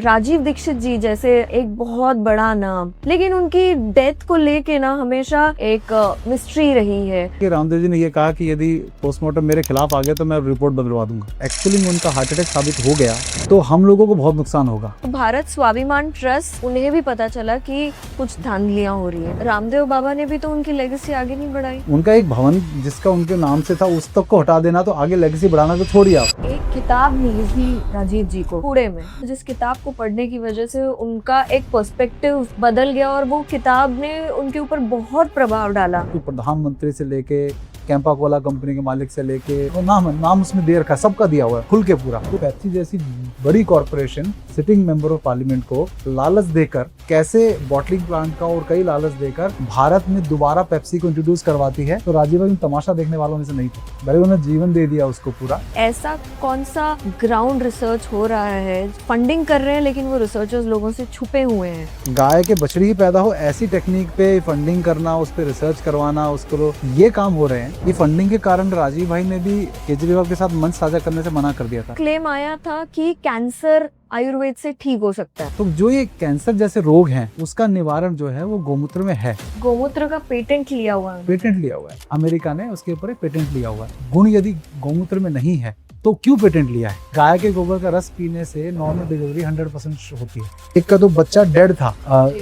राजीव दीक्षित जी जैसे एक बहुत बड़ा नाम, लेकिन उनकी डेथ को लेके ना हमेशा एक मिस्ट्री रही है। कि रामदेव जी ने ये कहा कि यदि पोस्टमार्टम मेरे खिलाफ आ गया तो मैं रिपोर्ट बदलवा दूंगा। एक्चुअली में उनका हार्ट अटैक साबित हो गया तो हम लोगों को बहुत नुकसान होगा। तो भारत स्वाभिमान ट्रस्ट, उन्हें भी पता चला कि कुछ धांधलियां हो रही है। रामदेव बाबा ने भी तो उनकी लेगेसी आगे नहीं बढ़ाई। उनका एक भवन जिसका उनके नाम से था उस तक को हटा देना, तो आगे लेगेसी बढ़ाना तो छोड़िए आप। एक किताब मिली थी राजीव जी को कूड़े में, जिस किताब को पढ़ने की वजह से उनका एक पर्सपेक्टिव बदल गया और वो किताब ने उनके ऊपर बहुत प्रभाव डाला। प्रधानमंत्री से लेके कैंपा कोला कंपनी के मालिक से लेके वो नाम उसमें दे रखा, सबका दिया हुआ है खुल के पूरा। तो पेप्सी जैसी बड़ी corporation sitting member of parliament को लालच देकर, कैसे बॉटलिंग प्लांट का और कई लालच देकर भारत में दोबारा पेप्सी को इंट्रोड्यूस करवाती है। तो राजीव भाई तमाशा देखने वालों में से नहीं थे, भाई उन्होंने जीवन दे दिया उसको पूरा। ऐसा कौन सा ग्राउंड रिसर्च हो रहा है, फंडिंग कर रहे हैं लेकिन वो रिसर्चर्स लोगों से छुपे हुए हैं। गाय के बछड़ी ही पैदा हो ऐसी टेक्निक पे फंडिंग करना, उस पे रिसर्च करवाना, उसको ये काम हो रहे हैं। ये फंडिंग के कारण राजीव भाई ने भी केजरीवाल के साथ मंच साझा करने से मना कर दिया था। क्लेम आया था कि कैंसर आयुर्वेद से ठीक हो सकता है। तो जो ये कैंसर जैसे रोग हैं उसका निवारण जो है वो गोमूत्र में है। गोमूत्र का पेटेंट लिया हुआ है। पेटेंट लिया हुआ है, अमेरिका ने उसके ऊपर पेटेंट लिया हुआ है। गुण यदि गोमूत्र में नहीं है तो क्यों पेटेंट लिया है? गाय के गोबर का रस पीने से नॉर्मल डिलीवरी 100% होती है। एक का तो बच्चा डेड था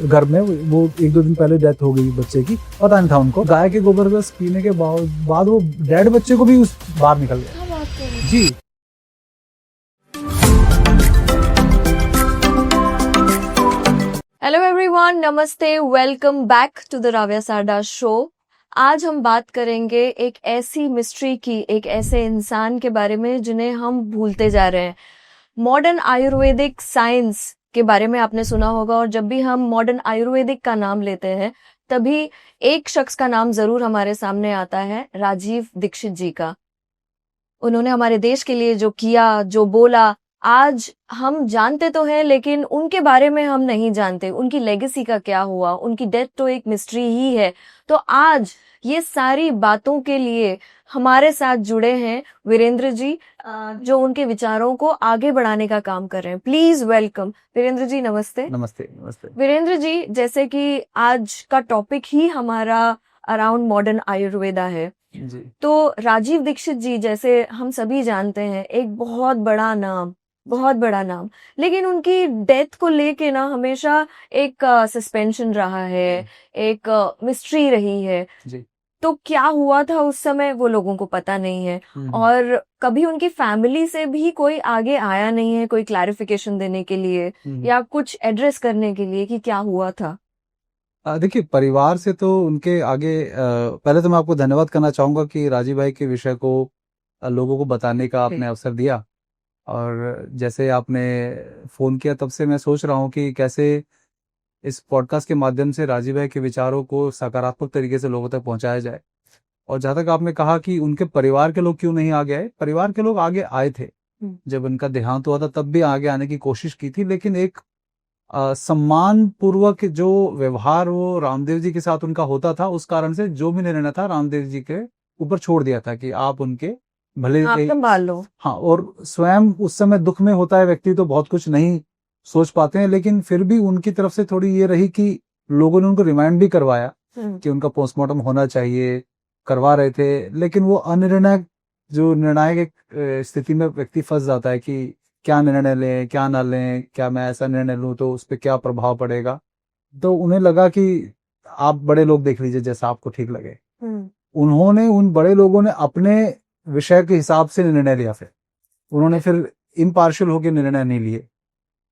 घर में, वो 1-2 दिन पहले डेथ हो गई बच्चे की, पता नहीं था उनको। गाय के गोबर का रस पीने के बाद वो डेड बच्चे को भी उस बाहर निकल गया जी। हेलो एवरीवन, नमस्ते, welcome back to the Ravya Sarda show. आज हम बात करेंगे एक ऐसी मिस्ट्री की, एक ऐसे इंसान के बारे में जिन्हें हम भूलते जा रहे हैं। मॉडर्न आयुर्वेदिक साइंस के बारे में आपने सुना होगा, और जब भी हम मॉडर्न आयुर्वेदिक का नाम लेते हैं तभी एक शख्स का नाम जरूर हमारे सामने आता है, राजीव दीक्षित जी का। उन्होंने हमारे देश के लिए जो किया, जो बोला, आज हम जानते तो हैं लेकिन उनके बारे में हम नहीं जानते। उनकी लेगेसी का क्या हुआ, उनकी डेथ तो एक मिस्ट्री ही है। तो आज ये सारी बातों के लिए हमारे साथ जुड़े हैं वीरेंद्र जी, जो उनके विचारों को आगे बढ़ाने का काम कर रहे हैं। Please welcome Virendra ji. नमस्ते। नमस्ते। नमस्ते वीरेंद्र जी, जैसे कि आज का टॉपिक ही हमारा अराउंड मॉडर्न आयुर्वेदा है जी। तो राजीव दीक्षित जी जैसे हम सभी जानते हैं एक बहुत बड़ा नाम, बहुत बड़ा नाम, लेकिन उनकी डेथ को लेके ना हमेशा एक सस्पेंशन रहा है, एक मिस्ट्री रही है जी। तो क्या हुआ था उस समय वो लोगों को पता नहीं है, और कभी उनकी फैमिली से भी कोई आगे आया नहीं है कोई क्लैरिफिकेशन देने के लिए या कुछ एड्रेस करने के लिए कि क्या हुआ था। देखिए, परिवार से तो उनके आगे पहले तो मैं आपको धन्यवाद करना चाहूंगा कि राजीव भाई के विषय को लोगों को बताने का आपने अवसर दिया। और जैसे आपने फोन किया तब से मैं सोच रहा हूँ कि कैसे इस पॉडकास्ट के माध्यम से राजीव भाई के विचारों को सकारात्मक तरीके से लोगों तक पहुंचाया जाए। और जहां तक आपने कहा कि उनके परिवार के लोग क्यों नहीं आगे आए, परिवार के लोग आगे आए थे। जब उनका देहांत हुआ था तब भी आगे आने की कोशिश की थी, लेकिन एक सम्मान पूर्वक जो व्यवहार वो रामदेव जी के साथ उनका होता था, उस कारण से जो भी निर्णय था रामदेव जी के ऊपर छोड़ दिया था कि आप उनके भले संभाल लो। हाँ, और स्वयं उस समय दुख में होता है व्यक्ति तो बहुत कुछ नहीं सोच पाते हैं, लेकिन फिर भी उनकी तरफ से थोड़ी ये रही कि लोगों ने उनको रिमाइंड भी करवाया कि उनका पोस्टमार्टम होना चाहिए, करवा रहे थे। लेकिन वो अनिर्णायक, जो निर्णायक स्थिति में व्यक्ति फंस जाता है कि क्या निर्णय लें, क्या ना लें, क्या मैं ऐसा निर्णय लूं तो उस पर क्या प्रभाव पड़ेगा। तो उन्हें लगा कि आप बड़े लोग देख लीजिए जैसा आपको ठीक लगे। उन बड़े लोगों ने अपने विषय के हिसाब से निर्णय लिया। फिर उन्होंने फिर इम्पार्शियल होकर निर्णय नहीं लिए,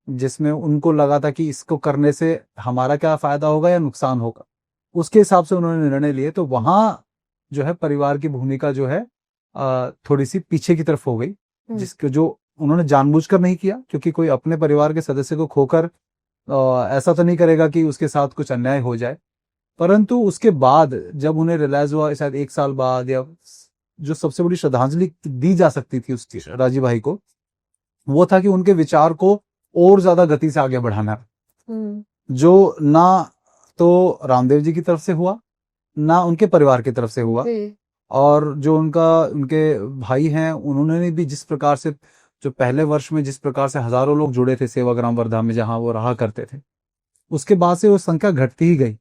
जिसमें उनको लगा था कि इसको करने से हमारा क्या फायदा होगा या नुकसान होगा, उसके हिसाब से उन्होंने निर्णय लिए। तो वहां जो है परिवार की भूमिका जो है थोड़ी सी पीछे की तरफ हो गई, जिसको जो उन्होंने जानबूझकर नहीं किया, क्योंकि कोई अपने परिवार के सदस्य को खोकर ऐसा तो नहीं करेगा कि उसके साथ कुछ अन्याय हो जाए। परंतु उसके बाद जब उन्हें रियलाइज हुआ, शायद 1 साल बाद, या जो सबसे बड़ी श्रद्धांजलि दी जा सकती थी उसकी राजीव भाई को, वो था कि उनके विचार को और ज्यादा गति से आगे बढ़ाना, जो ना तो रामदेव जी की तरफ से हुआ ना उनके परिवार की तरफ से हुआ। और जो उनके भाई हैं उन्होंने भी जिस प्रकार से जो पहले वर्ष में जिस प्रकार से हजारों लोग जुड़े थे सेवाग्राम वर्धा में जहां वो रहा करते थे, उसके बाद से वो संख्या घटती ही गई।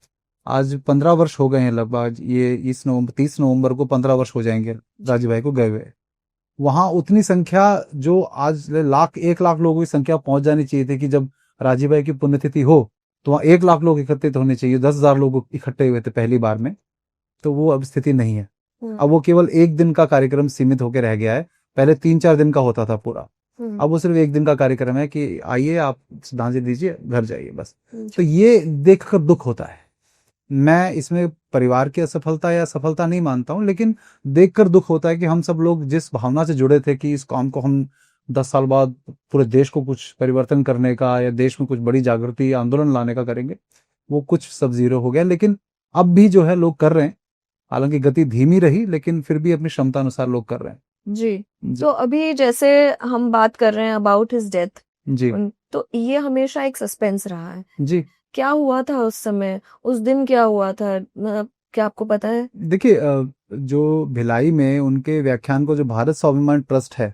आज 15 वर्ष हो गए हैं लगभग, ये इस नवंबर 30 नवंबर को 15 वर्ष हो जाएंगे राजीव भाई को गए हुए। वहां उतनी संख्या जो आज 1 लाख लोगों की संख्या पहुंच जानी चाहिए थी कि जब राजीव भाई की पुण्यतिथि हो तो वहां 1 लाख लोग इकट्ठे होने चाहिए, 10,000 लोग इकट्ठे हुए थे पहली बार में, तो वो अब स्थिति नहीं है। अब वो केवल 1 दिन का कार्यक्रम सीमित होकर रह गया है, पहले 3-4 दिन का होता था पूरा, अब वो सिर्फ 1 दिन का कार्यक्रम है कि आइए आप श्रद्धांजलि दीजिए घर जाइए बस। तो ये देखकर दुख होता है। मैं इसमें परिवार की असफलता या सफलता नहीं मानता हूं, लेकिन देखकर दुख होता है कि हम सब लोग जिस भावना से जुड़े थे कि इस काम को हम 10 साल बाद पूरे देश को कुछ परिवर्तन करने का या देश में कुछ बड़ी जागृति आंदोलन लाने का करेंगे, वो कुछ सब जीरो हो गया। लेकिन अब भी जो है लोग कर रहे हैं, हालांकि गति धीमी रही लेकिन फिर भी अपनी क्षमता अनुसार लोग कर रहे हैं। जी। तो अभी जैसे हम बात कर रहे हैं अबाउट हिज डेथ जी तो ये हमेशा एक सस्पेंस रहा है जी। क्या हुआ था उस समय, उस दिन क्या हुआ था, क्या आपको पता है? देखिए, जो भिलाई में उनके व्याख्यान को जो भारत स्वाभिमान ट्रस्ट है,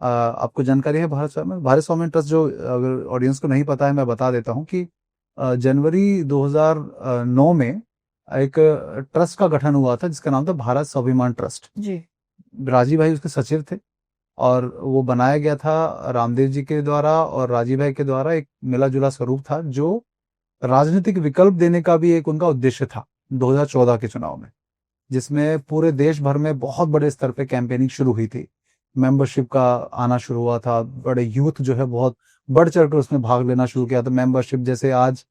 आपको जानकारी है भारत स्वाभिमान ट्रस्ट? जो अगर ऑडियंस को नहीं पता है मैं बता देता हूँ कि जनवरी 2009 में एक ट्रस्ट का गठन हुआ था जिसका नाम था भारत स्वाभिमान ट्रस्ट जी। राजीव भाई उसके सचिव थे और वो बनाया गया था रामदेव जी के द्वारा और राजीव भाई के द्वारा। एक मिला जुला स्वरूप था जो राजनीतिक विकल्प देने का भी एक उनका उद्देश्य था 2014 के चुनाव में, जिसमें पूरे देश भर में बहुत बड़े स्तर पे कैंपेनिंग शुरू हुई थी, मेंबरशिप का आना शुरू हुआ था, बड़े यूथ जो है बहुत बढ़ चढ़कर उसमें भाग लेना शुरू किया था। मेंबरशिप जैसे आज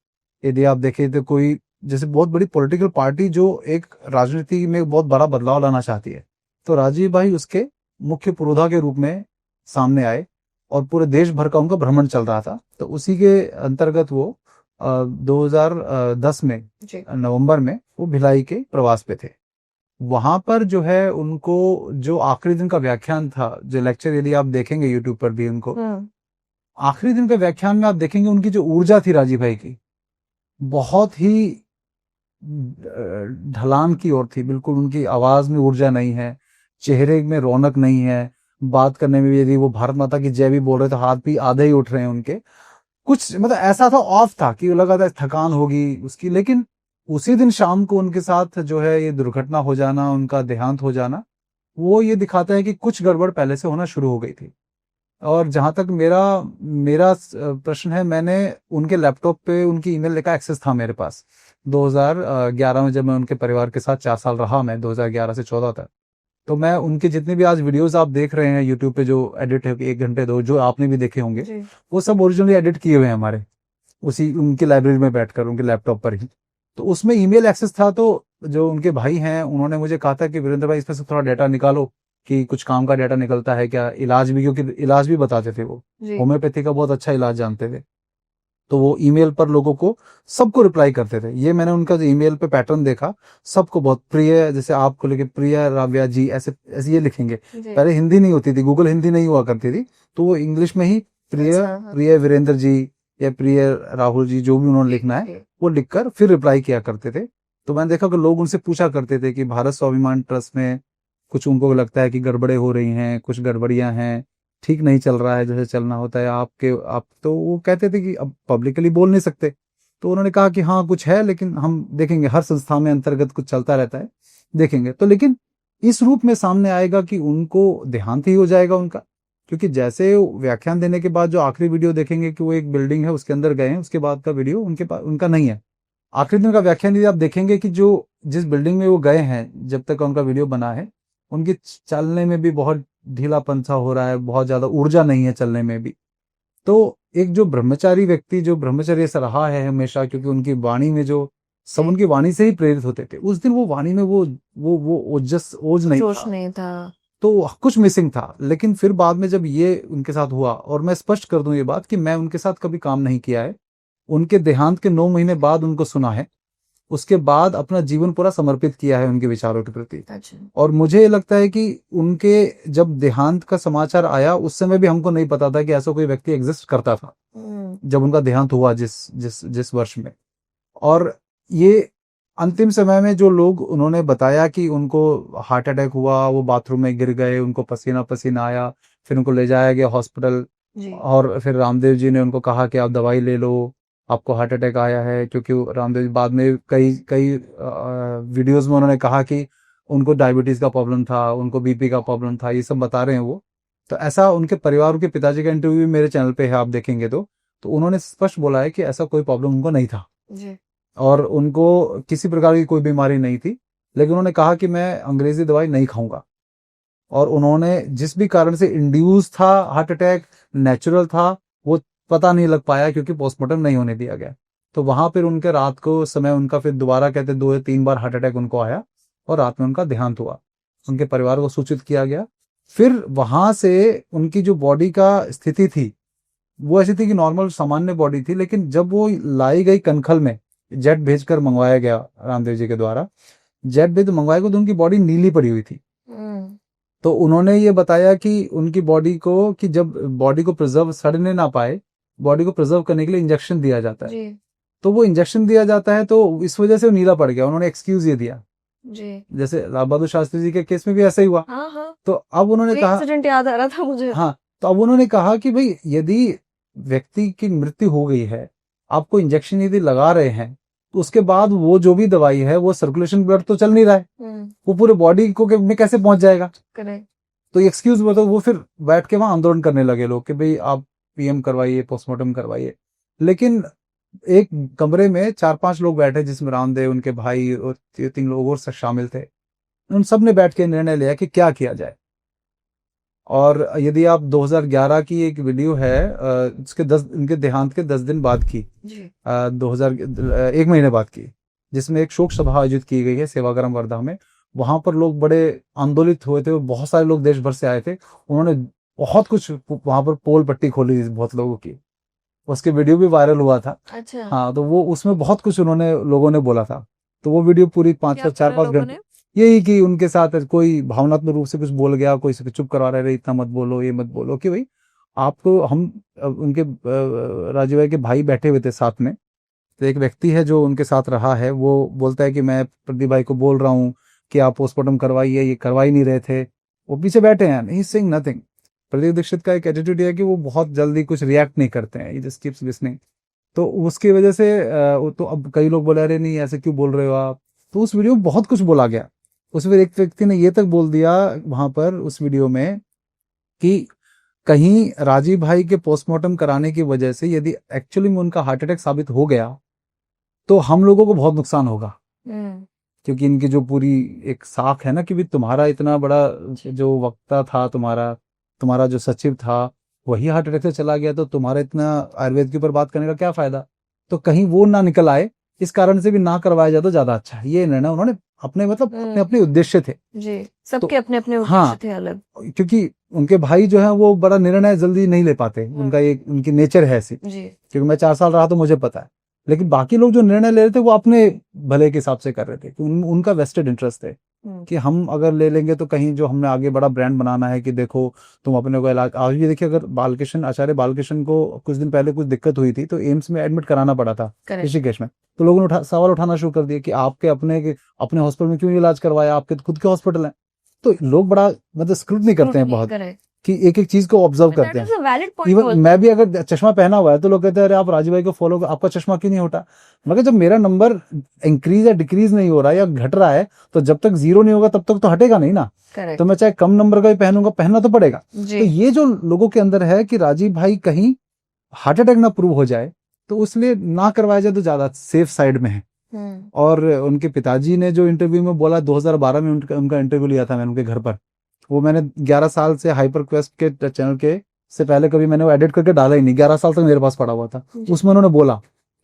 यदि आप देखें तो कोई जैसे बहुत बड़ी पॉलिटिकल पार्टी जो एक राजनीति में बहुत बड़ा बदलाव लाना चाहती है, तो राजीव भाई उसके मुख्य पुरोधा के रूप में सामने आए और पूरे देश भर का उनका भ्रमण चल रहा था। तो उसी के अंतर्गत वो 2010 में नवंबर में वो भिलाई के प्रवास पे थे। वहां पर जो है उनको जो आखिरी दिन का व्याख्यान था, जो लेक्चर यदि आप देखेंगे यूट्यूब पर भी उनको, आखिरी दिन के व्याख्यान में आप देखेंगे उनकी जो ऊर्जा थी राजीव भाई की बहुत ही ढलान की ओर थी। बिल्कुल उनकी आवाज में ऊर्जा नहीं है, चेहरे में रौनक नहीं है, बात करने में भी यदि वो भारत माता की जय भी बोल रहे तो हाथ भी आधे ही उठ रहे हैं उनके, कुछ मतलब ऐसा था, ऑफ था कि लगा था थकान होगी उसकी। लेकिन उसी दिन शाम को उनके साथ जो है ये दुर्घटना हो जाना, उनका देहांत हो जाना, वो ये दिखाता है कि कुछ गड़बड़ पहले से होना शुरू हो गई थी। और जहां तक मेरा प्रश्न है, मैंने उनके लैपटॉप पे उनकी ईमेल का एक्सेस था मेरे पास 2011 में, जब मैं उनके परिवार के साथ 4 साल रहा, मैं 2011 से 14 तक। तो मैं उनके जितने भी आज वीडियोस आप देख रहे हैं यूट्यूब पे जो एडिट है 1 घंटे 2, जो आपने भी देखे होंगे, वो सब ओरिजिनली एडिट किए हुए हैं हमारे उसी उनकी लाइब्रेरी में बैठकर उनके लैपटॉप पर ही। तो उसमें ईमेल एक्सेस था। तो जो उनके भाई हैं उन्होंने मुझे कहा था कि वीरेंद्र भाई इसमें से थोड़ा डाटा निकालो कि कुछ काम का डाटा निकलता है क्या, इलाज भी, क्योंकि इलाज भी बताते थे वो, होम्योपैथी का बहुत अच्छा इलाज जानते थे। तो वो ईमेल पर लोगों को सबको रिप्लाई करते थे। ये मैंने उनका जो ईमेल पे पैटर्न देखा, सबको बहुत प्रिय, जैसे आपको लेके प्रिय राव्या जी, ऐसे ऐसे ये लिखेंगे। पहले हिंदी नहीं होती थी, गूगल हिंदी नहीं हुआ करती थी, तो वो इंग्लिश में ही प्रिय वीरेंद्र जी या प्रिय राहुल जी, जो भी उन्होंने लिखना है वो लिखकर फिर रिप्लाई किया करते थे। तो मैंने देखा कि लोग उनसे पूछा करते थे कि भारत स्वाभिमान ट्रस्ट में कुछ उनको लगता है कि गड़बड़े हो रही हैं, कुछ गड़बड़ियां हैं, ठीक नहीं चल रहा है जैसे चलना होता है आप। तो वो कहते थे कि अब पब्लिकली बोल नहीं सकते, तो उन्होंने कहा कि हाँ कुछ है, लेकिन हम देखेंगे, हर संस्था में अंतर्गत कुछ चलता रहता है, देखेंगे। तो लेकिन इस रूप में सामने आएगा कि उनको देहांत ही हो जाएगा उनका, क्योंकि जैसे व्याख्यान देने के बाद जो आखिरी वीडियो देखेंगे कि वो एक बिल्डिंग है उसके अंदर गए हैं, उसके बाद का वीडियो उनके पास उनका नहीं है। आखिरी दिन का व्याख्यान यदि आप देखेंगे कि जो जिस बिल्डिंग में वो गए हैं, जब तक उनका वीडियो बना है, उनके चलने में भी बहुत ढीलापन सा हो रहा है, बहुत ज्यादा ऊर्जा नहीं है चलने में भी। तो एक जो ब्रह्मचारी व्यक्ति, जो ब्रह्मचर्य से रहा है हमेशा, क्योंकि उनकी वाणी में जो सब उनकी वाणी से ही प्रेरित होते थे, उस दिन वो वाणी में वो ओज नहीं था, तो कुछ मिसिंग था। लेकिन फिर बाद में जब ये उनके साथ हुआ, और मैं स्पष्ट कर दूं ये बात कि मैं उनके साथ कभी काम नहीं किया है, उनके देहांत के 9 महीने बाद उनको सुना है, उसके बाद अपना जीवन पूरा समर्पित किया है उनके विचारों के प्रति। और मुझे लगता है कि उनके जब देहांत का समाचार आया, उस समय भी हमको नहीं पता था कि ऐसा कोई व्यक्ति एग्जिस्ट करता था जब उनका देहांत हुआ जिस वर्ष में। और ये अंतिम समय में जो लोग उन्होंने बताया कि उनको हार्ट अटैक हुआ, वो बाथरूम में गिर गए, उनको पसीना पसीना आया, फिर उनको ले जाया गया हॉस्पिटल, जी और फिर रामदेव जी ने उनको कहा कि आप दवाई ले लो, आपको हार्ट अटैक आया है। क्योंकि रामदेव जी बाद में कई कई वीडियोस में उन्होंने कहा कि उनको डायबिटीज का प्रॉब्लम था, उनको बीपी का प्रॉब्लम था, ये सब बता रहे हैं वो। तो ऐसा उनके परिवार के पिताजी का इंटरव्यू भी मेरे चैनल पे है, आप देखेंगे तो उन्होंने स्पष्ट बोला है कि ऐसा कोई प्रॉब्लम उनको नहीं था जी और उनको किसी प्रकार की कोई बीमारी नहीं थी। लेकिन उन्होंने कहा कि मैं अंग्रेजी दवाई नहीं खाऊंगा, और उन्होंने जिस भी कारण से इंड्यूस था हार्ट अटैक, नेचुरल था, वो पता नहीं लग पाया क्योंकि पोस्टमार्टम नहीं होने दिया गया। तो वहां फिर उनके रात को समय उनका फिर दोबारा कहते 2 या 3 बार हार्ट अटैक उनको आया और रात में उनका देहांत हुआ। उनके परिवार को सूचित किया गया। फिर वहां से उनकी जो बॉडी का स्थिति थी वो ऐसी थी कि नॉर्मल सामान्य बॉडी थी, लेकिन जब वो लाई गई कनखल में, जेट भेजकर मंगवाया गया रामदेव जी के द्वारा, जेट भेज मंगवाया गया तो उनकी बॉडी नीली पड़ी हुई थी। तो उन्होंने ये बताया कि उनकी बॉडी को, कि जब बॉडी को प्रिजर्व सड़ने ना पाए, बॉडी को प्रिजर्व करने के लिए इंजेक्शन दिया जाता है। जी तो वो इंजेक्शन दिया जाता है तो इस वजह से वो नीला पड़ गया। उन्होंने एक्सक्यूज ये दिया, जी जैसे लाल बहादुर शास्त्री जी के केस में भी ऐसा ही हुआ। हाँ हाँ तो अब उन्होंने कोई कहा, एक्सीडेंट याद आ रहा था मुझे। हाँ, तो अब उन्होंने कहा कि भाई यदि व्यक्ति की मृत्यु हो गई है, आपको इंजेक्शन यदि लगा रहे हैं, तो उसके बाद वो जो भी दवाई है वो सर्कुलेशन ब्लड तो चल नहीं रहा है, वो पूरे बॉडी को में कैसे पहुंच जाएगा। करेक्ट तो एक्सक्यूज बताओ, वो फिर बैठ के वहां आंदोलन करने लगे लोग कि भाई आप पीएम करवाइए, पोस्टमार्टम करवाइए। लेकिन एक कमरे में 4-5 लोग बैठे जिसमें रामदेव, उनके भाई और 3 लोग और शामिल थे। उन सब ने बैठ के निर्णय लिया कि क्या किया जाए। और यदि आप 2011 की एक वीडियो है, उसके 10 इनके देहांत के 10 दिन बाद की, जी 1 महीने बाद की, जिसमें एक शोक सभा आयोजित की गई है सेवाग्राम वर्धा में। वहां पर लोग बड़े आंदोलित हुए थे, बहुत सारे लोग देश भर से आए थे। उन्होंने बहुत कुछ वहां पर पोल पट्टी खोली थी बहुत लोगों की, उसके वीडियो भी वायरल हुआ था। अच्छा हाँ, तो वो उसमें बहुत कुछ उन्होंने लोगों ने बोला था। तो वो वीडियो पूरी क्या बोला 4-5 लोगों घंटे, ने? यही कि उनके साथ कोई भावनात्मक रूप से कुछ बोल गया, कोई से चुप करवा रहे, इतना मत बोलो, ये मत बोलो, कि भाई आपको हम उनके राजीव भाई के भाई बैठे हुए थे साथ में। तो एक व्यक्ति है जो उनके साथ रहा है, वो बोलता है कि मैं प्रदीप भाई को बोल रहा हूँ कि आप पोस्टमार्टम करवाइए, ये करवा ही नहीं रहे थे। वो पीछे बैठे हैं, he saying nothing. Pradeep Dikshit का एक एटीट्यूड है कि वो बहुत जल्दी कुछ रिएक्ट नहीं करते हैं, ही जस्ट कीप्स लिसनिंग। तो उसकी वजह से तो अब कई लोग बोले, अरे नहीं ऐसे क्यों बोल रहे हो आप। तो उस वीडियो में बहुत कुछ बोला गया। उसमें एक व्यक्ति ने ये तक बोल दिया वहां पर उस वीडियो में कि कहीं राजीव भाई के पोस्टमार्टम कराने की वजह से यदि एक्चुअली में उनका हार्ट अटैक साबित हो गया तो हम लोगों को बहुत नुकसान होगा। क्योंकि इनकी जो पूरी एक साख है ना कि भी तुम्हारा इतना बड़ा जो वक्ता था, तुम्हारा जो सचिव था, वही हार्ट अटैक से चला गया, तो तुम्हारा इतना आयुर्वेद के ऊपर बात करने का क्या फायदा। तो कहीं वो ना निकल आए, इस कारण से भी ना करवाया जाए तो ज्यादा अच्छा है। ये निर्णय उन्होंने अपने अपने अपने उद्देश्य थे जी सबके तो अपने अपने हाँ, उद्देश्य थे अलग। क्योंकि उनके भाई जो है वो बड़ा निर्णय जल्दी नहीं ले पाते, उनका एक उनकी नेचर है ऐसी। जी क्योंकि मैं 4 साल रहा तो मुझे पता है। लेकिन बाकी लोग जो निर्णय ले रहे थे वो अपने भले के हिसाब से कर रहे थे, कि उनका वेस्टेड इंटरेस्ट है कि हम अगर ले लेंगे तो कहीं जो हमने आगे बड़ा ब्रांड बनाना है कि देखो तुम अपने को इलाज। आज भी देखिए, अगर आचार्य बालकृष्ण को कुछ दिन पहले कुछ दिक्कत हुई थी तो एम्स में एडमिट कराना पड़ा था ऋषिकेश में, तो लोगों ने सवाल उठाना शुरू कर दिया कि आपके अपने हॉस्पिटल में क्यों इलाज करवाया, आपके तो खुद के हॉस्पिटल है। तो लोग बड़ा मतलब स्क्रूटनी करते हैं बहुत, कि एक एक चीज को ऑब्जर्व करते हैं। इवन मैं भी अगर चश्मा पहना हुआ है तो लोग कहते हैं अरे आप राजीव भाई को फॉलो कर, आपका चश्मा क्यों नहीं हटा। मगर जब मेरा नंबर इंक्रीज या डिक्रीज नहीं हो रहा है या घट रहा है, तो जब तक 0 नहीं होगा तब तक तो हटेगा नहीं ना। तो मैं चाहे कम नंबर का भी पहनूंगा, पहनना तो पड़ेगा। तो ये जो लोगों के अंदर है कि राजीव भाई कहीं हार्ट अटैक ना प्रूव हो जाए, तो इसलिए ना करवाया जाए तो ज्यादा सेफ साइड में है। और उनके पिताजी ने जो इंटरव्यू में बोला, 2012 में उनका इंटरव्यू लिया था मैंने उनके घर पर। वो मैंने 11 साल से हाइपर क्वेस्ट के चैनल के से पहले कभी मैंने वो एडिट करके डाला ही नहीं, 11 साल तक मेरे पास पड़ा हुआ था। उसमें उन्होंने बोला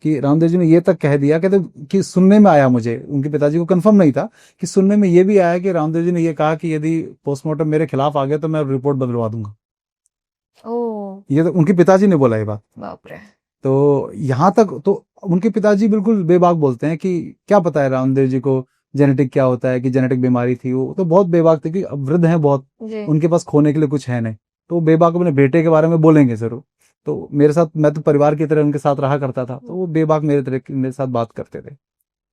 कि रामदेव जी ने ये तक कह दिया, कहते कि सुनने में आया, मुझे उनके पिताजी को कंफर्म नहीं था, कि सुनने में ये भी आया कि रामदेव जी ने ये कहा कि यदि पोस्टमार्टम मेरे खिलाफ आ गया तो मैं रिपोर्ट बदलवा दूंगा। ये तो उनके पिताजी ने बोला ये बात। बाप रे। तो यहाँ तक तो उनके पिताजी बिल्कुल बेबाक बोलते हैं कि क्या पता है रामदेव जी को जेनेटिक क्या होता है, कि जेनेटिक बीमारी थी। वो तो बहुत बेबाक थे कि अब वृद्ध हैं बहुत, उनके पास खोने के लिए कुछ है नहीं, तो वो बेबाक अपने बेटे के बारे में बोलेंगे जरूर। तो मेरे साथ, मैं तो परिवार की तरह उनके साथ रहा करता था, तो वो बेबाक मेरे साथ बात करते थे।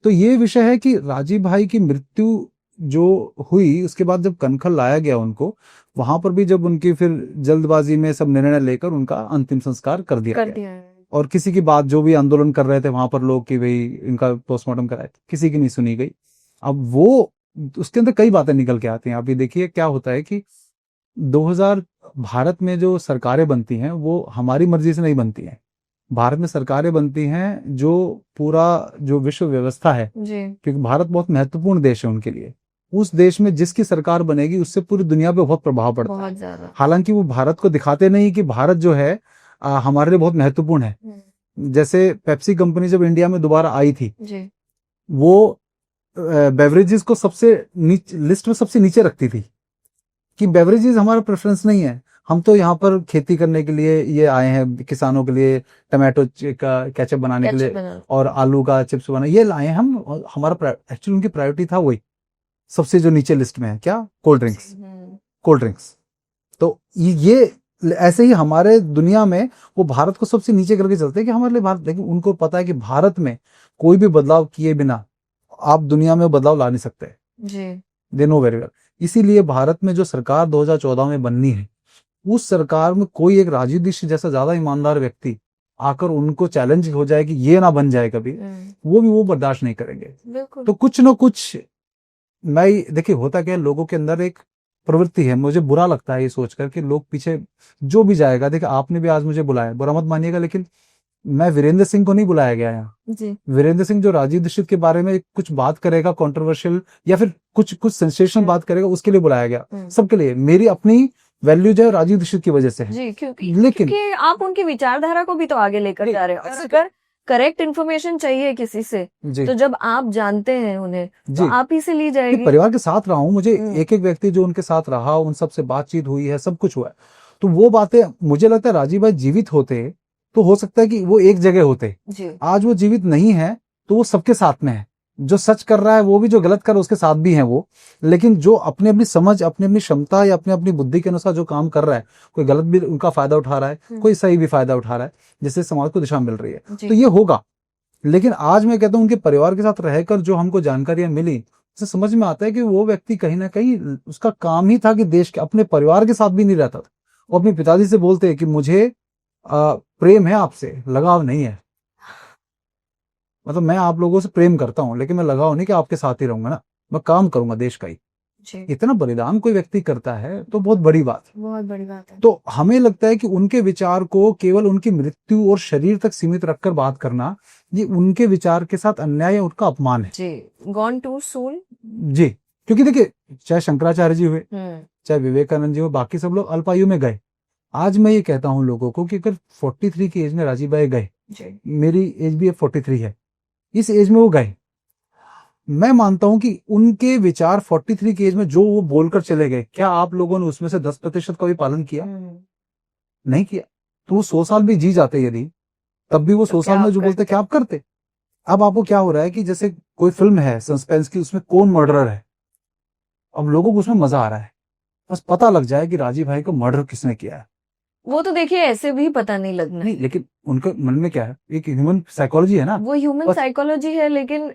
तो ये विषय है कि राजीव भाई की मृत्यु जो हुई उसके बाद जब कनखल लाया गया उनको, वहां पर भी जब उनकी फिर जल्दबाजी में सब निर्णय लेकर उनका अंतिम संस्कार कर दिया गया। और किसी की बात, जो भी आंदोलन कर रहे थे वहां पर लोग कि भाई इनका पोस्टमार्टम कराए, किसी की नहीं सुनी गई। अब वो उसके अंदर कई बातें निकल के आती हैं। आप ये देखिए क्या होता है कि 2000 भारत में जो सरकारें बनती हैं वो हमारी मर्जी से नहीं बनती हैं। भारत में सरकारें बनती हैं जो पूरा जो विश्व व्यवस्था है, क्योंकि भारत बहुत महत्वपूर्ण देश है उनके लिए, उस देश में जिसकी सरकार बनेगी उससे पूरी दुनिया पे बहुत प्रभाव पड़ता है। हालांकि वो भारत को दिखाते नहीं कि भारत जो है हमारे लिए बहुत महत्वपूर्ण है। जैसे पेप्सी कंपनी जब इंडिया में दोबारा आई थी, वो बेवरेजेस को सबसे लिस्ट में सबसे नीचे रखती थी कि बेवरेजेस हमारा प्रेफरेंस नहीं है, हम तो यहाँ पर खेती करने के लिए ये आए हैं, किसानों के लिए टमाटो का केचप बनाने के लिए और आलू का चिप्स बनाने ये लाए हैं हम। हमारा एक्चुअली उनकी प्रायोरिटी था वही सबसे जो नीचे लिस्ट में है, क्या, कोल्ड ड्रिंक्स। तो ये ऐसे ही हमारे दुनिया में वो भारत को सबसे नीचे करके चलते हैं कि हमारे लिए भारत, लेकिन उनको पता है कि भारत में कोई भी बदलाव किए बिना आप दुनिया में बदलाव ला नहीं सकते जी। They know very well. इसीलिए भारत में जो सरकार 2014 में बननी है, उस सरकार में कोई एक राजीव दीक्षित जैसा ज्यादा ईमानदार व्यक्ति आकर उनको चैलेंज हो जाए कि ये ना बन जाए कभी, वो बर्दाश्त नहीं करेंगे। तो कुछ न कुछ देखिए होता क्या है, लोगों के अंदर एक प्रवृत्ति है, मुझे बुरा लगता है ये सोचकर कि लोग पीछे जो भी जाएगा, देखिए आपने भी आज मुझे बुलाया, बुरा मत मानिएगा, लेकिन मैं वीरेंद्र सिंह को नहीं बुलाया गया यहाँ। वीरेंद्र सिंह जो राजीव दीक्षित के बारे में कुछ बात करेगा कंट्रोवर्शियल या फिर कुछ सेंसेशनल बात करेगा, उसके लिए बुलाया गया। सबके लिए मेरी अपनी वैल्यू जो है राजीव दीक्षित की वजह से है जी, क्योंकि आप उनकी विचारधारा को भी तो आगे लेकर जा रहे हो। अगर करेक्ट इन्फॉर्मेशन चाहिए किसी से, तो जब आप जानते हैं उन्हें, तो आप ही से ली जाएगी। परिवार के साथ रहा हूँ, मुझे एक एक व्यक्ति जो उनके साथ रहा, उन सबसे बातचीत हुई है, सब कुछ हुआ है। तो वो बातें मुझे लगता है राजीव भाई जीवित होते तो हो सकता है कि वो एक जगह होते। आज वो जीवित नहीं है तो वो सबके साथ में है, जो सच कर रहा है वो भी, जो गलत कर रहा है उसके साथ भी है वो। लेकिन जो अपनी अपनी समझ, अपनी अपनी क्षमता या अपनी अपनी बुद्धि के अनुसार जो काम कर रहा है, कोई गलत भी उनका फायदा उठा रहा है, कोई सही भी फायदा उठा रहा है, जिससे समाज को दिशा मिल रही है, तो ये होगा। लेकिन आज मैं कहता हूँ उनके परिवार के साथ रहकर जो हमको जानकारियां मिली, उससे समझ में आता है कि वो व्यक्ति कहीं ना कहीं उसका काम ही था कि देश के, अपने परिवार के साथ भी नहीं रहता था। वो अपने पिताजी से बोलते हैं कि मुझे प्रेम है आपसे, लगाव नहीं है, मतलब मैं आप लोगों से प्रेम करता हूं लेकिन मैं लगाव नहीं कि आपके साथ ही रहूंगा ना, मैं काम करूंगा देश का ही। इतना बलिदान कोई व्यक्ति करता है तो बहुत बड़ी बात है। तो हमें लगता है कि उनके विचार को केवल उनकी मृत्यु और शरीर तक सीमित रखकर बात करना, ये उनके विचार के साथ अन्याय या उनका अपमान है जी। गॉन टू सून जी। क्योंकि देखिए चाहे शंकराचार्य जी हुए, चाहे विवेकानंद जी हो, बाकी सब लोग अल्पायु में गए। आज मैं ये कहता हूं लोगों को कि अगर 43 की एज में राजीव भाई गए, मेरी एज भी 43 है, इस एज में वो गए, मैं मानता हूं कि उनके विचार 43 की एज में जो वो बोलकर चले गए, क्या आप लोगों ने उसमें से 10% का भी पालन किया? नहीं किया। तो वो 100 साल भी जी जाते यदि, तब भी वो 100 साल में जो बोलते क्या आप करते? अब आपको क्या हो रहा है कि जैसे कोई फिल्म है सस्पेंस की, उसमें कौन मर्डरर है, अब लोगों को उसमें मजा आ रहा है, बस पता लग जाए कि राजीव भाई को मर्डर किसने किया है। वो तो देखिए ऐसे भी पता नहीं लगना नहीं, लेकिन उनके मन में क्या है, एक ह्यूमन साइकोलॉजी है ना, वो ह्यूमन साइकोलॉजी है। लेकिन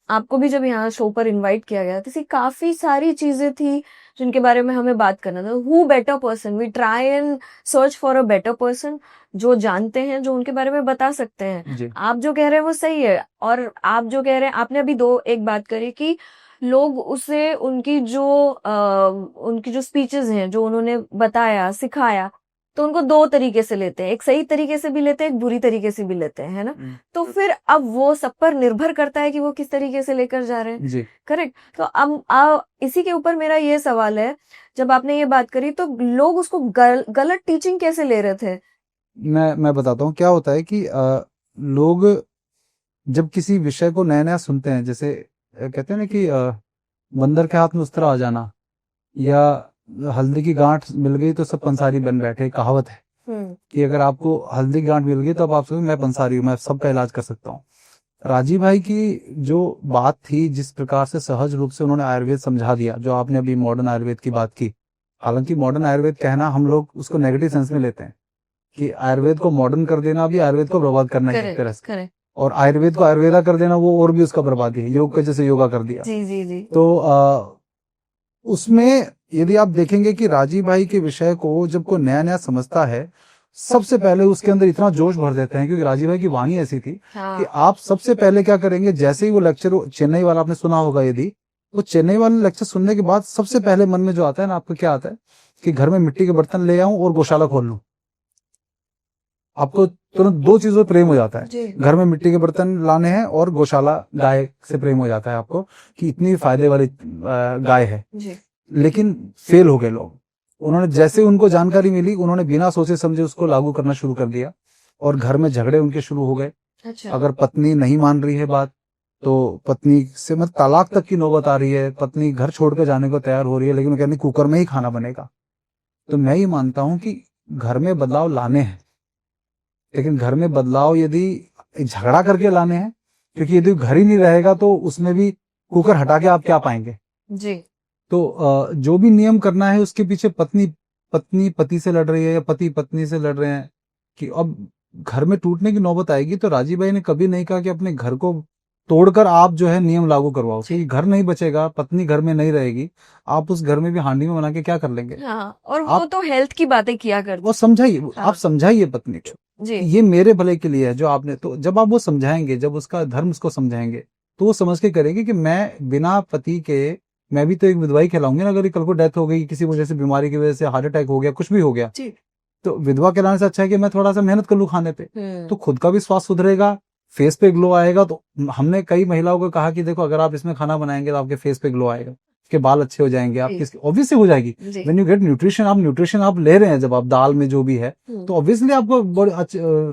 आपको भी जब यहाँ शो पर इनवाइट किया गया, तो काफी सारी चीजें थी जिनके बारे में हमें बात करना था। Who better person, we try and search for a better person, जो जानते हैं, जो उनके बारे में बता सकते हैं। आप जो कह रहे हैं वो सही है, और आप जो कह रहे हैं, आपने अभी एक बात करी कि लोग उसे उनकी जो स्पीचेस हैं, जो उन्होंने बताया, सिखाया, तो उनको दो तरीके से लेते हैं, एक सही तरीके से भी लेते हैं, एक बुरी तरीके से भी लेते हैं, है ना। तो फिर अब वो सब पर निर्भर करता है कि वो किस तरीके से लेकर जा रहे हैं। करेक्ट। तो अब इसी के ऊपर मेरा ये सवाल है, जब आपने ये बात करी तो लोग उसको गलत टीचिंग कैसे ले रहे थे? मैं बताता हूँ क्या होता है कि लोग जब किसी विषय को नया नया सुनते हैं, जैसे कहते हैं ना कि बंदर के हाथ में उस्तरा आ जाना, या हल्दी की गांठ मिल गई तो सब पंसारी बन बैठे, कहावत है कि अगर आपको हल्दी की गांठ मिल गई तो अब आप सोचें मैं पंसारी हूँ, मैं सबका इलाज कर सकता हूँ। राजीव भाई की जो बात थी, जिस प्रकार से सहज रूप से उन्होंने आयुर्वेद समझा दिया, जो आपने अभी मॉडर्न आयुर्वेद की बात की, हालांकि मॉडर्न आयुर्वेद कहना हम लोग उसको नेगेटिव सेंस में लेते हैं कि आयुर्वेद को मॉडर्न कर देना भी आयुर्वेद को बर्बाद करना है एक तरह से, और आयुर्वेद को आयुर्वेदा कर देना वो और भी उसका बर्बादी है, योग के जैसे योगा कर दिया। जी जी जी। तो उसमें यदि आप देखेंगे कि राजीव भाई के विषय को जब कोई नया नया समझता है, सबसे पहले उसके अंदर इतना जोश भर देते हैं, क्योंकि राजीव भाई की वाणी ऐसी थी कि आप सबसे पहले क्या करेंगे, जैसे ही वो लेक्चर चेन्नई वाला आपने सुना होगा, यदि तो चेन्नई वाला लेक्चर सुनने के बाद सबसे पहले मन में जो आता है ना, आपको क्या आता है कि घर में मिट्टी के बर्तन ले आऊं और गौशाला खोल लूं। आपको तुरंत दो चीजों प्रेम हो जाता है, घर में मिट्टी के बर्तन लाने हैं और गौशाला गाय से प्रेम हो जाता है आपको कि इतनी फायदे वाली गाय है। लेकिन फेल हो गए लोग। उन्होंने जैसे उनको जानकारी मिली, उन्होंने बिना सोचे समझे उसको लागू करना शुरू कर दिया और घर में झगड़े उनके शुरू हो गए। अगर पत्नी नहीं मान रही है बात, तो पत्नी से मतलब तलाक तक की नौबत आ रही है, पत्नी घर छोड़ कर जाने को तैयार हो रही है, लेकिन वो कहती कुकर में ही खाना बनेगा। तो मैं ये मानता हूं कि घर में बदलाव लाने हैं, लेकिन घर में बदलाव यदि झगड़ा करके लाने हैं, क्योंकि यदि घर ही नहीं रहेगा तो उसमें भी कुकर हटा के आप क्या पाएंगे जी। तो जो भी नियम करना है उसके पीछे पत्नी पति से लड़ रही है या पति पत्नी से लड़ रहे हैं, कि अब घर में टूटने की नौबत आएगी। तो राजीव भाई ने कभी नहीं कहा कि अपने घर को तोड़कर आप जो है नियम लागू करवाओ, क्योंकि घर नहीं बचेगा, पत्नी घर में नहीं रहेगी, आप उस घर में भी हांडी में बना के क्या कर लेंगे। और वो तो हेल्थ की बातें किया करते, वो समझाइए, आप समझाइए पत्नी को जी, ये मेरे भले के लिए है जो आपने, तो जब आप वो समझाएंगे, जब उसका धर्म उसको समझाएंगे, तो वो समझ के करेगी कि मैं बिना पति के, मैं भी तो एक विधवा ही कहलाऊंगी ना, अगर कल को डेथ हो गई किसी वजह से, बीमारी की वजह से, हार्ट अटैक हो गया, कुछ भी हो गया, तो विधवा कहलाने से अच्छा है कि मैं थोड़ा सा मेहनत कर लूं खाने पे, तो खुद का भी स्वास्थ्य सुधरेगा, फेस पे ग्लो आएगा। तो हमने कई महिलाओं को कहा कि देखो अगर आप इसमें खाना बनाएंगे तो आपके फेस पे ग्लो आएगा, आपके बाल अच्छे हो जाएंगे, आपकी ऑब्वियसली हो जाएगी। व्हेन यू गेट न्यूट्रिशन, आप न्यूट्रिशन आप ले रहे हैं जब आप दाल में जो भी है, तो ऑब्वियसली आपको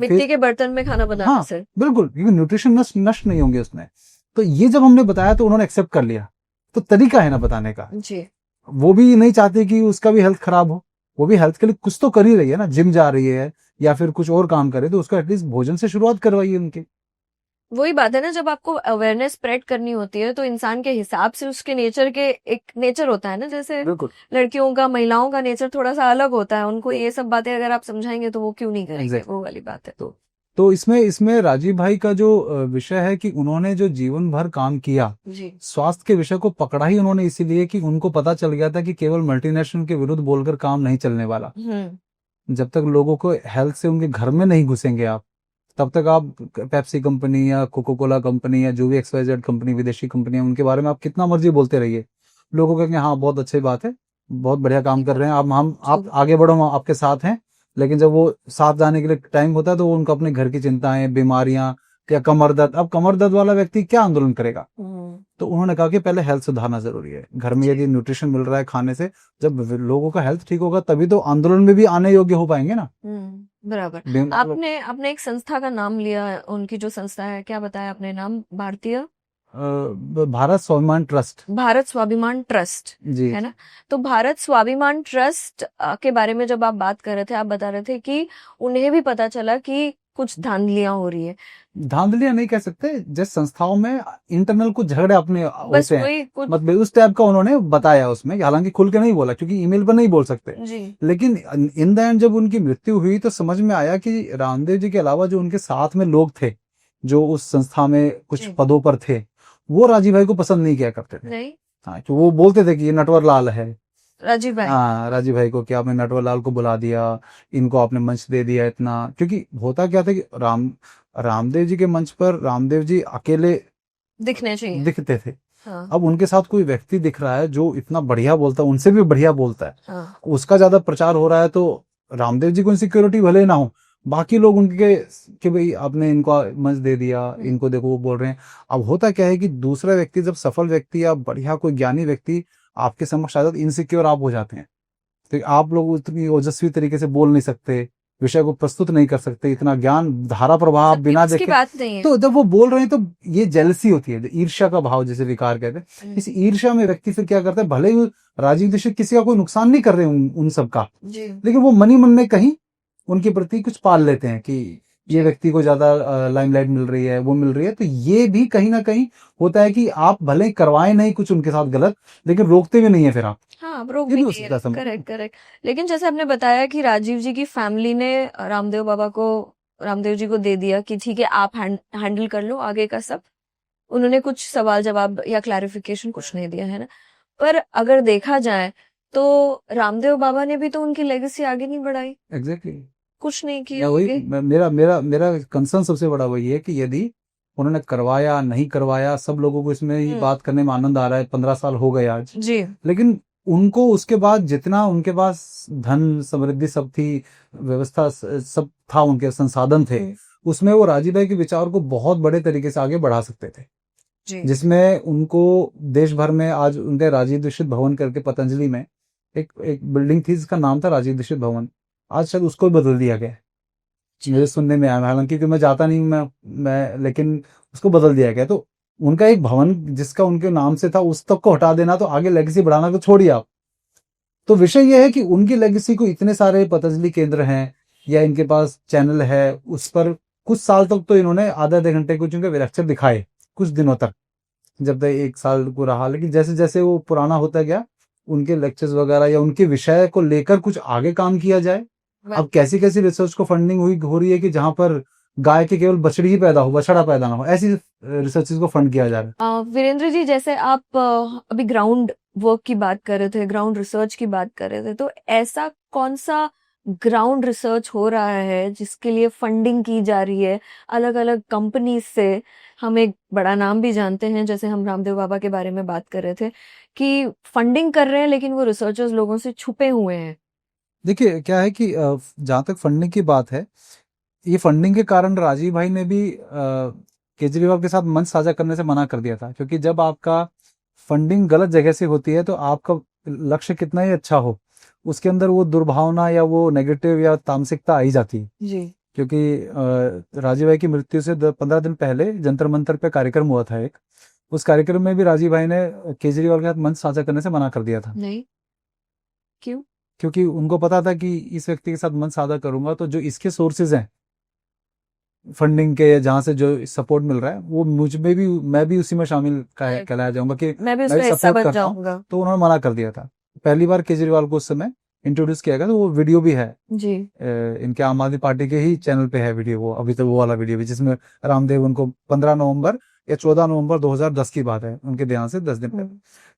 मिट्टी के बर्तन में खाना बनाना। हाँ बिल्कुल, क्योंकि न्यूट्रिशन नष्ट नहीं होंगे उसमें। तो ये जब हमने बताया तो उन्होंने एक्सेप्ट कर लिया। तो तरीका है ना बताने का जी। वो भी नहीं चाहते कि उसका भी हेल्थ खराब हो, वो भी हेल्थ के लिए कुछ तो कर ही रही है ना, जिम जा रही है या फिर कुछ और काम करे, तो उसका एटलीस्ट भोजन से शुरुआत करवाइए उनकी। वही बात है ना, जब आपको अवेयरनेस स्प्रेड करनी होती है तो इंसान के हिसाब से उसके नेचर के एक नेचर होता है ना, जैसे लड़कियों का, महिलाओं का नेचर थोड़ा सा अलग होता है, उनको ये सब बातें अगर आप समझाएंगे तो वो क्यों नहीं करेंगे, वो वाली बात है। तो इसमें राजीव भाई का जो विषय है कि उन्होंने जो जीवन भर काम किया स्वास्थ्य के विषय को पकड़ा ही उन्होंने इसीलिए कि उनको पता चल गया था कि केवल मल्टीनेशनल के विरुद्ध बोलकर काम नहीं चलने वाला। जब तक लोगों को हेल्थ से उनके घर में नहीं घुसेंगे आप, तब तक आप पेप्सी कंपनी या कोको कोला कंपनी या जो भी XYZ कंपनी, विदेशी कंपनी है, उनके बारे में आप कितना मर्जी बोलते रहिए, लोगों कहेंगे हाँ बहुत अच्छी बात है, बहुत बढ़िया काम कर रहे हैं, आप आगे बढ़ो, हम आपके साथ हैं। लेकिन जब वो साथ जाने के लिए टाइम होता है तो वो उनको अपने घर की चिंताएं, बीमारियां या कमर दर्द, अब कमर दर्द वाला व्यक्ति क्या आंदोलन करेगा। तो उन्होंने कहा कि पहले हेल्थ सुधारना जरूरी है। घर में यदि न्यूट्रिशन मिल रहा है खाने से, जब लोगों का हेल्थ ठीक होगा तभी तो आंदोलन में भी आने योग्य हो पाएंगे ना। बराबर। आपने एक संस्था का नाम लिया, उनकी जो संस्था है, क्या बताया आपने नाम? भारत स्वाभिमान ट्रस्ट। भारत स्वाभिमान ट्रस्ट जी, है ना। तो भारत स्वाभिमान ट्रस्ट के बारे में जब आप बात कर रहे थे, आप बता रहे थे कि उन्हें भी पता चला कि कुछ धांधलियां हो रही है। धांधलियां नहीं कह सकते, जैसे संस्थाओं में इंटरनल कुछ झगड़े अपने होते हैं, मतलब उस टाइप का उन्होंने बताया उसमें, हालांकि खुल के नहीं बोला क्योंकि ईमेल पर नहीं बोल सकते जी। लेकिन इन द एंड जब उनकी मृत्यु हुई तो समझ में आया कि रामदेव जी के अलावा जो उनके साथ में लोग थे, जो उस संस्था में कुछ पदों पर थे, वो राजीव भाई को पसंद नहीं किया करते थे। नहीं, हाँ, तो वो बोलते थे कि ये नटवर लाल है राजीव भाई, हाँ राजीव भाई को, कि आपने नटवर लाल को बुला दिया, इनको आपने मंच दे दिया इतना। क्योंकि होता क्या था कि रामदेव जी के मंच पर रामदेव जी अकेले दिखते थे। हाँ। अब उनके साथ कोई व्यक्ति दिख रहा है जो इतना बढ़िया बोलता है, उनसे भी बढ़िया बोलता है, हाँ। उसका ज्यादा प्रचार हो रहा है, तो रामदेव जी को इनसिक्योरिटी भले ना हो, बाकी लोग उनके कि भाई आपने इनको मंच दे दिया, इनको देखो वो बोल रहे हैं। अब होता क्या है कि दूसरा व्यक्ति, जब सफल व्यक्ति या बढ़िया कोई ज्ञानी व्यक्ति आपके समक्ष आ जाता है, इनसिक्योर आप हो जाते हैं, तो आप लोग उतनी ओजस्वी तरीके से बोल नहीं सकते, विषय को प्रस्तुत नहीं कर सकते, इतना ज्ञान धारा प्रवाह बिना देखे। तो जब वो बोल रहे हैं तो ये जेलसी होती है, ईर्ष्या का भाव जिसे विकार कहते हैं। इस ईर्ष्या में व्यक्ति फिर क्या करता है, भले ही राजीव दीक्षित किसी का कोई नुकसान नहीं कर रहे उन सब का, लेकिन वो मन ही मन में कहीं उनके प्रति कुछ पाल लेते हैं कि ये व्यक्ति को ज्यादा लाइमलाइट मिल रही है, वो मिल रही है। तो ये भी कहीं ना कहीं होता है कि आप भले ही करवाएं नहीं कुछ उनके साथ गलत, लेकिन रोकते भी नहीं है फिर आप। हाँ, रोक भी नहीं है। करेक्ट। लेकिन जैसे आपने बताया कि राजीव जी की फैमिली ने रामदेव बाबा को रामदेव जी को दे दिया कि ठीक है आप हैंडल कर लो आगे का सब, उन्होंने कुछ सवाल जवाब या क्लैरिफिकेशन कुछ नहीं दिया है ना। पर अगर देखा जाए तो रामदेव बाबा ने भी तो उनकी लेगेसी आगे नहीं बढ़ाई, एग्जैक्टली। कुछ नहीं मैं किया वही आगे। मेरा मेरा मेरा कंसर्न सबसे बड़ा वही है कि यदि उन्होंने करवाया नहीं करवाया, सब लोगों को इसमें ही बात करने में आनंद आ रहा है, 15 साल हो गए आज, जी लेकिन उनको उसके बाद जितना उनके पास धन समृद्धि सब थी, व्यवस्था सब था, उनके संसाधन थे, उसमें वो राजीव भाई के विचार को बहुत बड़े तरीके से आगे बढ़ा सकते थे। जी जिसमें उनको देश भर में आज उनके राजीव दीक्षित भवन करके पतंजलि में एक बिल्डिंग थी जिसका नाम था राजीव दीक्षित भवन, आज शायद उसको भी बदल दिया गया है। मुझे सुनने में आया, हालांकि क्योंकि मैं जाता नहीं हूं, मैं लेकिन उसको बदल दिया गया। तो उनका एक भवन जिसका उनके नाम से था, उस तक को हटा देना, तो आगे लेगेसी बढ़ाना तो छोड़िए आप। तो विषय यह है कि उनकी लेगेसी को इतने सारे पतंजलि केंद्र हैं या इनके पास चैनल है, उस पर कुछ साल तक तो इन्होंने आधा आधे घंटे कुछ उनके लेक्चर दिखाए कुछ दिनों तक, जब तक 1 साल को रहा। लेकिन जैसे जैसे वो पुराना होता गया, उनके लेक्चर्स वगैरह या उनके विषय को लेकर कुछ आगे काम किया जाए। अब कैसी कैसी रिसर्च को फंडिंग हो रही है कि जहां पर गाय के केवल बछड़ी ही पैदा हो, बछड़ा पैदा ना हो, ऐसी रिसर्चेस को फंड किया जा रहा है। वीरेंद्र जी, जैसे आप अभी ग्राउंड वर्क की बात कर रहे थे, ग्राउंड रिसर्च की बात कर रहे थे, तो ऐसा कौन सा ग्राउंड रिसर्च हो रहा है जिसके लिए फंडिंग की जा रही है अलग अलग कंपनीज से? हम एक बड़ा नाम भी जानते हैं, जैसे हम रामदेव बाबा के बारे में बात कर रहे थे कि फंडिंग कर रहे हैं लेकिन वो रिसर्चर्स लोगों से छुपे हुए हैं। देखिए क्या है कि जहां तक फंडिंग की बात है, ये फंडिंग के कारण राजीव भाई ने भी केजरीवाल के साथ मंच साझा करने से मना कर दिया था, क्योंकि जब आपका फंडिंग गलत जगह से होती है तो आपका लक्ष्य कितना ही अच्छा हो, उसके अंदर वो दुर्भावना या वो नेगेटिव या तामसिकता आ ही जाती है। जी क्योंकि राजीव भाई की मृत्यु से 15 दिन पहले जंतर मंतर पे कार्यक्रम हुआ था एक, उस कार्यक्रम में भी राजीव भाई ने केजरीवाल के साथ मंच साझा करने से मना कर दिया था। नहीं, क्यों? क्योंकि उनको पता था कि इस व्यक्ति के साथ मंच साझा करूंगा तो जो इसके सोर्सेज हैं फंडिंग के, जहां से जो सपोर्ट मिल रहा है, वो मुझ में भी, मैं भी उसी में शामिल कहलाया जाऊंगा कि मैं भी उसमें हिस्सा बन जाऊंगा। तो उन्होंने मना कर दिया था। पहली बार केजरीवाल को उस समय इंट्रोड्यूस किया गया, तो वो वीडियो भी है जी इनके आम आदमी पार्टी के ही चैनल पे है वीडियो, वो अभी तो वो वाला वीडियो भी, जिसमें रामदेव उनको 15 नवंबर या 14 नवंबर 2010 की बात है, उनके देहांत से 10 दिन पहले।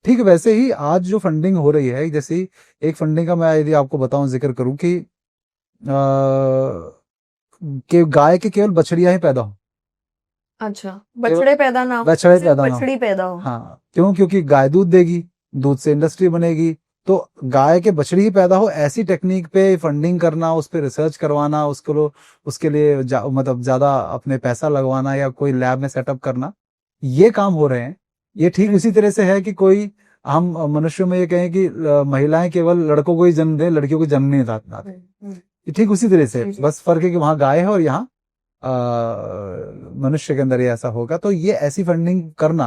ठीक वैसे ही आज जो फंडिंग हो रही है, जैसे एक फंडिंग का मैं यदि आपको बताऊं, जिक्र करूं कि गाय के केवल बछड़ियां ही पैदा हो। अच्छा, बछड़े पैदा ना हो, बछड़े सिर्फ पैदा ना हो। बछड़ी पैदा हो। हाँ, क्यों? क्योंकि गाय दूध देगी, दूध से इंडस्ट्री बनेगी, तो गाय के बछड़ी ही पैदा हो, ऐसी टेक्निक पे फंडिंग करना, उस पे रिसर्च करवाना, उसके लिए मतलब ज्यादा अपने पैसा लगवाना या कोई लैब में सेटअप करना, ये काम हो रहे हैं। ये ठीक उसी तरह से है कि कोई हम मनुष्यों में ये कहें कि महिलाएं केवल लड़कों को ही जन्म दें, लड़कियों को जन्म नहीं देते। ये ठीक उसी तरह से, बस फर्क है कि वहां गाय है और यहाँ मनुष्य के अंदर ये ऐसा होगा। तो ये ऐसी फंडिंग करना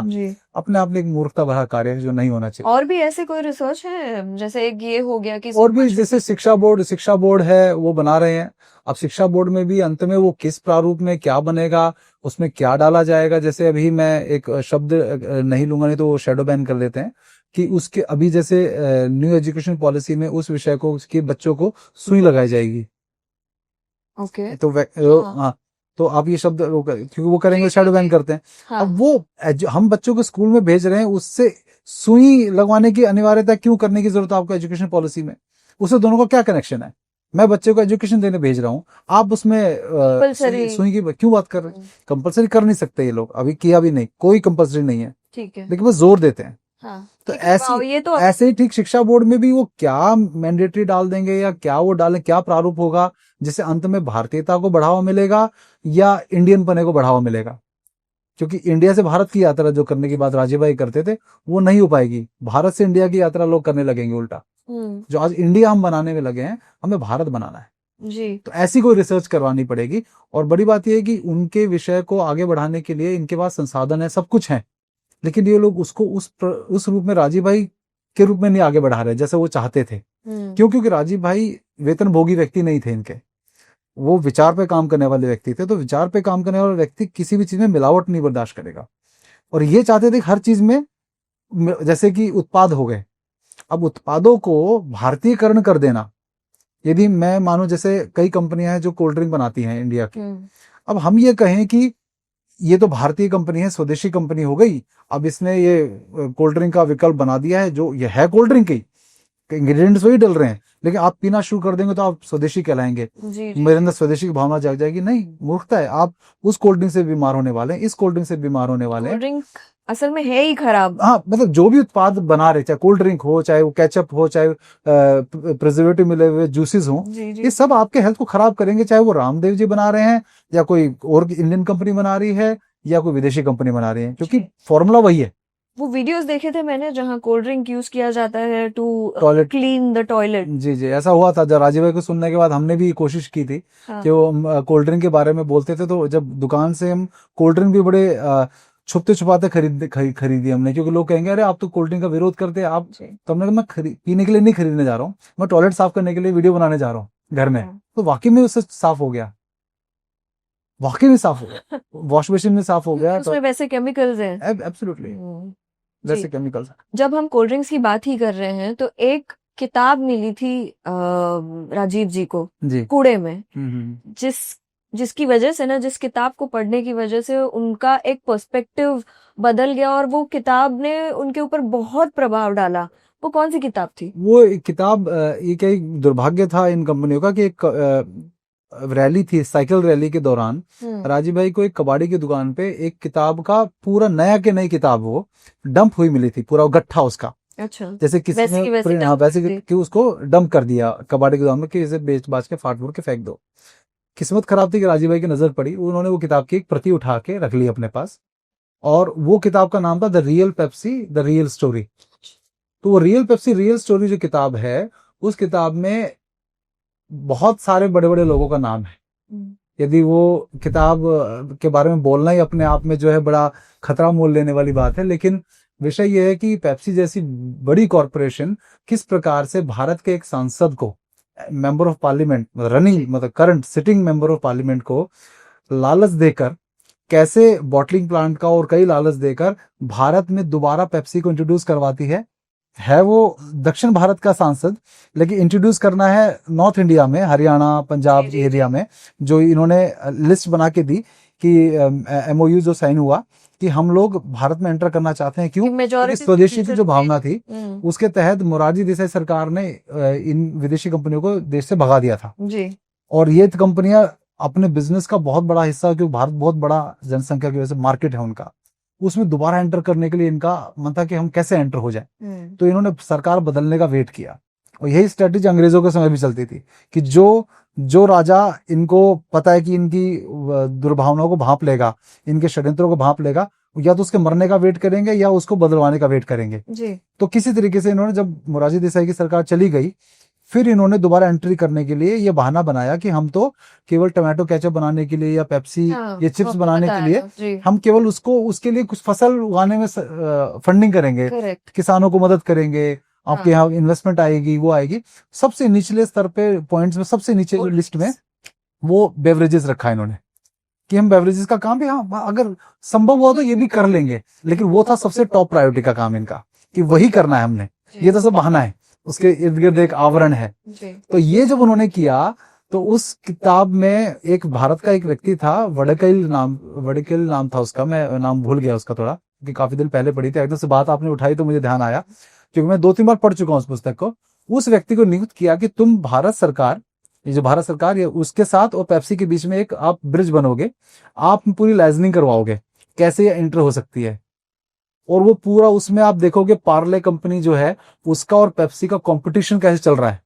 अपने आप में एक मूर्खता भरा कार्य है जो नहीं होना चाहिए। और भी ऐसे कोई रिसर्च है, जैसे एक ये हो गया कि और भी, जैसे शिक्षा बोर्ड है, वो बना रहे हैं। अब शिक्षा बोर्ड में भी अंत में वो किस प्रारूप में क्या बनेगा, उसमें क्या डाला जाएगा, जैसे अभी मैं एक शब्द नहीं लूंगा, नहीं तो वो शेडो बैन कर देते हैं, कि उसके अभी जैसे न्यू एजुकेशन पॉलिसी में उस विषय को, उसके बच्चों को सुई लगाई जाएगी। ओके, तो हाँ, तो आप ये शब्द क्योंकि वो करेंगे, शैडो बैन करते हैं। हाँ। अब वो हम बच्चों को स्कूल में भेज रहे हैं, उससे सुई लगवाने की अनिवार्यता क्यों करने की जरूरत है आपको एजुकेशन पॉलिसी में? उससे दोनों का क्या कनेक्शन है? मैं बच्चे को एजुकेशन देने भेज रहा हूँ, आप उसमें सुई की क्यों बात कर रहे हैं? कंपलसरी कर नहीं सकते ये लोग, अभी किया भी नहीं, कोई कंपलसरी नहीं है, ठीक है, लेकिन वो जोर देते हैं। हाँ, तो ऐसे ही ठीक शिक्षा बोर्ड में भी वो क्या मैंडेटरी डाल देंगे या क्या वो डालें, क्या प्रारूप होगा जिससे अंत में भारतीयता को बढ़ावा मिलेगा या इंडियन पने को बढ़ावा मिलेगा? क्योंकि इंडिया से भारत की यात्रा जो करने की बात राजीव भाई करते थे, वो नहीं हो पाएगी। भारत से इंडिया की यात्रा लोग करने लगेंगे उल्टा। जो आज इंडिया हम बनाने में लगे हैं, हमें भारत बनाना है जी। तो ऐसी कोई रिसर्च करवानी पड़ेगी। और बड़ी बात यह है कि उनके विषय को आगे बढ़ाने के लिए इनके पास संसाधन है, सब कुछ है, लेकिन ये लोग उसको उस रूप में राजीव भाई के रूप में नहीं आगे बढ़ा रहे जैसे वो चाहते थे। क्यों? क्योंकि राजीव भाई वेतनभोगी व्यक्ति नहीं थे, इनके वो विचार पे काम करने वाले व्यक्ति थे। तो विचार पे काम करने वाला व्यक्ति किसी भी चीज में मिलावट नहीं बर्दाश्त करेगा, और ये चाहते थे हर चीज में, जैसे कि उत्पाद हो गए, अब उत्पादों को भारतीयकरण कर देना, यदि मैं मानो जैसे कई कंपनियां हैं जो कोल्ड ड्रिंक बनाती हैं इंडिया की, हम्म, अब हम ये कहें कि ये तो भारतीय कंपनी है, स्वदेशी कंपनी हो गई, अब इसने ये कोल्ड ड्रिंक का विकल्प बना दिया है, जो ये है कोल्ड ड्रिंक ही, इंग्रेडिएंट्स वही डल रहे हैं, लेकिन आप पीना शुरू कर देंगे तो आप स्वदेशी कहलाएंगे, जी मेरे अंदर स्वदेशी की भावना जाग जाएगी। नहीं, मूर्खता है। आप उस कोल्ड ड्रिंक से बीमार होने वाले हैं, इस कोल्ड ड्रिंक से बीमार होने वाले हैं। कोल्ड ड्रिंक असल में है ही खराब। हाँ, मतलब जो भी उत्पाद बना रहे, चाहे कोल्ड ड्रिंक हो, चाहे वो केचप हो, चाहे प्रिजर्वेटिव मिले हुए जूसेस हो, जी जी ये सब आपके हेल्थ को खराब करेंगे, चाहे वो रामदेव जी बना रहे हैं या कोई और इंडियन कंपनी बना रही है या कोई विदेशी कंपनी बना रही है, क्योंकि जी। फॉर्मूला वही है। वो वीडियोस देखे थे मैंने जहाँ कोल्ड ड्रिंक यूज किया जाता है to toilet, clean the toilet. जी जी, ऐसा हुआ था। जब राजीव भाई को सुनने के बाद हमने भी कोशिश की थी हाँ कि वो कोल्ड ड्रिंक के बारे में बोलते थे, तो जब दुकान से हम कोल्ड ड्रिंक भी बड़े छुपते छुपाते खरीदी हमने, क्योंकि लोग कहेंगे अरे आप तो कोल्ड ड्रिंक का विरोध करते हैं आप। जी तो हमने कहा मैं पीने के लिए नहीं खरीदने जा रहा हूँ, मैं टॉयलेट साफ करने के लिए वीडियो बनाने जा रहा हूँ घर में। हाँ। तो वाकई में उससे साफ हो गया, वाकई में साफ हो गया, वॉश बेसिन में साफ हो गया। उसमें वैसे केमिकल्स हैं। एब्सोल्युटली, जी वैसे केमिकल्स। जब हम कोल्ड ड्रिंक्स की बात ही कर रहे हैं तो एक किताब मिली थी राजीव जी को जी, कूड़े में, हम्म, जिसकी वजह से ना, जिस किताब को पढ़ने की वजह से उनका एक पर्सपेक्टिव बदल गया और वो किताब ने उनके ऊपर बहुत प्रभाव डाला। वो कौन सी किताब थी? वो एक किताब, ये क्या एक दुर्भाग्य था इन कंपनियों का कि एक रैली थी, साइकिल रैली के दौरान राजीव भाई को एक कबाड़ी की दुकान पे एक किताब का पूरा नया के नई किताब वो डंप हुई मिली थी, पूरा गट्ठा उसका। अच्छा, जैसे किसी वैसे ने की वैसे हाँ, dump वैसे कर दी। कि उसको डंप कर दिया कबाड़ी की दुकान में कि इसे बेच बाच के फाड़ फूड़ के फेंक दो। किस्मत खराब थी कि राजीव भाई की नजर पड़ी, उन्होंने वो किताब की एक प्रति उठा के रख ली अपने पास, और वो किताब का नाम था the real Pepsi the real story. तो वो रियल पेप्सी रियल स्टोरी जो किताब है, उस किताब में बहुत सारे बड़े बड़े लोगों का नाम है। यदि वो किताब के बारे में बोलना ही अपने आप में जो है बड़ा खतरा मोल लेने वाली बात है, लेकिन विषय यह है कि पेप्सी जैसी बड़ी कॉरपोरेशन किस प्रकार से भारत के एक सांसद को, मेंबर ऑफ पार्लियामेंट, रनिंग मतलब current sitting member of parliament को लालच देकर, कैसे बॉटलिंग प्लांट का और कई लालच देकर भारत में दोबारा पेप्सी को इंट्रोड्यूस करवाती है वो दक्षिण भारत का सांसद, लेकिन इंट्रोड्यूस करना है नॉर्थ इंडिया में, हरियाणा पंजाब जी, एरिया में, जो इन्होंने लिस्ट बना के दी कि एमओयू जो साइन हुआ कि हम लोग भारत में एंटर करना चाहते हैं। क्यों? क्योंकि स्वदेशी की जो भावना थी उसके तहत मोरारजी देसाई सरकार ने इन विदेशी कंपनियों को देश से भगा दिया था। जी और ये कंपनियां अपने बिजनेस का बहुत बड़ा हिस्सा, क्योंकि भारत बहुत बड़ा जनसंख्या की वजह से मार्केट है उनका, उसमें दोबारा एंटर करने के लिए इनका मन था कि हम कैसे एंटर हो जाए। तो इन्होंने सरकार बदलने का वेट किया, और यही स्ट्रेटेजी अंग्रेजों के समय भी चलती थी कि जो राजा इनको पता है कि इनकी दुर्भावनाओं को भांप लेगा, इनके षड्यंत्रों को भांप लेगा, या तो उसके मरने का वेट करेंगे या उसको बदलवाने का वेट करेंगे। जी तो किसी तरीके से इन्होंने, जब मोरारजी देसाई की सरकार चली गई, फिर इन्होंने दोबारा एंट्री करने के लिए ये बहाना बनाया कि हम तो केवल टमाटो केचप बनाने के लिए या पेप्सी या चिप्स बनाने के लिए हम केवल उसके लिए कुछ फसल उगाने में फंडिंग करेंगे, करेक्ट, किसानों को मदद करेंगे, आपके यहाँ इन्वेस्टमेंट आएगी, वो आएगी। सबसे निचले स्तर पे पॉइंट्स में, सबसे नीचे लिस्ट में वो बेवरेजेस रखा इन्होंने कि हम बेवरेजेस का काम भी, हाँ अगर संभव हुआ तो ये भी कर लेंगे, लेकिन वो था सबसे टॉप प्रायोरिटी का काम इनका कि वही करना है हमने। ये तो सब बहाना है, उसके इर्द गिर्द एक आवरण है। तो ये जब उन्होंने किया, तो उस किताब में एक भारत का एक व्यक्ति था, वड़कैल नाम था उसका, मैं नाम भूल गया उसका थोड़ा, क्योंकि काफी दिन पहले पढ़ी थी, एकदम से बात आपने उठाई तो मुझे ध्यान आया, क्योंकि मैं 2-3 बार पढ़ चुका हूँ उस पुस्तक को। उस व्यक्ति को नियुक्त किया कि तुम भारत सरकार, ये जो भारत सरकार ये उसके साथ और पेप्सी के बीच में एक आप ब्रिज बनोगे, आप पूरी लाइजनिंग करवाओगे कैसे ये एंटर हो सकती है। और वो पूरा उसमें आप देखोगे पार्ले कंपनी जो है उसका और पेप्सी का कंपटीशन कैसे चल रहा है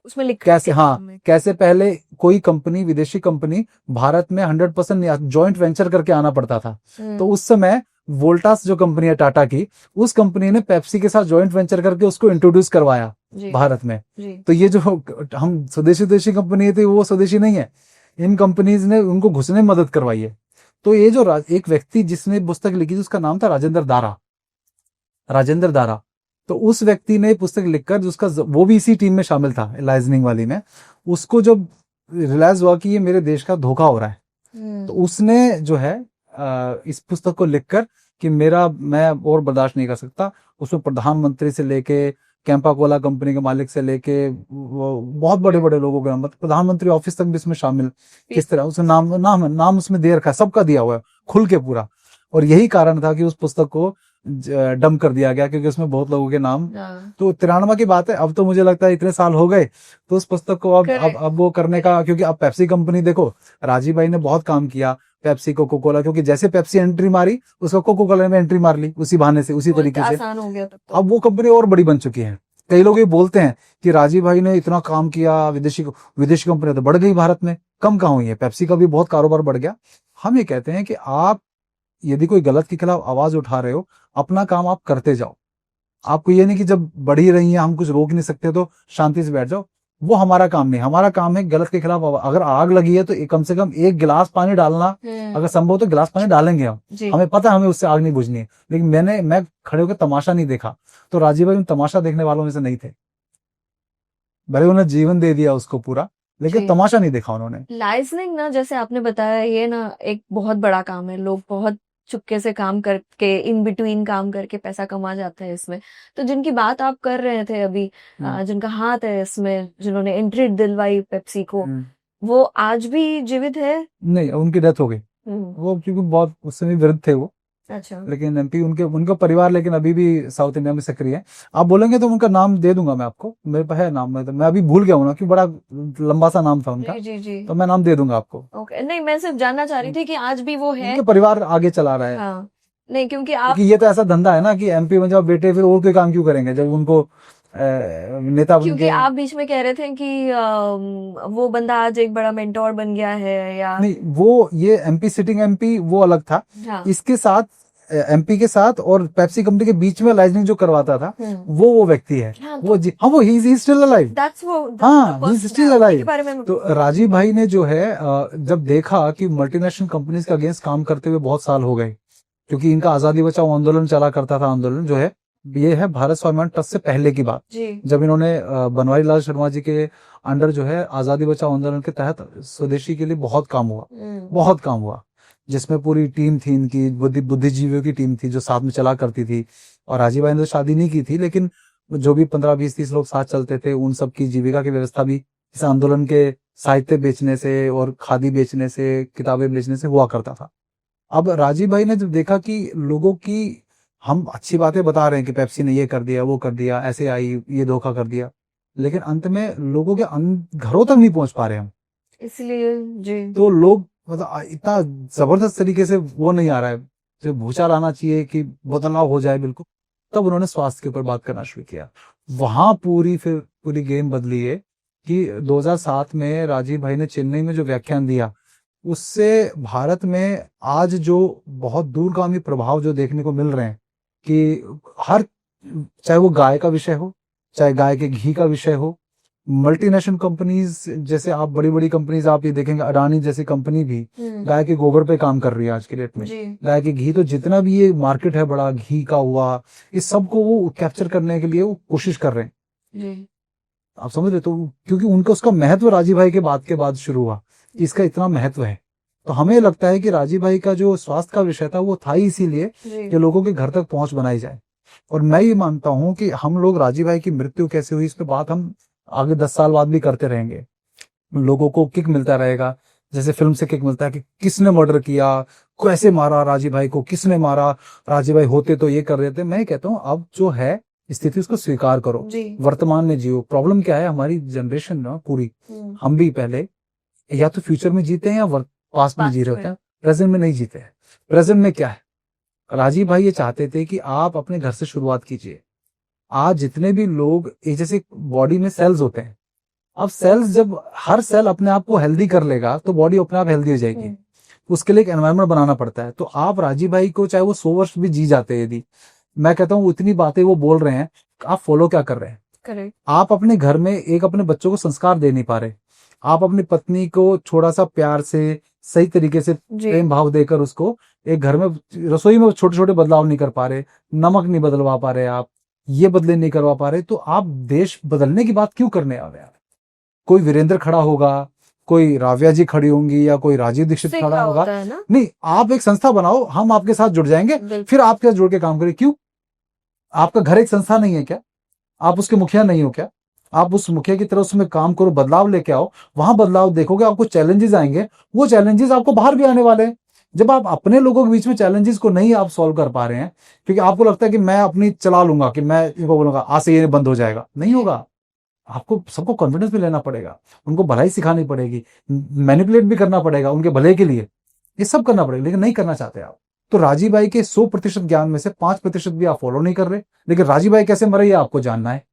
उसमें लिखा कैसे, हाँ कैसे पहले कोई कंपनी, विदेशी कंपनी भारत में 100% जॉइंट वेंचर करके आना पड़ता था। तो उस समय वोल्टास जो कंपनी है टाटा की, उस कंपनी ने पेप्सी के साथ जॉइंट वेंचर करके उसको इंट्रोड्यूस करवाया भारत में। तो ये जो हम स्वदेशी कंपनी थी वो स्वदेशी नहीं है, इन कंपनीज ने उनको घुसने में मदद करवाई है। तो ये जो एक व्यक्ति जिसने पुस्तक लिखी थी उसका नाम था राजेंद्र दारा। तो उस व्यक्ति ने पुस्तक लिखकर, जिसका वो भी इसी टीम में शामिल था लाइजनिंग वाली में, उसको जब रियलाइज हुआ कि ये मेरे देश का धोखा हो रहा है, तो उसने जो है इस पुस्तक को लिखकर कि मैं और बर्दाश्त नहीं कर सकता, उसमें प्रधानमंत्री से लेके कैंपा कोला कंपनी के मालिक से लेके बहुत बड़े बड़े लोगों के, मतलब प्रधानमंत्री ऑफिस तक भी इसमें शामिल, किस तरह उसने नाम उसमें दे रखा है, सबका दिया हुआ है खुल के पूरा। और यही कारण था कि उस पुस्तक को डम कर दिया गया, क्योंकि उसमें बहुत लोगों के नाम। तो 93 की बात है, अब तो मुझे लगता है इतने साल हो गए, तो उस पुस्तक को अब वो करने का, क्योंकि अब पेप्सी कंपनी देखो, राजीव भाई ने बहुत काम किया पेप्सी कोको कोला, क्योंकि जैसे पेप्सी एंट्री मारी उसका कोको कोला में एंट्री मार ली उसी बहाने से, उसी तरीके से आसान हो गया तब तो। अब वो कंपनी और बड़ी बन चुकी है। कई लोग ये बोलते हैं कि राजीव भाई ने इतना काम किया, विदेशी कंपनी तो बढ़ गई भारत में, कम कहाँ हुई है, पेप्सी का भी बहुत कारोबार बढ़ गया। हम ये कहते हैं कि आप यदि कोई गलत के खिलाफ आवाज उठा रहे हो, अपना काम आप करते जाओ। आपको ये नहीं कि जब बढ़ ही रही है हम कुछ रोक नहीं सकते तो शांति से बैठ जाओ, वो हमारा काम नहीं। हमारा काम है गलत के खिलाफ अगर आग लगी है तो कम से कम एक गिलास पानी डालना, अगर संभव तो गिलास पानी डालेंगे हम, हमें पता है हमें उससे आग नहीं बुझनी है। लेकिन मैं खड़े होकर तमाशा नहीं देखा, तो राजीव भाई उन तमाशा देखने वालों में से नहीं थे। भले उन्होंने जीवन दे दिया उसको पूरा, लेकिन तमाशा नहीं देखा उन्होंने। लाइसनिंग ना, जैसे आपने बताया, ये ना एक बहुत बड़ा काम है। लोग बहुत चुपके से काम करके, इन बिटवीन काम करके पैसा कमा जाते हैं इसमें। तो जिनकी बात आप कर रहे थे अभी, जिनका हाथ है इसमें, जिन्होंने एंट्री दिलवाई पेप्सी को, वो आज भी जीवित है? नहीं, उनकी डेथ हो गई। वो क्योंकि बहुत उस समय वृद्ध थे वो। अच्छा। लेकिन एमपी उनका परिवार लेकिन अभी भी साउथ इंडिया में सक्रिय है। आप बोलेंगे तो उनका नाम दे दूंगा मैं आपको, मेरे पास है नाम, मैं अभी भूल गया हूँ ना, क्योंकि बड़ा लंबा सा नाम था उनका। जी। तो मैं नाम दे दूंगा आपको। ओके, नहीं मैं सिर्फ जानना चाह रही थी कि आज भी वो है, उनके परिवार आगे चला रहा है। हाँ। नहीं, क्योंकि ये तो ऐसा धंधा है ना कि एमपी में जब बेटे फिर और कोई काम क्यों करेंगे जब उनको नेता बन क्योंकि आप बीच में कह रहे थे कि वो बंदा आज एक बड़ा मेंटोर बन गया है, या नहीं, वो ये एमपी सिटिंग एमपी वो अलग था। इसके साथ एमपी के साथ और पेप्सी कंपनी के बीच में लाइजनिंग जो करवाता था वो व्यक्ति है। वो ही इज स्टिल अलाइव। हाँ, ही इज स्टिल अलाइव। तो राजीव भाई ने जो है जब देखा कि मल्टीनेशनल कंपनीज के अगेंस्ट काम करते हुए बहुत साल हो गए, क्योंकि इनका आजादी बचाओ आंदोलन चला करता था, आंदोलन जो है ये है भारत स्वाभिमान ट्रस्ट से पहले की बात, जब इन्होंने बनवारी लाल शर्मा जी के अंडर जो है आजादी बचाओ आंदोलन के तहत स्वदेशी के लिए बहुत काम हुआ, जिसमें पूरी टीम थी इनकी, बुद्धिजीवियों की टीम थी जो साथ में चला करती थी। और राजीव भाई ने तो शादी नहीं की थी, लेकिन जो भी 15-20-30 लोग साथ चलते थे, उन सब की जीविका की व्यवस्था भी इस आंदोलन के साहित्य बेचने से और खादी बेचने से, किताबें बेचने से हुआ करता था। अब राजीव भाई ने जब देखा कि लोगों की, हम अच्छी बातें बता रहे हैं कि पेप्सी ने ये कर दिया, वो कर दिया, ऐसे आई, ये धोखा कर दिया, लेकिन अंत में लोगों के घरों तक नहीं पहुंच पा रहे हम, इसलिए जी तो लोग मतलब इतना जबरदस्त तरीके से वो नहीं आ रहा है, जो भूचाल आना चाहिए कि बदलाव हो जाए बिल्कुल। तब उन्होंने स्वास्थ्य के ऊपर बात करना शुरू किया। वहां पूरी गेम बदली है कि 2007 में राजीव भाई ने चेन्नई में जो व्याख्यान दिया, उससे भारत में आज जो बहुत दूरगामी प्रभाव जो देखने को मिल रहे हैं कि हर, चाहे वो गाय का विषय हो, चाहे गाय के घी का विषय हो, मल्टीनेशनल कंपनीज जैसे आप बड़ी कंपनीज आप ये देखेंगे, अडानी जैसी कंपनी भी गाय के गोबर पे काम कर रही है आज के डेट में। गाय के घी, तो जितना भी ये मार्केट है बड़ा घी का हुआ, इस सबको वो कैप्चर करने के लिए वो कोशिश कर रहे हैं। आप समझ रहे? तो क्योंकि उनका उसका महत्व राजीव भाई के बाद शुरू हुआ, इसका इतना महत्व है। तो हमें लगता है कि राजीव भाई का जो स्वास्थ्य का विषय था वो था ही इसीलिए कि लोगों के घर तक पहुंच बनाई जाए। और मैं ये मानता हूं कि हम लोग राजीव भाई की मृत्यु कैसे हुई इस पे बात हम आगे 10 साल बाद भी करते रहेंगे। लोगों को किक मिलता रहेगा, जैसे फिल्म से किक मिलता है कि किसने मर्डर किया, कैसे मारा राजीव भाई को, किसने मारा, राजीव भाई होते तो ये कर रहे थे। मैं कहता हूँ अब जो है स्थिति उसको स्वीकार करो, वर्तमान में जियो। प्रॉब्लम क्या है, हमारी जनरेशन ना पूरी, हम भी पहले या तो फ्यूचर में जीते हैं या पास्ट में जी रहे होते हैं, प्रेजेंट में नहीं जीते हैं। प्रेजेंट में क्या है, राजीव भाई ये चाहते थे कि आप अपने घर से शुरुआत कीजिए। आज जितने भी लोग, जैसे बॉडी में सेल्स होते हैं, अब सेल्स जब हर सेल अपने आप को हेल्दी कर लेगा तो बॉडी अपने आप हेल्दी हो जाएगी। उसके लिए एक एनवायरनमेंट बनाना पड़ता है। तो आप राजीव भाई को चाहे वो 100 वर्ष भी जी जाते हैं, यदि मैं कहता हूँ उतनी बातें वो बोल रहे हैं, आप फॉलो क्या कर रहे हैं? करेक्ट। आप अपने घर में एक अपने बच्चों को संस्कार दे नहीं पा रहे, आप अपनी पत्नी को थोड़ा सा प्यार से, सही तरीके से प्रेम भाव देकर उसको एक घर में, रसोई में छोटे छोटे बदलाव नहीं कर पा रहे, नमक नहीं बदलवा पा रहे, आप ये बदले नहीं करवा पा रहे, तो आप देश बदलने की बात क्यों करने आ रहे हैं? कोई वीरेंद्र खड़ा होगा, कोई राव्या जी खड़ी होंगी, या कोई राजीव दीक्षित खड़ा होगा, नहीं, आप एक संस्था बनाओ, हम आपके साथ जुड़ जाएंगे, फिर आपके साथ जुड़ के काम करें। क्यों? आपका घर एक संस्था नहीं है क्या? आप उसके मुखिया नहीं हो क्या? आप उस मुखिया की तरह उसमें काम करो, बदलाव लेके आओ, वहां बदलाव देखोगे, आपको चैलेंजेस आएंगे, वो चैलेंजेस आपको बाहर भी आने वाले हैं। जब आप अपने लोगों के बीच में चैलेंजेस को नहीं आप सॉल्व कर पा रहे हैं, क्योंकि आपको लगता है कि मैं अपनी चला लूंगा, कि मैं इनको बोलूंगा आज से ये बंद हो जाएगा, नहीं होगा। आपको सबको कॉन्फिडेंस भी लेना पड़ेगा, उनको भलाई सिखानी पड़ेगी, मैनिपुलेट भी करना पड़ेगा उनके भले के लिए, ये सब करना पड़ेगा, लेकिन नहीं करना चाहते आप। तो राजीव भाई के 100% ज्ञान में से 5% भी आप फॉलो नहीं कर रहे, लेकिन राजीव भाई कैसे मरे ये आपको जानना है।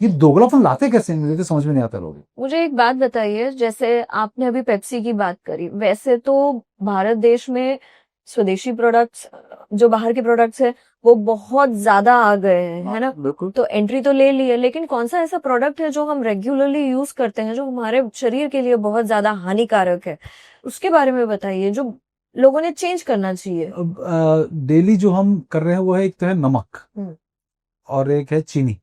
ये दोगलापन लाते कैसे हैं, मुझे तो समझ में नहीं आता लोग। मुझे एक बात बताइए, जैसे आपने अभी पेप्सी की बात करी, वैसे तो भारत देश में स्वदेशी प्रोडक्ट्स, जो बाहर के प्रोडक्ट्स है, वो बहुत ज्यादा आ गए हैं, है ना? बिल्कुल। तो एंट्री तो ले ली है, लेकिन कौन सा ऐसा प्रोडक्ट है जो हम रेगुलरली यूज करते हैं, जो हमारे शरीर के लिए बहुत ज्यादा हानिकारक है? उसके बारे में बताइए, जो लोगों ने चेंज करना चाहिए। डेली जो हम कर रहे हैं वो है, एक तो है नमक और एक है चीनी।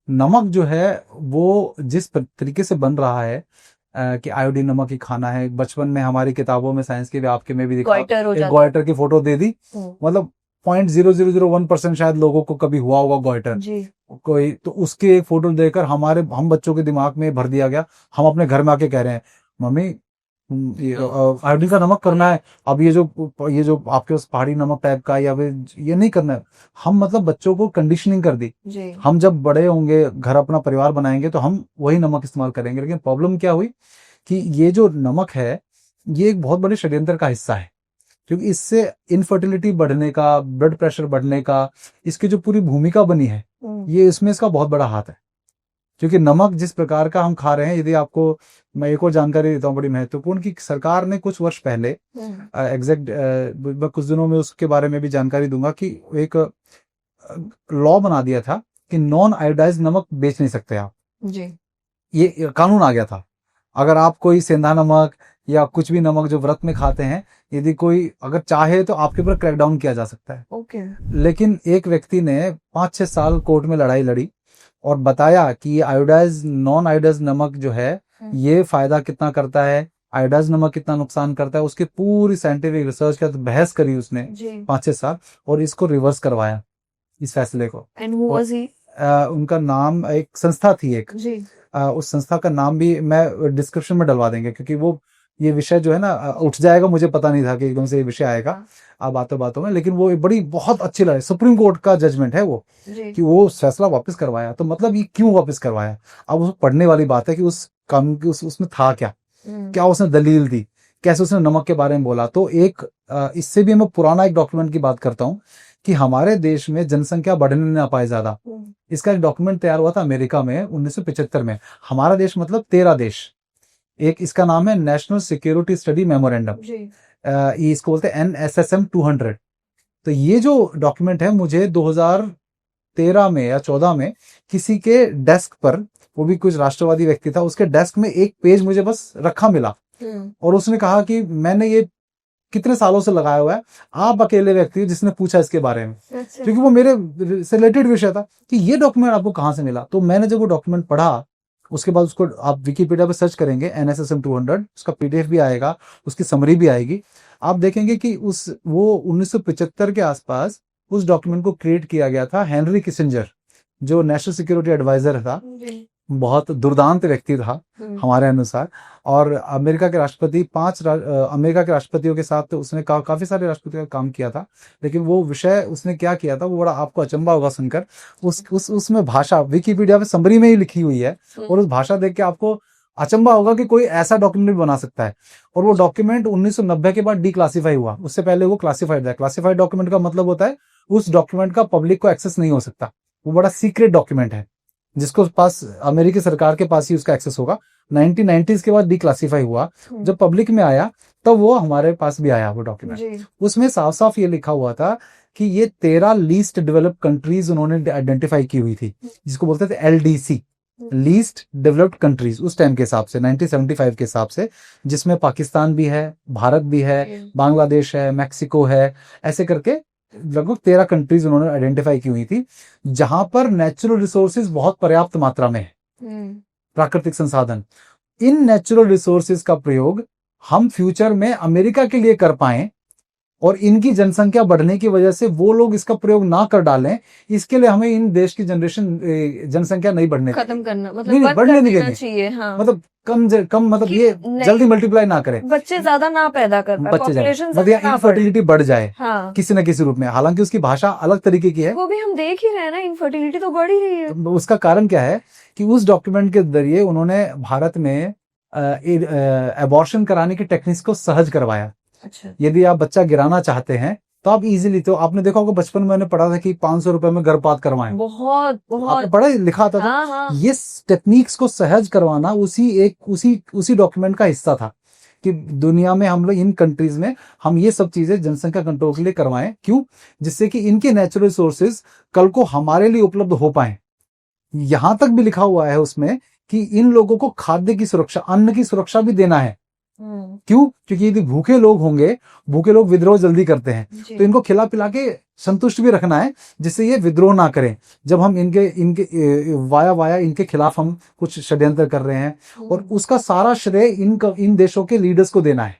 नमक जो है वो जिस तरीके से बन रहा है कि आयोडीन नमक ही खाना है, बचपन में हमारी किताबों में साइंस की भी आपके में भी दिखा, गोइटर हो एक जाता गोइटर की फोटो दे दी, मतलब 0.0001% शायद लोगों को कभी हुआ होगा गोइटर जी। कोई, तो उसकी एक फोटो देकर हम बच्चों के दिमाग में भर दिया गया। हम अपने घर में आके कह रहे हैं मम्मी ये आयोडीन का नमक करना है, अब ये जो आपके पास पहाड़ी नमक टाइप का, या फिर ये नहीं करना है। हम मतलब बच्चों को कंडीशनिंग कर दी। जी। हम जब बड़े होंगे, घर अपना परिवार बनाएंगे, तो हम वही नमक इस्तेमाल करेंगे। लेकिन प्रॉब्लम क्या हुई कि ये जो नमक है ये एक बहुत बड़े षड्यंत्र का हिस्सा है, क्योंकि इससे इनफर्टिलिटी बढ़ने का, ब्लड प्रेशर बढ़ने का, इसकी जो पूरी भूमिका बनी है, ये इसमें इसका बहुत बड़ा हाथ है। क्योंकि नमक जिस प्रकार का हम खा रहे हैं, यदि आपको मैं एक और जानकारी देता हूँ बड़ी महत्वपूर्ण, कि सरकार ने कुछ वर्ष पहले एग्जैक्ट कुछ दिनों में उसके बारे में भी जानकारी दूंगा, कि एक लॉ बना दिया था कि नॉन आयोडाइज नमक बेच नहीं सकते आप जी। ये कानून आ गया था। अगर आप कोई सेंधा नमक या कुछ भी नमक जो व्रत में खाते हैं, यदि कोई अगर चाहे तो आपके ऊपर क्रैकडाउन किया जा सकता है। ओके। लेकिन एक व्यक्ति ने 5-6 साल कोर्ट में लड़ाई लड़ी और बताया कि ये आयोडाइज नॉन आयोडाइज नमक जो है ये फायदा कितना करता है, आयोडाइज नमक कितना नुकसान करता है, उसकी पूरी साइंटिफिक रिसर्च का बहस करी उसने 5-6 साल, और इसको रिवर्स करवाया इस फैसले को। And who was he? उनका नाम, एक संस्था थी एक जी। उस संस्था का नाम भी मैं डिस्क्रिप्शन में डलवा देंगे, क्योंकि वो ये विषय जो है ना उठ जाएगा, मुझे पता नहीं था कि एकदम से ये विषय आएगा आप बातों में। लेकिन वो एक बड़ी बहुत अच्छी लड़ाई, सुप्रीम कोर्ट का जजमेंट है वो, कि वो फैसला वापस करवाया। तो मतलब ये क्यों वापस करवाया, अब उस पढ़ने वाली बात है कि उस कानून की उसमें था क्या, क्या उसने दलील दी, कैसे उसने नमक के बारे में बोला। तो एक इससे भी मैं पुराना एक डॉक्यूमेंट की बात करता हूँ, कि हमारे देश में जनसंख्या बढ़ने ना पाए ज्यादा, इसका एक डॉक्यूमेंट तैयार हुआ था अमेरिका में 1975 में। हमारा देश मतलब 13 देश, एक इसका नाम है नेशनल सिक्योरिटी स्टडी मेमोरेंडम, इसको बोलते हैं NSSM 200। तो ये जो डॉक्यूमेंट है, मुझे 2013 में या 14 में किसी के डेस्क पर, वो भी कुछ राष्ट्रवादी व्यक्ति था, उसके डेस्क में एक पेज मुझे बस रखा मिला, और उसने कहा कि मैंने ये कितने सालों से लगाया हुआ है, आप अकेले व्यक्ति जिसने पूछा इसके बारे में, क्योंकि वो मेरे से रिलेटेड विषय था, कि ये डॉक्यूमेंट आपको कहाँ से मिला। तो मैंने जब वो डॉक्यूमेंट पढ़ा, उसके बाद उसको आप विकिपीडिया पे सर्च करेंगे NSSM 200, उसका PDF भी आएगा, उसकी समरी भी आएगी, आप देखेंगे कि वो 1975 के आसपास उस डॉक्यूमेंट को क्रिएट किया गया था। हेनरी किसिंजर जो नेशनल सिक्योरिटी एडवाइजर था, बहुत दुर्दांत व्यक्ति था हमारे अनुसार, और अमेरिका के राष्ट्रपति अमेरिका के राष्ट्रपतियों के साथ तो उसने काफी सारे राष्ट्रपतियों का काम किया था। लेकिन वो विषय उसने क्या किया था, वो बड़ा आपको अचंभा होगा सुनकर। उसमें भाषा विकिपीडिया पे समरी में ही लिखी हुई है, और उस भाषा देख के आपको अचंभा होगा कि कोई ऐसा डॉक्यूमेंट बना सकता है। और वो डॉक्यूमेंट 1990 के बाद डिक्लासिफाई हुआ, उससे पहले वो क्लासिफाइड था। क्लासिफाइड डॉक्यूमेंट का मतलब होता है उस डॉक्यूमेंट का पब्लिक को एक्सेस नहीं हो सकता, वो बड़ा सीक्रेट डॉक्यूमेंट है, जिसको पास अमेरिकी सरकार के पास ही उसका एक्सेस होगा। 1990s के बाद डिक्लासिफाई हुआ, जब पब्लिक में आया तब वो हमारे पास भी आया वो डॉक्यूमेंट। उसमें साफ साफ ये लिखा हुआ था कि ये 13 लीस्ट डेवलप्ड कंट्रीज उन्होंने आइडेंटिफाई की हुई थी, जिसको बोलते थे LDC, लीस्ट डेवलप्ड कंट्रीज, उस टाइम के हिसाब से 1975 के हिसाब से, जिसमें पाकिस्तान भी है, भारत भी है, बांग्लादेश है, मैक्सिको है, ऐसे करके लगभग 13 कंट्रीज उन्होंने आइडेंटिफाई की हुई थी, जहां पर नेचुरल रिसोर्सेज बहुत पर्याप्त मात्रा में है, प्राकृतिक संसाधन। इन नेचुरल रिसोर्सेज का प्रयोग हम फ्यूचर में अमेरिका के लिए कर पाए, और इनकी जनसंख्या बढ़ने की वजह से वो लोग इसका प्रयोग ना कर डालें, इसके लिए हमें इन देश की जनसंख्या नहीं बढ़ने खत्म करना, मतलब नहीं, बंद बढ़ने कर नहीं देना देनी। चाहिए। हाँ, मतलब कम मतलब कि ये नहीं, जल्दी मल्टीप्लाई ना करें, बच्चे ज्यादा ना पैदा कर पाए, बच्चे जाए, पॉपुलेशन मतलब ज्यादा या ना बढ़े। इनफर्टिलिटी बढ़ जाए हाँ, किसी न किसी रूप में, हालांकि उसकी भाषा अलग तरीके की है। वो भी हम देख ही रहे हैं ना, इनफर्टिलिटी तो बढ़ ही रही है। तो उसका कारण क्या है कि उस डॉक्यूमेंट के जरिए उन्होंने भारत में एबॉर्शन कराने की टेक्निक्स को सहज करवाया। अच्छा, यदि आप बच्चा गिराना चाहते हैं तो आप इजीली, तो आपने देखा होगा बचपन में मैंने पढ़ा था कि 500 रुपए में गर्भपात करवाएं, बहुत आपने बहुत। पढ़ा लिखा आता था। हाँ हाँ, ये टेक्निक्स को सहज करवाना उसी डॉक्यूमेंट का हिस्सा था कि दुनिया में हम लोग इन कंट्रीज में हम ये सब चीजें जनसंख्या कंट्रोल के लिए करवाएं। क्यों? जिससे कि इनके नेचुरल रिसोर्सेज कल को हमारे लिए उपलब्ध हो पाए। यहां तक भी लिखा हुआ है उसमें कि इन लोगों को खाद्य की सुरक्षा, अन्न की सुरक्षा भी देना है। क्यों? क्योंकि यदि भूखे लोग होंगे, भूखे लोग विद्रोह जल्दी करते हैं, जी, तो इनको खिला पिला के संतुष्ट भी रखना है जिससे ये विद्रोह ना करें। जब हम इनके इनके वाया इनके खिलाफ हम कुछ षड्यंत्र कर रहे हैं, और उसका सारा श्रेय इन देशों के लीडर्स को देना है,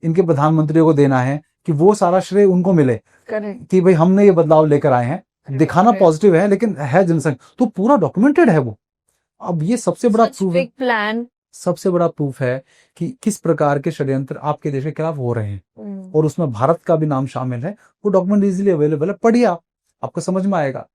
इनके प्रधानमंत्रियों को देना है कि वो सारा श्रेय उनको मिले करेक्ट, कि भाई हमने ये बदलाव लेकर आए हैं। दिखाना पॉजिटिव है लेकिन है जनसंख्या तो पूरा डॉक्यूमेंटेड है वो। अब ये सबसे बड़ा सच प्रूफ है, बिग प्लान। सबसे बड़ा प्रूफ है कि किस प्रकार के षड्यंत्र आपके देश के खिलाफ हो रहे हैं, और उसमें भारत का भी नाम शामिल है। वो डॉक्यूमेंट इजीली अवेलेबल है, पढ़िए आप, आपको समझ में आएगा।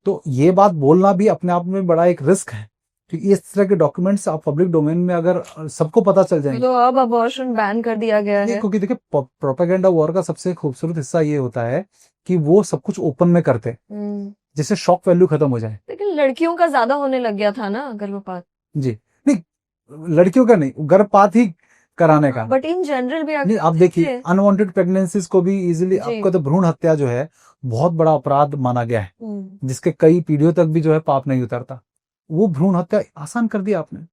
तो ये बात बोलना भी अपने आप में बड़ा एक रिस्क है, क्योंकि इस तरह के डॉक्यूमेंट्स आप पब्लिक डोमेन में अगर सबको पता चल जाएंगे, तो अब अबॉर्शन बैन कर दिया गया है। क्योंकि देखिए प्रोपेगेंडा वॉर का सबसे खूबसूरत हिस्सा ये होता है कि वो सब कुछ ओपन में करते हैं, जिससे शॉक वैल्यू खत्म हो जाए। लेकिन लड़कियों का ज्यादा होने लग गया था ना गर्भपात। जी नहीं, लड़कियों का नहीं, गर्भपात ही कराने का। बट इन जनरल भी नहीं, आप देखिए अनवांटेड प्रेगनेंसीज को भी इजीली, आपका तो भ्रूण हत्या जो है बहुत बड़ा अपराध माना गया है, जिसके कई पीढ़ियों तक भी जो है पाप नहीं उतरता। वो भ्रूण हत्या आसान कर दिया आपने।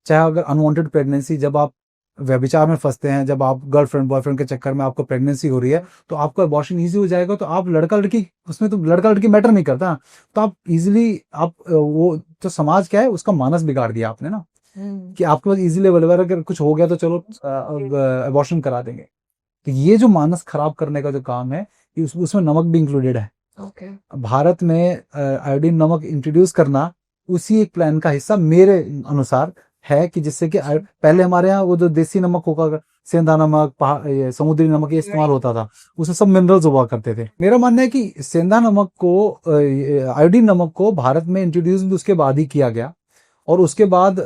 चाहे अगर अनवांटेड प्रेगनेंसी, जब आप व्यभिचार में फंसते हैं, जब आप गर्लफ्रेंड बॉयफ्रेंड के चक्कर में आपको प्रेगनेंसी हो रही है, तो आपको अबॉर्शन इजी हो जाएगा। तो आप लड़का लड़की, उसमें तो लड़का लड़की मैटर नहीं करता, तो आप इजीली आप वो जो समाज क्या है उसका मानस बिगाड़ दिया आपने ना, कि आपके पास इजीली अवेलेबल, अगर कुछ हो गया तो चलो अबॉर्शन करा देंगे। तो ये जो मानस खराब करने का जो काम है, उसमें नमक भी इंक्लूडेड है। भारत में आयोडीन नमक इंट्रोड्यूस करना उसी एक प्लान का हिस्सा मेरे अनुसार है, कि जिससे कि पहले हमारे यहाँ वो जो देसी नमक होगा, सेंधा नमक, समुद्री नमक, ये इस्तेमाल होता था, उसमें सब मिनरल्स हुआ करते थे। मेरा मानना है कि सेंधा नमक को, आयोडीन नमक को भारत में इंट्रोड्यूस भी उसके बाद ही किया गया। और उसके बाद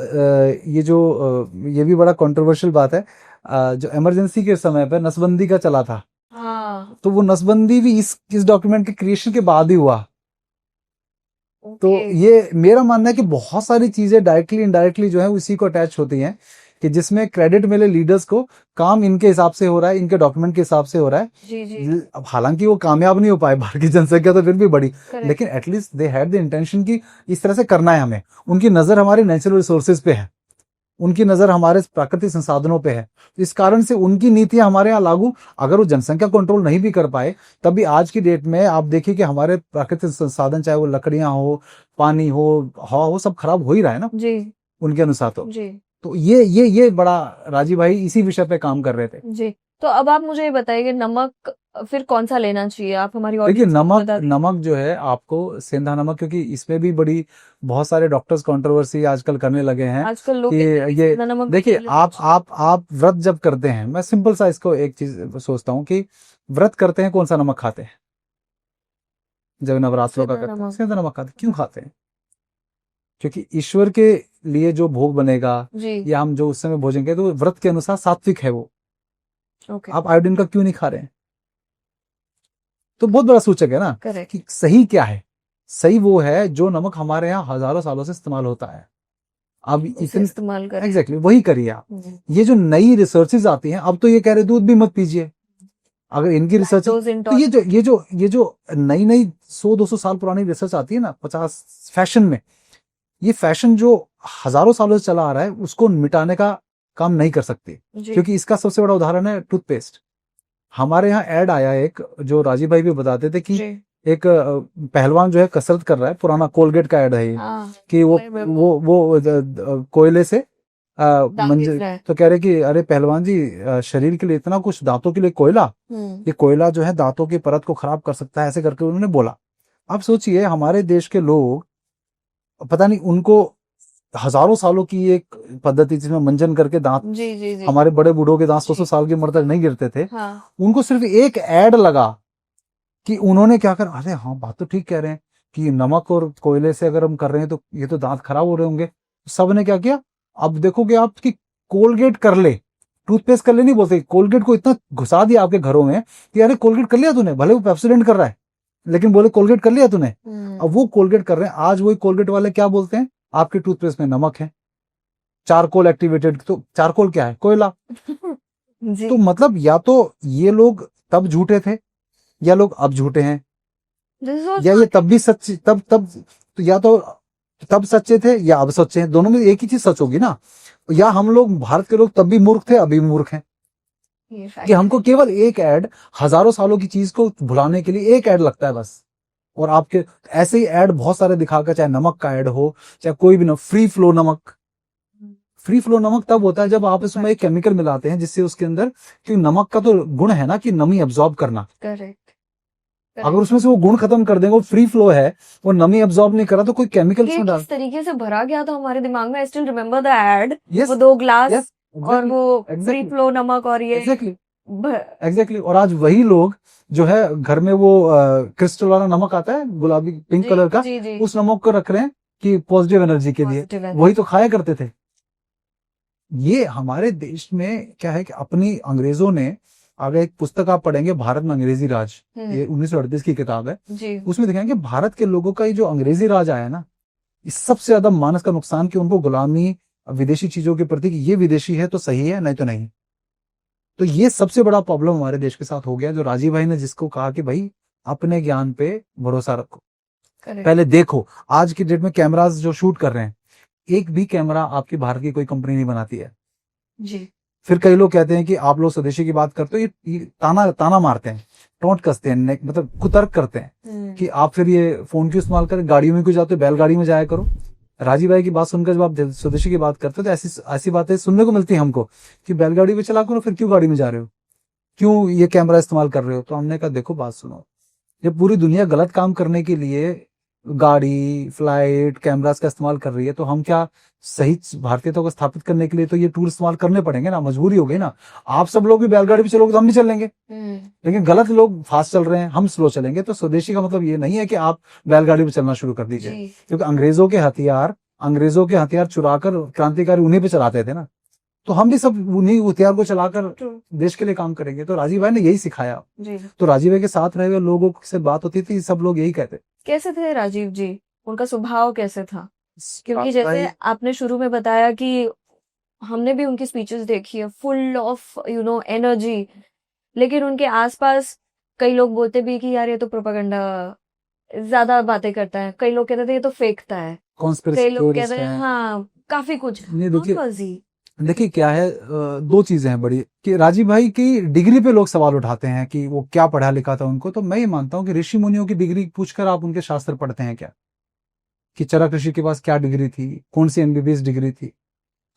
ये भी बड़ा कंट्रोवर्शियल बात है, जो इमरजेंसी के समय पर नसबंदी का चला था, तो वो नसबंदी भी इस डॉक्यूमेंट के क्रिएशन के बाद ही हुआ। तो ये मेरा मानना है कि बहुत सारी चीजें डायरेक्टली इनडायरेक्टली जो है उसी को अटैच होती हैं, कि जिसमें क्रेडिट मिले लीडर्स को, काम इनके हिसाब से हो रहा है, इनके डॉक्यूमेंट के हिसाब से हो रहा है। जी। अब हालांकि वो कामयाब नहीं हो पाए, भारत की जनसंख्या तो फिर भी बढ़ी, लेकिन at least they had the intention कि इस तरह से करना है हमें। उनकी नजर हमारे नेचुरल रिसोर्सेज पे है, उनकी नजर हमारे प्राकृतिक संसाधनों पे है। इस कारण से उनकी नीतियां हमारे यहाँ लागू, अगर वो जनसंख्या कंट्रोल नहीं भी कर पाए, तब भी आज की डेट में आप देखिए कि हमारे प्राकृतिक संसाधन, चाहे वो लकड़ियां हो, पानी हो, हवा हो, सब खराब हो ही रहा है ना जी, उनके अनुसार। तो ये बड़ा, राजीव भाई इसी विषय पे काम कर रहे थे जी। तो अब आप मुझे ये बताइए, नमक फिर कौन सा लेना चाहिए? आप हमारी देखिए, नमक जो है आपको सेंधा नमक, क्योंकि इसमें भी बड़ी बहुत सारे डॉक्टर्स कंट्रोवर्सी आजकल करने लगे हैं आजकल लोग कि ये देखिए, आप व्रत जब करते हैं, मैं सिंपल सा इसको एक चीज सोचता हूँ कि व्रत करते हैं, कौन सा नमक खाते हैं? जब नवरात्रों का करते हैं सेंधा नमक खाते हैं। क्यों खाते हैं? क्योंकि ईश्वर के लिए जो भोग बनेगा, या हम जो उस समय भोजन करें, तो व्रत के अनुसार सात्विक है वो। आप आयोडीन का क्यों नहीं खा रहे हैं? तो बहुत बड़ा सूचक है ना कि सही क्या है। सही वो है जो नमक हमारे यहाँ हजारों सालों से इस्तेमाल होता है। अब इतने इस्तेमाल करें, एग्जैक्टली वही करिए आप। ये जो नई रिसर्चेज आती हैं, अब तो ये कह रहे दूध भी मत पीजिए अगर इनकी रिसर्च, तो ये जो नई 100-200 साल पुरानी रिसर्च आती है ना, 50 फैशन में, ये फैशन जो हजारों सालों से चला आ रहा है, उसको मिटाने का काम नहीं कर सकती। क्योंकि इसका सबसे बड़ा उदाहरण है टूथपेस्ट। हमारे यहाँ एड आया एक, जो राजीव भाई भी बताते थे कि एक पहलवान जो है कसरत कर रहा है, पुराना कोलगेट का एड है ये, कि वो कोयले से दांत मंजर, दिख रहा है। तो कह रहे कि अरे पहलवान जी, शरीर के लिए इतना कुछ, दांतों के लिए कोयला, ये कोयला जो है दांतों की परत को खराब कर सकता है, ऐसे करके उन्होंने बोला। अब सोचिए हमारे देश के लोग, पता नहीं उनको हजारों सालों की एक पद्धति जिसमें मंजन करके दांत, जी जी जी। हमारे बड़े बूढ़ों के दांत 100 जी। साल की उम्र तक नहीं गिरते थे, हाँ। उनको सिर्फ एक ऐड लगा कि उन्होंने क्या कर, अरे हाँ बात तो ठीक कह रहे हैं कि नमक और कोयले से अगर हम कर रहे हैं तो ये तो दांत खराब हो रहे होंगे। सब ने क्या किया, अब देखोगे आप कि कोलगेट कर ले, टूथपेस्ट कर ले नहीं बोलते, कोलगेट को इतना घुसा दिया आपके घरों में कि अरे कोलगेट कर लिया तूने, भले वो पेप्सोडेंट कर रहा है लेकिन बोले कोलगेट कर लिया तूने। अब वो कोलगेट कर रहे हैं, आज वही कोलगेट वाले क्या बोलते हैं, आपके टूथपेस्ट में नमक है, चारकोल एक्टिवेटेड। तो चारकोल क्या है, कोयला। जी। तो मतलब या तो ये लोग तब झूठे थे या लोग अब झूठे हैं, This was या ये तब भी सच, तब तो या तो तब सच्चे थे या अब सच्चे हैं, दोनों में एक ही चीज सच होगी ना। या हम लोग, भारत के लोग तब भी मूर्ख थे अभी भी मूर्ख हैं ये fact कि हमको केवल एक ऐड, हजारों सालों की चीज को भुलाने के लिए एक ऐड लगता है बस। और आपके ऐसे ही ऐड बहुत सारे दिखाकर, चाहे नमक का ऐड हो चाहे कोई भी ना, फ्री फ्लो नमक। फ्री फ्लो नमक तब होता है जब आप इसमें एक केमिकल मिलाते हैं जिससे उसके अंदर, क्योंकि नमक का तो गुण है ना कि नमी अब्सॉर्ब करना, करेक्ट। अगर उसमें से वो गुण खत्म कर देंगे, वो फ्री फ्लो है, वो नमी अब्सॉर्ब नहीं करा तो कोई केमिकल ये उसमें डाल। किस तरीके से भरा गया था हमारे दिमाग में, I still remember the ad. Yes, वो 2 ग्लास yes, और exactly, वो फ्री exactly, फ्लो नमक और ये एग्जैक्टली भ- एग्जैक्टली। और आज वही लोग जो है घर में वो क्रिस्टल वाला नमक आता है गुलाबी पिंक जी कलर का, जी जी। उस नमक को रख रहे हैं कि पॉजिटिव एनर्जी के लिए, पॉजिटिव वही तो खाया करते थे। ये हमारे देश में क्या है कि अपनी अंग्रेजों ने, अगर एक पुस्तक आप पढ़ेंगे भारत में अंग्रेजी राज, ये 1938 की किताब है, जी। उसमें दिखाएंगे भारत के लोगों का ये जो अंग्रेजी राज आया ना, इस सबसे ज्यादा मानस का नुकसान कि उनको गुलामी, विदेशी चीजों के प्रति कि ये विदेशी है तो सही है नहीं तो नहीं। तो ये सबसे बड़ा प्रॉब्लम हमारे देश के साथ हो गया, जो राजीव भाई ने जिसको कहा कि भाई अपने ज्ञान पे भरोसा रखो, करेक्ट। पहले देखो। आज की डेट में कैमरास जो शूट कर रहे हैं, एक भी कैमरा आपकी भारत की कोई कंपनी नहीं बनाती है। जी। फिर कई लोग कहते हैं कि आप लोग स्वदेशी की बात करते हो, ये ताना ताना मारते हैं, टोंट कसते हैं, मतलब कुतर्क करते हैं कि आप फिर ये फोन क्यों इस्तेमाल करें, गाड़ियों में क्यों जाते हो, बैलगाड़ी में जाया करो। राजीव भाई की बात सुनकर जब आप स्वदेशी की बात करते हो तो ऐसी ऐसी बातें सुनने को मिलती है हमको कि बैलगाड़ी में चला करो, फिर क्यों गाड़ी में जा रहे हो, क्यों ये कैमरा इस्तेमाल कर रहे हो। तो हमने कहा देखो बात सुनो, जब पूरी दुनिया गलत काम करने के लिए गाड़ी, फ्लाइट, कैमरास का इस्तेमाल कर रही है, तो हम क्या सही भारतीयता को स्थापित करने के लिए तो ये टूल इस्तेमाल करने पड़ेंगे ना, मजबूरी हो गई ना। आप सब लोग भी बैलगाड़ी पे चलोगे तो हम भी चल लेंगे, लेकिन गलत लोग फास्ट चल रहे हैं, हम स्लो चलेंगे। तो स्वदेशी का मतलब ये नहीं है कि आप बैलगाड़ी पे चलना शुरू कर दीजिए, जी। क्योंकि अंग्रेजों के हथियार चुराकर क्रांतिकारी उन्हीं पे चलाते थे ना, तो हम भी सब उन्हीं हथियार को चलाकर True. देश के लिए काम करेंगे। तो राजीव भाई ने यही सिखाया। जी। तो राजीव भाई के साथ रहे हुए लोगों से बात होती थी, सब लोग यही कहते। कैसे थे राजीव जी, उनका स्वभाव कैसे था? क्योंकि राजीव जैसे भाई, आपने शुरू में बताया कि हमने भी उनकी स्पीचेस देखी है, फुल ऑफ एनर्जी, लेकिन उनके आसपास कई लोग बोलते भी कि यार ये तो प्रोपेगेंडा, ज्यादा बातें करता है, कई लोग कहते थे ये तो फेंकता है, कॉन्स्पिरेसी कई लोग थ्योरिस्ट कहते हैं हैं। हाँ काफी कुछ। नहीं How देखिए, was he? देखिए क्या है, दो चीजें हैं बड़ी कि राजीव भाई की डिग्री पे लोग सवाल उठाते हैं कि वो क्या पढ़ा लिखा था उनको। तो मैं ये मानता हूँ कि ऋषि मुनियों की डिग्री पूछकर आप उनके शास्त्र पढ़ते हैं क्या, कि चरक ऋषि के पास क्या डिग्री थी, कौन सी एमबीबीएस डिग्री थी।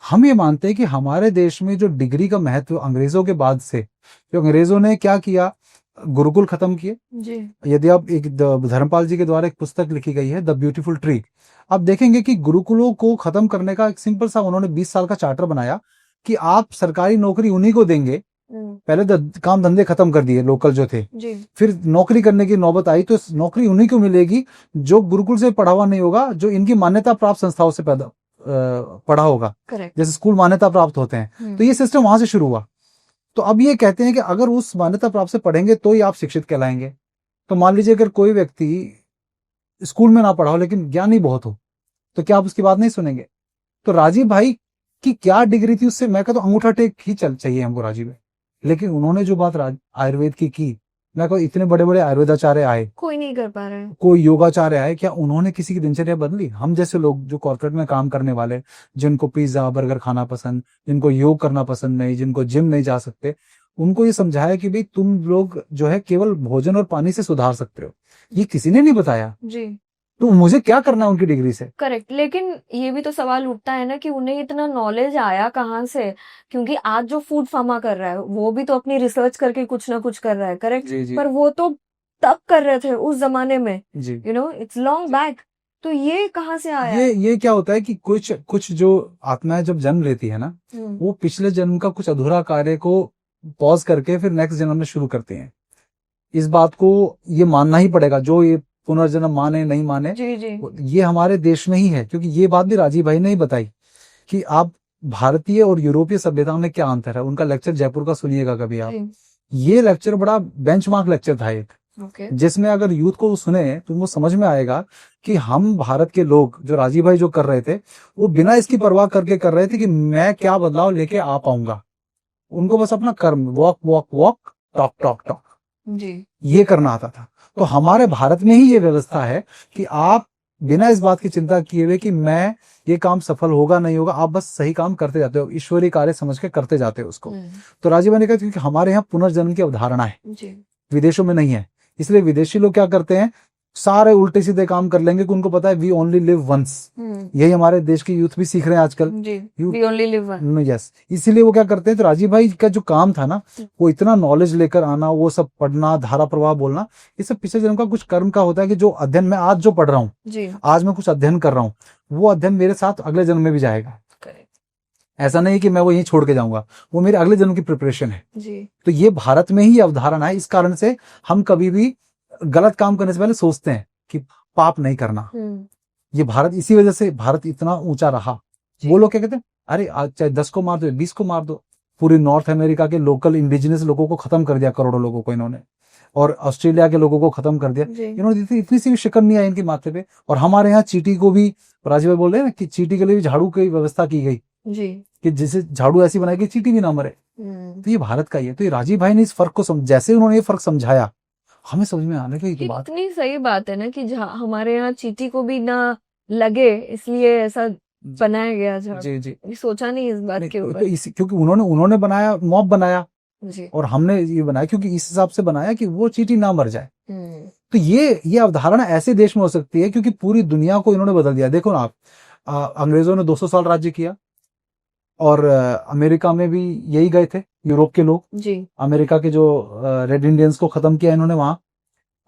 हम ये मानते हैं कि हमारे देश में जो डिग्री का महत्व अंग्रेजों के बाद से, जो अंग्रेजों ने क्या किया, गुरुकुल खत्म किए। जी। यदि आप एक धर्मपाल जी के द्वारा एक पुस्तक लिखी गई है द ब्यूटीफुल ट्री, आप देखेंगे कि गुरुकुलों को खत्म करने का एक सिंपल सा उन्होंने 20 साल का चार्टर बनाया कि आप सरकारी नौकरी उन्हीं को देंगे। पहले काम धंधे खत्म कर दिए लोकल जो थे, जी। फिर नौकरी करने की नौबत आई तो नौकरी उन्हीं को मिलेगी जो गुरुकुल से पढ़ा हुआ नहीं होगा, जो इनकी मान्यता प्राप्त संस्थाओं से पढ़ा होगा, करेक्ट। जैसे स्कूल मान्यता प्राप्त होते हैं। तो ये सिस्टम वहां से शुरू हुआ। तो अब ये कहते हैं कि अगर उस मान्यता प्राप्त से पढ़ेंगे तो ही आप शिक्षित कहलाएंगे। तो मान लीजिए अगर कोई व्यक्ति स्कूल में ना पढ़ा हो लेकिन ज्ञानी बहुत हो, तो क्या आप उसकी बात नहीं सुनेंगे? तो राजीव भाई की क्या डिग्री थी, उससे मैं कहता हूं अंगूठा टेक ही चाहिए हमको राजीव भाई। लेकिन उन्होंने जो बात आयुर्वेद की, मैं कहूँ इतने बड़े बड़े आयुर्वेदाचार्य आए, कोई नहीं कर पा रहे हैं, कोई योगाचार्य आए, क्या उन्होंने किसी की दिनचर्या बदली? हम जैसे लोग जो कॉर्पोरेट में काम करने वाले, जिनको पिज्जा बर्गर खाना पसंद, जिनको योग करना पसंद नहीं, जिनको जिम नहीं जा सकते, उनको ये समझाया कि भाई तुम लोग जो है केवल भोजन और पानी से सुधार सकते हो, ये किसी ने नहीं बताया। जी। तो मुझे क्या करना है उनकी डिग्री से? करेक्ट, लेकिन ये भी तो सवाल उठता है ना कि उन्हें इतना नॉलेज आया कहाँ से? क्योंकि आज जो फूड फार्मा कर रहा है वो भी तो अपनी रिसर्च करके कुछ ना कुछ कर रहा है, करेक्ट? जी जी पर वो तो तब कर रहे थे उस जमाने में, जी। It's long back. तो ये कहाँ से आया? ये क्या होता है कि कुछ कुछ जो आत्माएं जब जन्म लेती है ना, वो पिछले जन्म का कुछ अधूरा कार्य को पॉज करके फिर नेक्स्ट जन्म में शुरू करती हैं। इस बात को ये मानना ही पड़ेगा, जो ये पुनर्जन्म माने नहीं माने, जी जी ये हमारे देश में ही है। क्योंकि ये बात भी राजीव भाई ने ही बताई कि आप भारतीय और यूरोपीय सभ्यताओं में क्या अंतर है। उनका लेक्चर जयपुर का सुनिएगा कभी आप। जी, ये लेक्चर बड़ा बेंचमार्क लेक्चर था एक, ओके, जिसमें अगर यूथ को सुने तो वो समझ में आएगा कि हम भारत के लोग, जो राजीव भाई जो कर रहे थे, वो बिना इसकी परवाह करके कर रहे थे कि मैं क्या बदलाव लेके आ पाऊंगा। उनको बस अपना कर्म, walk walk walk, talk talk talk, जी, ये करना आता था। तो हमारे भारत में ही ये व्यवस्था है कि आप बिना इस बात की चिंता किए हुए कि मैं ये काम सफल होगा नहीं होगा, आप बस सही काम करते जाते हो, ईश्वरीय कार्य समझ के करते जाते हो उसको। तो राजीव ने कहा क्योंकि हमारे यहाँ पुनर्जन्म की अवधारणा है, जी, विदेशों में नहीं है। इसलिए विदेशी लोग क्या करते हैं, सारे उल्टे सीधे काम कर लेंगे कि उनको पता है वी ओनली लिव वंस। यही हमारे देश के यूथ भी सीख रहे हैं आजकल। जी, youth we only live one. Yes, इसीलिए वो क्या करते हैं, तो राजीव भाई का जो काम था ना, वो इतना नॉलेज लेकर आना, वो सब पढ़ना, धारा प्रवाह बोलना, ये सब पिछले जन्म का कुछ कर्म का होता है कि जो अध्ययन मैं आज जो पढ़ रहा हूँ, जी, आज मैं कुछ अध्ययन कर रहा हूँ, वो अध्ययन मेरे साथ अगले जन्म में भी जाएगा। करेक्ट, ऐसा नहीं कि मैं वो यहीं छोड़ के जाऊंगा, वो मेरे अगले जन्म की प्रिपरेशन है। जी, तो ये भारत में ही अवधारणा है। इस कारण से हम कभी भी गलत काम करने से पहले सोचते हैं कि पाप नहीं करना। ये भारत, इसी वजह से भारत इतना ऊंचा रहा। वो लोग क्या कहते हैं, अरे आज चाहे 10 को मार दो, 20 को मार दो, पूरी नॉर्थ अमेरिका के लोकल इंडिजिनस लोगों को खत्म कर दिया, करोड़ों लोगों को इन्होंने, और ऑस्ट्रेलिया के लोगों को खत्म कर दिया। इन्होंने इतनी सी भी शिकन नहीं आई इनके माथे पे। और हमारे यहाँ चींटी को भी, राजीव भाई बोल रहे हैं ना कि चींटी के लिए भी झाड़ू की व्यवस्था की गई, जी, कि जिसे झाड़ू ऐसी बनाई कि चींटी भी ना मरे। तो ये भारत का ही है। तो ये राजीव भाई ने इस फर्क को जैसे उन्होंने ये फर्क समझाया, हमें समझ में आने की बात। कितनी सही बात है ना कि हमारे यहाँ चींटी को भी ना लगे, इसलिए ऐसा बनाया गया झाड़ू। जी जी, ये सोचा नहीं इस बात के ऊपर। क्योंकि उन्होंने बनाया, मॉब बनाया, जी, और हमने ये बनाया क्योंकि इस हिसाब से बनाया कि वो चींटी ना मर जाए। तो ये अवधारणा ऐसे देश में हो सकती है क्योंकि पूरी दुनिया को इन्होंने बदल दिया। देखो ना आप, अंग्रेजों ने 200 साल राज्य किया, और अमेरिका में भी यही गए थे यूरोप के लोग। जी, अमेरिका के जो रेड इंडियंस को खत्म किया इन्होंने वहां।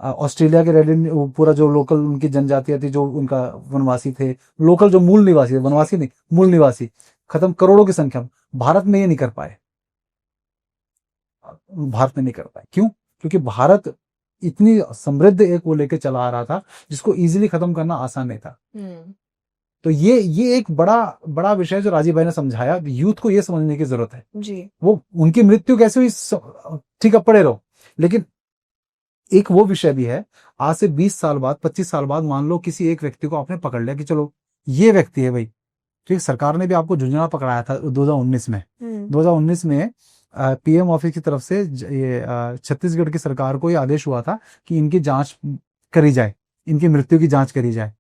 ऑस्ट्रेलिया के रेड, पूरा जो लोकल उनकी जनजातियां थी, जो उनका वनवासी थे, लोकल जो मूल निवासी थे, वनवासी नहीं, मूल निवासी, खत्म करोड़ों की संख्या में। भारत में ये नहीं कर पाए, भारत में नहीं कर पाए। क्यों? क्योंकि भारत इतनी समृद्ध एक वो लेके चला आ रहा था जिसको इजीली खत्म करना आसान नहीं था। तो ये एक बड़ा बड़ा विषय जो राजीव भाई ने समझाया, यूथ को ये समझने की जरूरत है। जी, वो उनकी मृत्यु कैसे हुई, ठीक है, पड़े रहो, लेकिन एक वो विषय भी है। आज से 20 साल बाद, 25 साल बाद, मान लो किसी एक व्यक्ति को आपने पकड़ लिया कि चलो ये व्यक्ति है भाई, ठीक, सरकार ने भी आपको झुंझुनू पकड़ाया था 2019 में। 2019 में पीएम ऑफिस की तरफ से ये छत्तीसगढ़ की सरकार को ये आदेश हुआ था कि इनकी जांच करी जाए, इनकी मृत्यु की जांच करी जाए,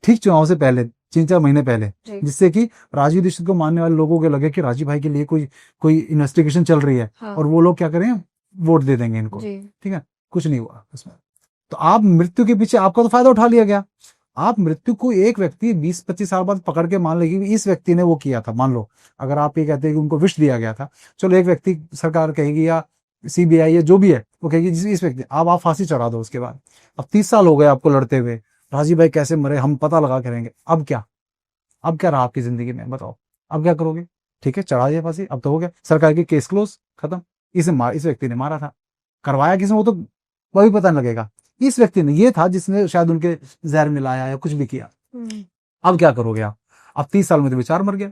ठीक चुनाव से पहले, 3-4 महीने पहले, जिससे कि राजीव दीक्षित को मानने वाले लोगों को लगे कि राजीव भाई के लिए कोई इन्वेस्टिगेशन चल रही है। हाँ। और वो लोग क्या करें, वोट दे देंगे इनको, ठीक है। कुछ नहीं हुआ उसमें। तो आप मृत्यु के पीछे, आपका तो फायदा उठा लिया गया। आप मृत्यु को एक व्यक्ति 20-25 साल बाद पकड़ के मान लेगी इस व्यक्ति ने वो किया था, मान लो अगर आप ये कहते हैं कि उनको विष दिया गया था, चलो एक व्यक्ति सरकार कहेगी या सीबीआई या जो भी है वो कहेगी इस व्यक्ति, आप फांसी चढ़ा दो। उसके बाद अब 30 साल हो गए आपको लड़ते हुए, राजीव भाई कैसे मरे हम पता लगा करेंगे। अब क्या रहा आपकी जिंदगी में, बताओ अब क्या करोगे? ठीक है, चढ़ा दिया फांसी, अब तो हो गया, सरकार की केस क्लोज, खत्म। इस व्यक्ति ने मारा था, करवाया किसने वो तो वही पता नहीं लगेगा। इस व्यक्ति ने, ये था जिसने शायद उनके जहर मिलाया या कुछ भी किया। अब क्या करोगे आप? अब 30 साल में तो विचार मर गया।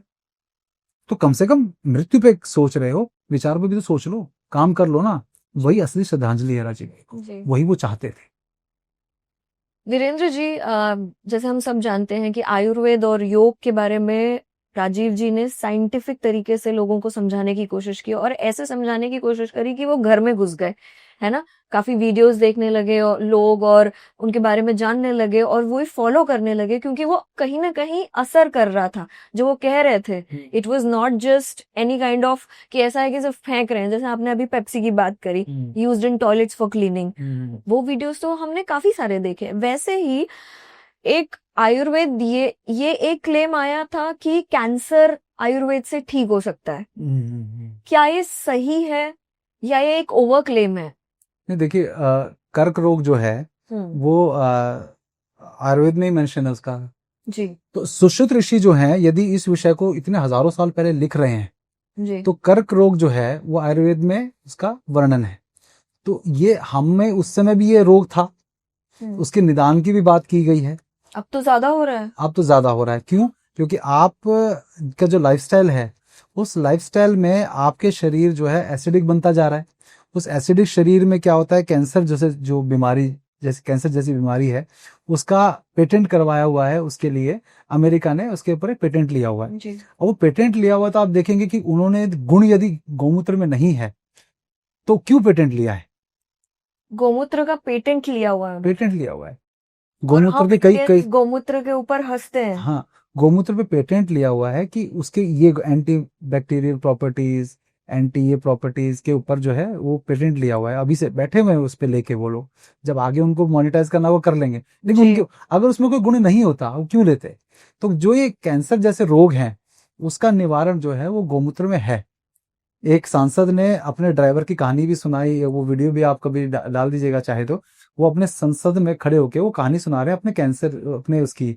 तो कम से कम मृत्यु पे सोच रहे हो, विचार पे भी तो सोच लो, काम कर लो ना। वही असली श्रद्धांजलि है राजीव भाई को, वही वो चाहते थे। वीरेंद्र जी, जैसे हम सब जानते हैं कि आयुर्वेद और योग के बारे में राजीव जी ने साइंटिफिक तरीके से लोगों को समझाने की कोशिश की, और ऐसे समझाने की कोशिश करी कि वो घर में घुस गए, है ना। काफी वीडियोस देखने लगे और लोग, और उनके बारे में जानने लगे, और वो फॉलो करने लगे, क्योंकि वो कहीं ना कहीं असर कर रहा था जो वो कह रहे थे। It was not just any kind of कि ऐसा है कि सिर्फ फेंक रहे हैं, जैसे आपने अभी पेप्सी की बात करी, used in toilets for cleaning. वो वीडियोस तो हमने काफी सारे देखे। वैसे ही एक आयुर्वेद ये एक क्लेम आया था कि कैंसर आयुर्वेद से ठीक हो सकता है। क्या ये सही है या ये एक ओवर क्लेम है? नहीं, देखिए कर्क रोग जो है वो आयुर्वेद में ही मेंशन है उसका। जी तो सुश्रुत ऋषि जो हैं, यदि इस विषय को इतने हजारों साल पहले लिख रहे हैं, जी तो कर्क रोग जो है वो आयुर्वेद में उसका वर्णन है। तो ये हमें उस समय भी ये रोग था, उसके निदान की भी बात की गई है। अब तो ज्यादा हो रहा है। अब तो ज्यादा हो रहा है। क्यों? क्योंकि आप का जो लाइफस्टाइल है, उस लाइफस्टाइल में आपके शरीर जो है एसिडिक बनता जा रहा है। उस एसिडिक शरीर में क्या होता है, कैंसर जैसे जो बीमारी, जैसे कैंसर जैसी बीमारी है, उसका पेटेंट करवाया हुआ है। उसके लिए अमेरिका ने उसके ऊपर एक पेटेंट लिया हुआ है। जी और वो पेटेंट लिया हुआ, तो आप देखेंगे कि उन्होंने गुण यदि गौमूत्र में नहीं है तो क्यों पेटेंट लिया है? गोमूत्र का पेटेंट लिया हुआ है। पेटेंट लिया हुआ है और गौमूत्र हम पे। कई इंडियंस गोमूत्र के ऊपर हंसते हैं। हाँ, गौमूत्र पे पेटेंट लिया हुआ है कि उसके ये एंटी बैक्टीरियल प्रॉपर्टीज, एंटी ये प्रॉपर्टीज के ऊपर जो है वो पेटेंट लिया हुआ है। अभी से बैठे हुए हैं उस पे लेके वो लोग, जब आगे उनको मोनेटाइज करना वो कर लेंगे। लेकिन जी। उनके अगर उसमें कोई गुण नहीं होता वो क्यों लेते? तो जो ये कैंसर जैसे रोग हैं उसका निवारण जो है वो गौमूत्र में है। एक सांसद ने अपने ड्राइवर की कहानी भी सुनाई, वो वीडियो भी आप कभी डाल दीजिएगा चाहे तो। वो अपने संसद में खड़े होके वो कहानी सुना रहे हैं अपने कैंसर, अपने उसकी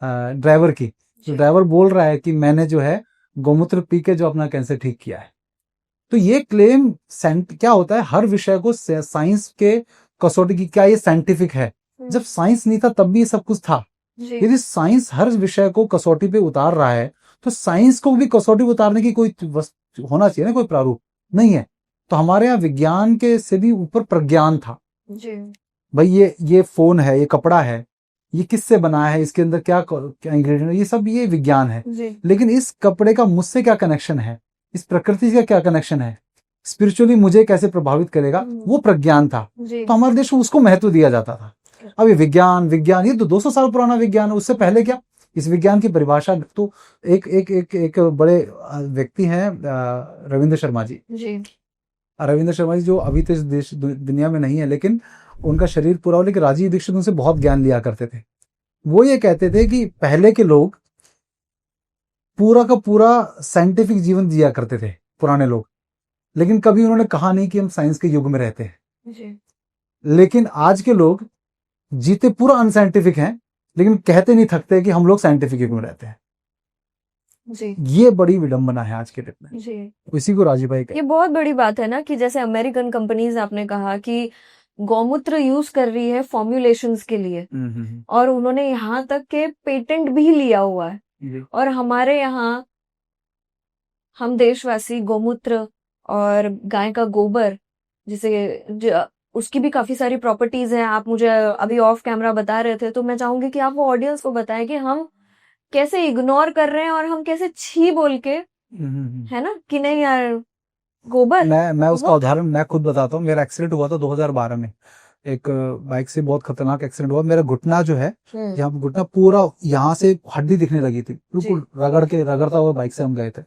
ड्राइवर की। तो ड्राइवर बोल रहा है कि मैंने जो है गौमूत्र पी के जो अपना कैंसर ठीक किया है। तो ये क्लेम क्या होता है, हर विषय को साइंस के कसौटी की, क्या ये साइंटिफिक है? जब साइंस नहीं था तब भी ये सब कुछ था। यदि साइंस हर विषय को कसौटी पे उतार रहा है, तो साइंस को भी कसौटी पे उतारने की कोई होना चाहिए ना, कोई प्रारूप नहीं है। तो हमारे यहाँ विज्ञान के से भी ऊपर प्रज्ञान था। जी भाई ये फोन है, ये कपड़ा है, ये किससे बना है, इसके अंदर क्या क्या इंग्रेडिएंट, ये सब ये विज्ञान है। लेकिन इस कपड़े का मुझसे क्या कनेक्शन है, इस प्रकृति का क्या कनेक्शन है, स्पिरिचुअली मुझे कैसे प्रभावित करेगा, वो प्रज्ञान था। तो हमारे देश में उसको महत्व दिया जाता था। अब ये विज्ञान विज्ञान ये तो 200 साल पुराना विज्ञान है। उससे पहले क्या, इस विज्ञान की परिभाषा तो एक बड़े व्यक्ति हैं रविंद्र शर्मा जी। रविंद्र शर्मा जी जो अभी तो इस देश दुनिया में नहीं है, लेकिन उनका शरीर पूरा हो, लेकिन राजीव दीक्षित उनसे बहुत ज्ञान लिया करते थे। वो ये कहते थे कि पहले के लोग पूरा का पूरा साइंटिफिक जीवन जिया करते थे, पुराने लोग, लेकिन कभी उन्होंने कहा नहीं कि हम साइंस के युग में रहते हैं। लेकिन आज के लोग जीते पूरा अनसाइंटिफिक हैं, लेकिन कहते नहीं थकते कि हम लोग साइंटिफिक युग में रहते हैं। जी ये बड़ी विडंबना है आज के डेट में। जी इसी को राजीव भाई ये बहुत बड़ी बात है ना कि जैसे अमेरिकन कंपनीज आपने कहा कि गौमूत्र यूज कर रही है फॉर्मुलेशंस के लिए, और उन्होंने यहाँ तक के पेटेंट भी लिया हुआ है। और हमारे यहाँ हम देशवासी गौमूत्र और गाय का गोबर, जिसे उसकी भी काफी सारी प्रॉपर्टीज हैं। आप मुझे अभी ऑफ कैमरा बता रहे थे, तो मैं चाहूंगी कि आप वो ऑडियंस को बताएं कि हम कैसे इग्नोर कर रहे हैं और हम कैसे छी बोल के, है ना, कि नहीं यार गोबर। मैं उसका उदाहरण मैं खुद बताता हूँ। मेरा एक्सीडेंट हुआ था 2012 में, एक बाइक से बहुत खतरनाक एक्सीडेंट हुआ। मेरा घुटना जो है, यहाँ घुटना पूरा यहाँ से हड्डी दिखने लगी थी, बिल्कुल रगड़ता हुआ बाइक से हम गए थे।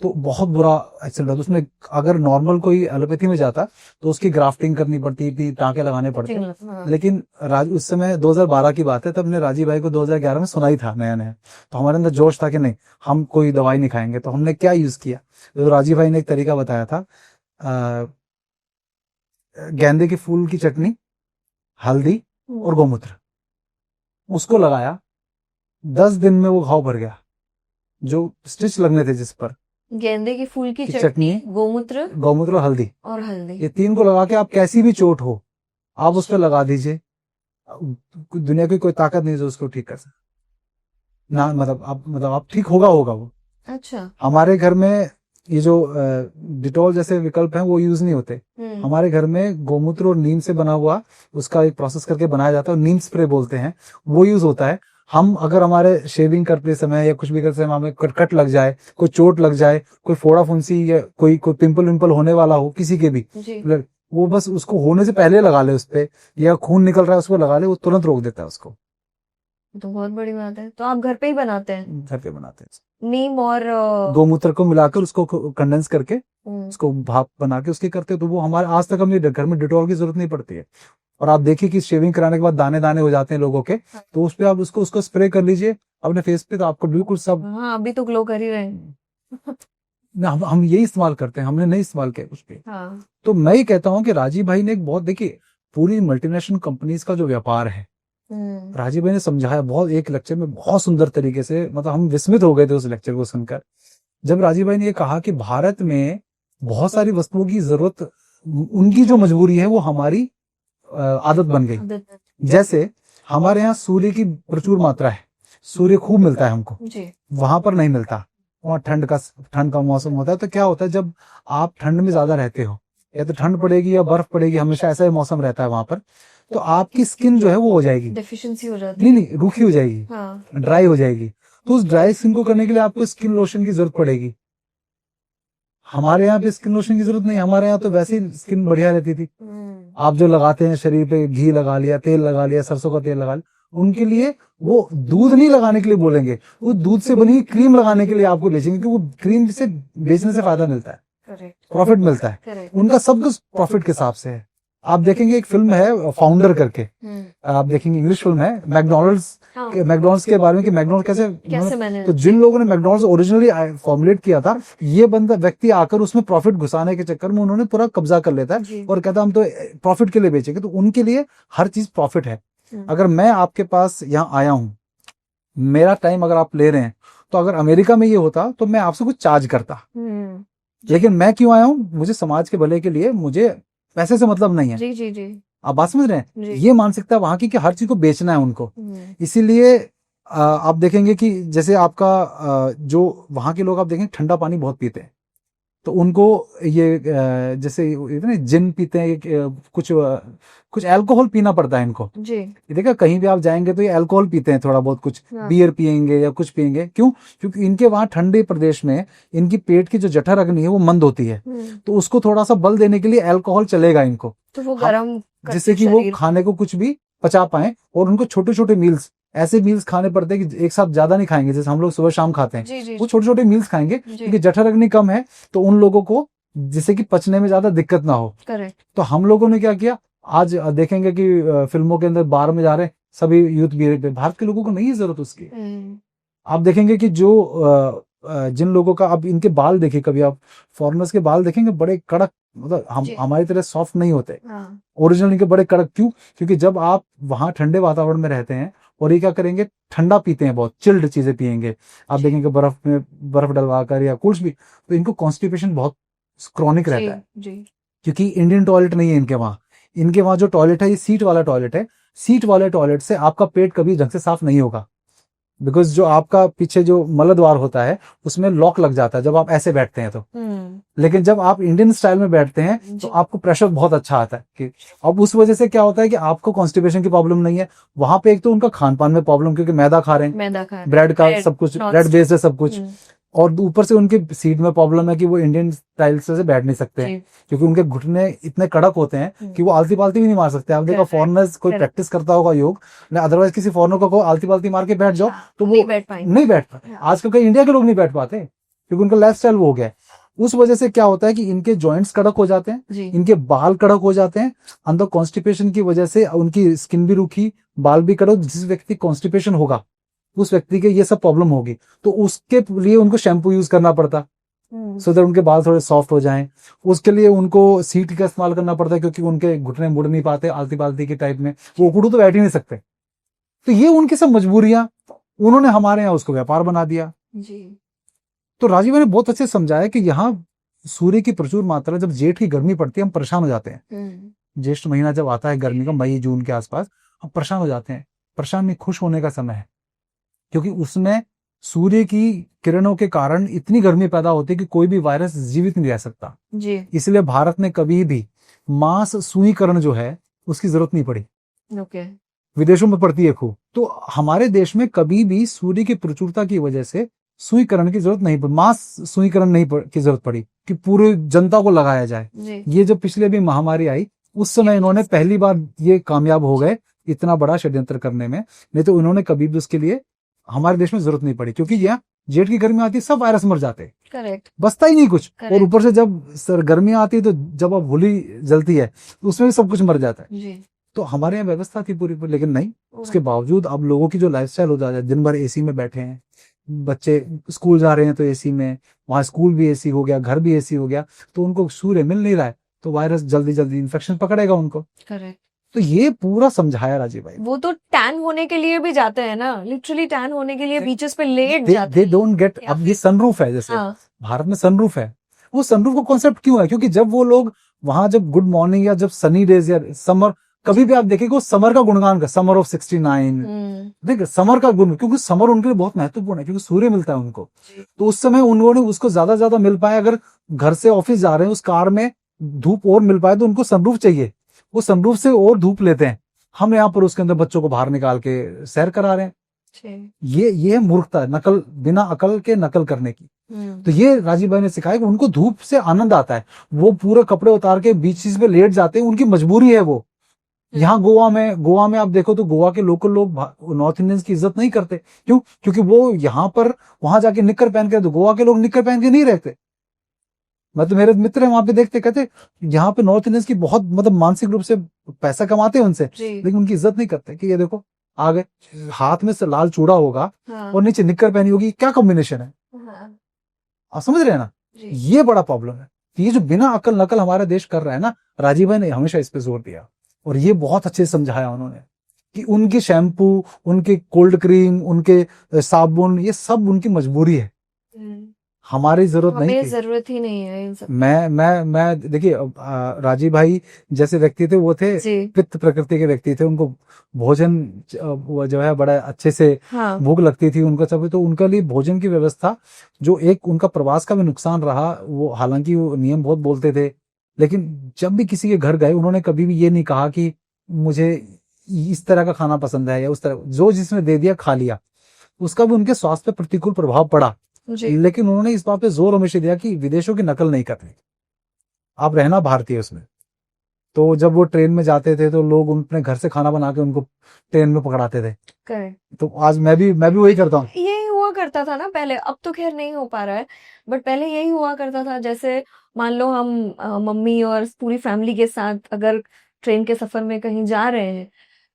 तो बहुत बुरा एक्सीडेंट हुआ। तो उसमें अगर नॉर्मल कोई एलोपैथी में जाता तो उसकी ग्राफ्टिंग करनी पड़ती थी, टाँके लगाने पड़ते। लेकिन उस समय 2012 की बात है, तब ने राजीव भाई को 2011 में सुनाई था नया नया। तो हमारे अंदर जोश था कि नहीं, हम कोई दवाई नहीं खाएंगे। तो हमने क्या यूज किया, तो राजीव भाई ने एक तरीका बताया था, गेंदे के फूल की चटनी, हल्दी और गोमूत्र, उसको लगाया। 10 दिन में वो घाव भर गया, जो स्टिच लगने थे जिस पर। गेंदे के फूल की चटनी, गोमूत्र और हल्दी, ये 3 को लगा के आप कैसी भी चोट हो आप उस पर लगा दीजिए। दुनिया की कोई ताकत नहीं जो उसको ठीक कर सकती ना, मतलब आप ठीक होगा वो। अच्छा। हमारे घर में ये जो डिटॉल जैसे विकल्प हैं वो यूज नहीं होते। हमारे घर में गोमूत्र और नीम से बना हुआ उसका एक प्रोसेस करके बनाया जाता है, नीम स्प्रे बोलते हैं, वो यूज होता है। हम अगर हमारे शेविंग करते समय या कुछ भी करते समय हमें कट लग जाए, कोई चोट लग जाए, कोई फोड़ा फुंसी या कोई पिंपल विंपल होने वाला हो किसी के भी, वो बस उसको होने से पहले लगा ले उस पे, या खून निकल रहा है उसको लगा ले, वो तुरंत रोक देता है उसको। तो बहुत बड़ी बात है। तो आप घर पे ही बनाते हैं? घर पे बनाते हैं, नीम और गोमूत्र को मिलाकर उसको कंडेंस करके उसको भाप बना के उसके करते हैं। तो वो हमारे आज तक हमें घर में डिटॉल की जरूरत नहीं पड़ती है। और आप देखिए कि शेविंग कराने के बाद दाने दाने हो जाते हैं लोगों के, तो उस पे आप उसको स्प्रे कर लीजिए अपने फेस पे, तो आपको बिल्कुल सब। हाँ, अभी तो ग्लो कर ही रहे हैं। ना, हम यही इस्तेमाल करते हैं, हमने नहीं इस्तेमाल किया उस पे। हाँ। तो मैं ही कहता हूँ कि राजीव भाई ने एक बहुत, देखिए पूरी मल्टीनेशनल कंपनीज का जो व्यापार है, राजीव भाई ने समझाया बहुत, एक लेक्चर में बहुत सुंदर तरीके से, मतलब हम विस्मित हो गए थे उस लेक्चर को सुनकर, जब राजीव भाई ने ये कहा कि भारत में बहुत सारी वस्तुओं की जरूरत, उनकी जो मजबूरी है वो हमारी आदत बन गई। जैसे हमारे यहाँ सूर्य की प्रचुर मात्रा है, सूर्य खूब मिलता है हमको, वहां पर नहीं मिलता, वहाँ ठंड का मौसम होता है। तो क्या होता है, जब आप ठंड में ज्यादा रहते हो, या तो ठंड पड़ेगी या बर्फ पड़ेगी, हमेशा ऐसा ही मौसम रहता है वहां पर, तो आपकी स्किन जो है वो हो जाएगी, डेफिशिएंसी हो जाती है, नहीं रूखी हो जाएगी, हाँ। ड्राई हो जाएगी। तो उस ड्राई स्किन को करने के लिए आपको स्किन लोशन की जरूरत पड़ेगी। हमारे यहाँ पे स्किन लोशन की जरूरत नहीं, हमारे यहाँ तो वैसे ही स्किन बढ़िया रहती थी। आप जो लगाते हैं शरीर पे, घी लगा लिया, तेल लगा लिया, सरसों का तेल लगा लिया, उनके लिए वो दूध नहीं लगाने के लिए बोलेंगे, वो दूध से बनी हुई क्रीम लगाने के लिए आपको बेचेंगे, क्योंकि वो क्रीम से बेचने से फायदा मिलता है, प्रॉफिट मिलता है, उनका सब कुछ प्रॉफिट के हिसाब से है। आप देखेंगे एक फिल्म है फाउंडर करके, आप देखेंगे इंग्लिश फिल्म है, मैकडोनल्ड्स के बारे में कि मैकडोनल्ड कैसे बने। तो जिन लोगों ने मैकडोनल्ड्स ओरिजिनली फॉर्मुलेट किया था, ये बंदा व्यक्ति आकर उसमें प्रॉफिट घुसाने के चक्कर में उन्होंने पूरा कब्जा कर लेता है और कहता हम तो प्रॉफिट के लिए बेचेंगे। तो उनके लिए हर चीज प्रॉफिट है। अगर मैं आपके पास यहाँ आया हूँ, मेरा टाइम अगर आप ले रहे हैं, तो अगर अमेरिका में ये होता तो मैं आपसे कुछ चार्ज करता, लेकिन मैं क्यों आया हूँ, मुझे समाज के भले के लिए, मुझे पैसे से मतलब नहीं है। जी जी जी, आप बात समझ रहे हैं, ये मानसिकता वहां की कि हर चीज को बेचना है उनको। इसीलिए आप देखेंगे कि जैसे आपका जो वहां के लोग आप देखेंगे ठंडा पानी बहुत पीते हैं, तो उनको ये जैसे इतने जिन पीते हैं, कुछ अल्कोहल पीना पड़ता है इनको जी। ये देखा कहीं भी आप जाएंगे तो ये अल्कोहल पीते हैं थोड़ा बहुत, कुछ बियर पियेंगे या कुछ पियेंगे, क्यों? क्योंकि इनके वहां ठंडे प्रदेश में इनकी पेट की जो जठर अग्नि है वो मंद होती है, तो उसको थोड़ा सा बल देने के लिए अल्कोहल चलेगा इनको, तो वो गर्म, जिससे कि वो खाने को कुछ भी पचा पाए। और उनको छोटे छोटे मील्स, ऐसे मील्स खाने पड़ते हैं कि एक साथ ज्यादा नहीं खाएंगे, जैसे हम लोग सुबह शाम खाते हैं, जी, वो छोटे छोटे मील्स खाएंगे, क्योंकि जठर अग्नि कम है, तो उन लोगों को जिससे कि पचने में ज्यादा दिक्कत ना हो। करेक्ट। तो हम लोगों ने क्या किया, आज देखेंगे कि फिल्मों के अंदर बार में जा रहे हैं सभी यूथ बियर पे, भारत के लोगों को नहीं है जरूरत उसकी। आप देखेंगे कि जो जिन लोगों का, अब इनके बाल देखिए, कभी आप फॉरेनर्स के बाल देखेंगे बड़े कड़क, मतलब हमारी तरह सॉफ्ट नहीं होते, ओरिजिनल इनके बड़े कड़क। क्यों? क्योंकि जब आप वहां ठंडे वातावरण में रहते हैं और ये क्या करेंगे, ठंडा पीते हैं, बहुत चिल्ड चीजें पियेंगे, आप देखेंगे बर्फ में बर्फ डलवा कर या कुछ भी, तो इनको कॉन्स्टिपेशन बहुत क्रॉनिक रहता है जी। क्योंकि इंडियन टॉयलेट नहीं है इनके वहां जो टॉयलेट है ये सीट वाला टॉयलेट है, सीट वाले टॉयलेट से आपका पेट कभी ढंग से साफ नहीं होगा, बिकॉज जो आपका पीछे जो मलद्वार होता है उसमें लॉक लग जाता है जब आप ऐसे बैठते हैं तो। लेकिन जब आप इंडियन स्टाइल में बैठते हैं तो आपको प्रेशर बहुत अच्छा आता है कि, अब उस वजह से क्या होता है कि आपको कॉन्स्टिपेशन की प्रॉब्लम नहीं है। वहां पे एक तो उनका खान पान में प्रॉब्लम, क्योंकि मैदा खा रहे हैं, ब्रेड का सब कुछ, ब्रेड बेस्ड है सब कुछ, और ऊपर से उनके सीट में प्रॉब्लम है कि वो इंडियन स्टाइल से बैठ नहीं सकते हैं, क्योंकि उनके घुटने इतने कड़क होते हैं कि वो आलती पालती भी नहीं मार सकते। आप देखो फॉरेनर्स कोई प्रैक्टिस करता होगा योग, अदरवाइज किसी फॉरेनर को आलती पालती मार के बैठ जाओ तो वो नहीं बैठ पाए। आजकल कई इंडिया के लोग नहीं बैठ पाते क्योंकि उनका लाइफ स्टाइल वो हो गया है। उस वजह से क्या होता है कि इनके जॉइंट्स कड़क हो जाते हैं, इनके बाल कड़क हो जाते हैं, अंदर कॉन्स्टिपेशन की वजह से उनकी स्किन भी रूखी, बाल भी कड़क। जिस व्यक्ति कॉन्स्टिपेशन होगा उस व्यक्ति के ये सब प्रॉब्लम होगी, तो उसके लिए उनको शैम्पू यूज करना पड़ता, सो दैट उनके बाल थोड़े सॉफ्ट हो जाएं। उसके लिए उनको सीट का इस्तेमाल करना पड़ता है, क्योंकि उनके घुटने मुड़ नहीं पाते आलती पालती के टाइप में, वो उकड़ू तो बैठ ही नहीं सकते। तो ये उनकी सब मजबूरियां, उन्होंने हमारे यहाँ उसको व्यापार बना दिया जी। तो राजीव ने बहुत अच्छे समझाया कि यहाँ सूर्य की प्रचुर मात्रा, जब जेठ की गर्मी पड़ती है हम परेशान हो जाते हैं, ज्येष्ठ महीना जब आता है गर्मी का, मई जून के आसपास, हम परेशान हो जाते हैं। परेशान नहीं, खुश होने का समय है, क्योंकि उसमें सूर्य की किरणों के कारण इतनी गर्मी पैदा होती है कि कोई भी वायरस जीवित नहीं रह सकता जी। इसलिए भारत ने कभी भी मांस सुईकरण जो है उसकी जरूरत नहीं पड़ी। ओके। विदेशों में पड़ती है खूब, तो हमारे देश में कभी भी सूर्य की प्रचुरता की वजह से सुईकरण की जरूरत नहीं पड़ी, मांस सुईकरण नहीं की जरूरत पड़ी कि पूरी जनता को लगाया जाए। ये जो पिछले भी महामारी आई उस समय इन्होंने पहली बार ये कामयाब हो गए इतना बड़ा षड्यंत्र करने में, नहीं तो इन्होंने कभी भी उसके लिए हमारे देश में जरूरत नहीं पड़ी, क्योंकि यहाँ जेठ की गर्मी आती है सब वायरस मर जाते हैं, करेक्ट, बचता ही नहीं कुछ। और ऊपर से जब गर्मी आती है तो जब अब होली जलती है तो उसमें भी सब कुछ मर जाता है जी। तो हमारे यहाँ व्यवस्था थी पूरी पूरी, लेकिन नहीं, उसके बावजूद अब लोगों की जो लाइफस्टाइल हो जाता है, दिन भर एसी में बैठे हैं, बच्चे स्कूल जा रहे हैं तो एसी में, वहां स्कूल भी एसी हो गया, घर भी एसी हो गया, तो उनको सूर्य मिल नहीं रहा है, तो वायरस जल्दी जल्दी इन्फेक्शन पकड़ेगा उनको। करेक्ट। तो ये पूरा समझाया राजीव भाई। वो तो टैन होने के लिए भी जाते हैं ना, लिटरली टैन होने के लिए बीचेस पे लेट जाते दे हैं। डोंट गेट, या अब ये सनरूफ है, जैसे हाँ, भारत में सनरूफ है, वो सनरूफ का कॉन्सेप्ट क्यों है? क्योंकि जब वो लोग वहां, जब गुड मॉर्निंग या जब सनी डेज या समर, कभी भी आप देखेंगे वो समर का गुणगान कर, समर ऑफ 69, देखिए समर का गुण, क्योंकि समर उनके लिए बहुत महत्वपूर्ण है, क्योंकि सूर्य मिलता है उनको। तो उस समय उन्होंने उसको ज्यादा ज्यादा मिल पाए, अगर घर से ऑफिस जा रहे हैं उस कार में धूप और मिल पाए तो उनको सनरूफ चाहिए, वो सनरूफ से और धूप लेते हैं। हम यहाँ पर उसके अंदर बच्चों को बाहर निकाल के सैर करा रहे हैं। ये मूर्खता है, नकल, बिना अकल के नकल करने की। तो ये राजीव भाई ने सिखाया कि उनको धूप से आनंद आता है, वो पूरे कपड़े उतार के बीचेस पे लेट जाते हैं, उनकी मजबूरी है वो। यहाँ गोवा में आप देखो तो गोवा के लोकल लोग नॉर्थ इंडियंस की इज्जत नहीं करते, क्यों? क्योंकि वो यहाँ पर वहां जाके निक्कर पहन के, तो गोवा के लोग निक्कर पहन के नहीं रहते। मैं तो, मेरे मित्र है वहां पे, देखते कहते यहाँ पे नॉर्थ इंडियंस की बहुत, मतलब मानसिक रूप से पैसा कमाते हैं उनसे, लेकिन उनकी इज्जत नहीं करते कि ये देखो आ गए, हाथ में से लाल चूड़ा होगा और नीचे निक्कर पहनी होगी, क्या कॉम्बिनेशन है? आप समझ रहे हैं ना? ये बड़ा प्रॉब्लम है। ये जो बिना अकल नकल हमारा देश कर रहा है ना, राजीव भाई ने हमेशा इस पे जोर दिया, और ये बहुत अच्छे से समझाया उन्होंने कि उनके शैम्पू, उनके कोल्ड क्रीम, उनके साबुन, ये सब उनकी मजबूरी है, हमारी जरूरत नहीं हमें थी। जरूरत ही नहीं है इन सब। मैं देखिए, राजीव भाई जैसे व्यक्ति थे, वो थे जी। पित्त प्रकृति के व्यक्ति थे, उनको भोजन वो जो है बड़ा अच्छे से हाँ। भूख लगती थी उनका सब, तो उनके लिए भोजन की व्यवस्था, जो एक उनका प्रवास का भी नुकसान रहा, वो हालांकि वो नियम बहुत बोलते थे, लेकिन जब भी किसी के घर गए उन्होंने कभी भी ये नहीं कहा कि मुझे इस तरह का खाना पसंद है या उस तरह, जो जिसने दे दिया खा लिया, उसका भी उनके स्वास्थ्य पे प्रतिकूल प्रभाव पड़ा। लेकिन उन्होंने इस बात पे जोर हमेशा दिया कि विदेशों की नकल नहीं करनी, आप रहना भारतीय उसमें। तो जब वो ट्रेन में जाते थे तो लोग अपने घर से खाना बना के उनको ट्रेन में पकड़ाते थे। तो आज मैं भी वही करता हूँ। यही हुआ करता था ना पहले, अब तो खैर नहीं हो पा रहा है, बट पहले यही हुआ करता था। जैसे मान लो हम मम्मी और पूरी फैमिली के साथ अगर ट्रेन के सफर में कहीं जा रहे हैं,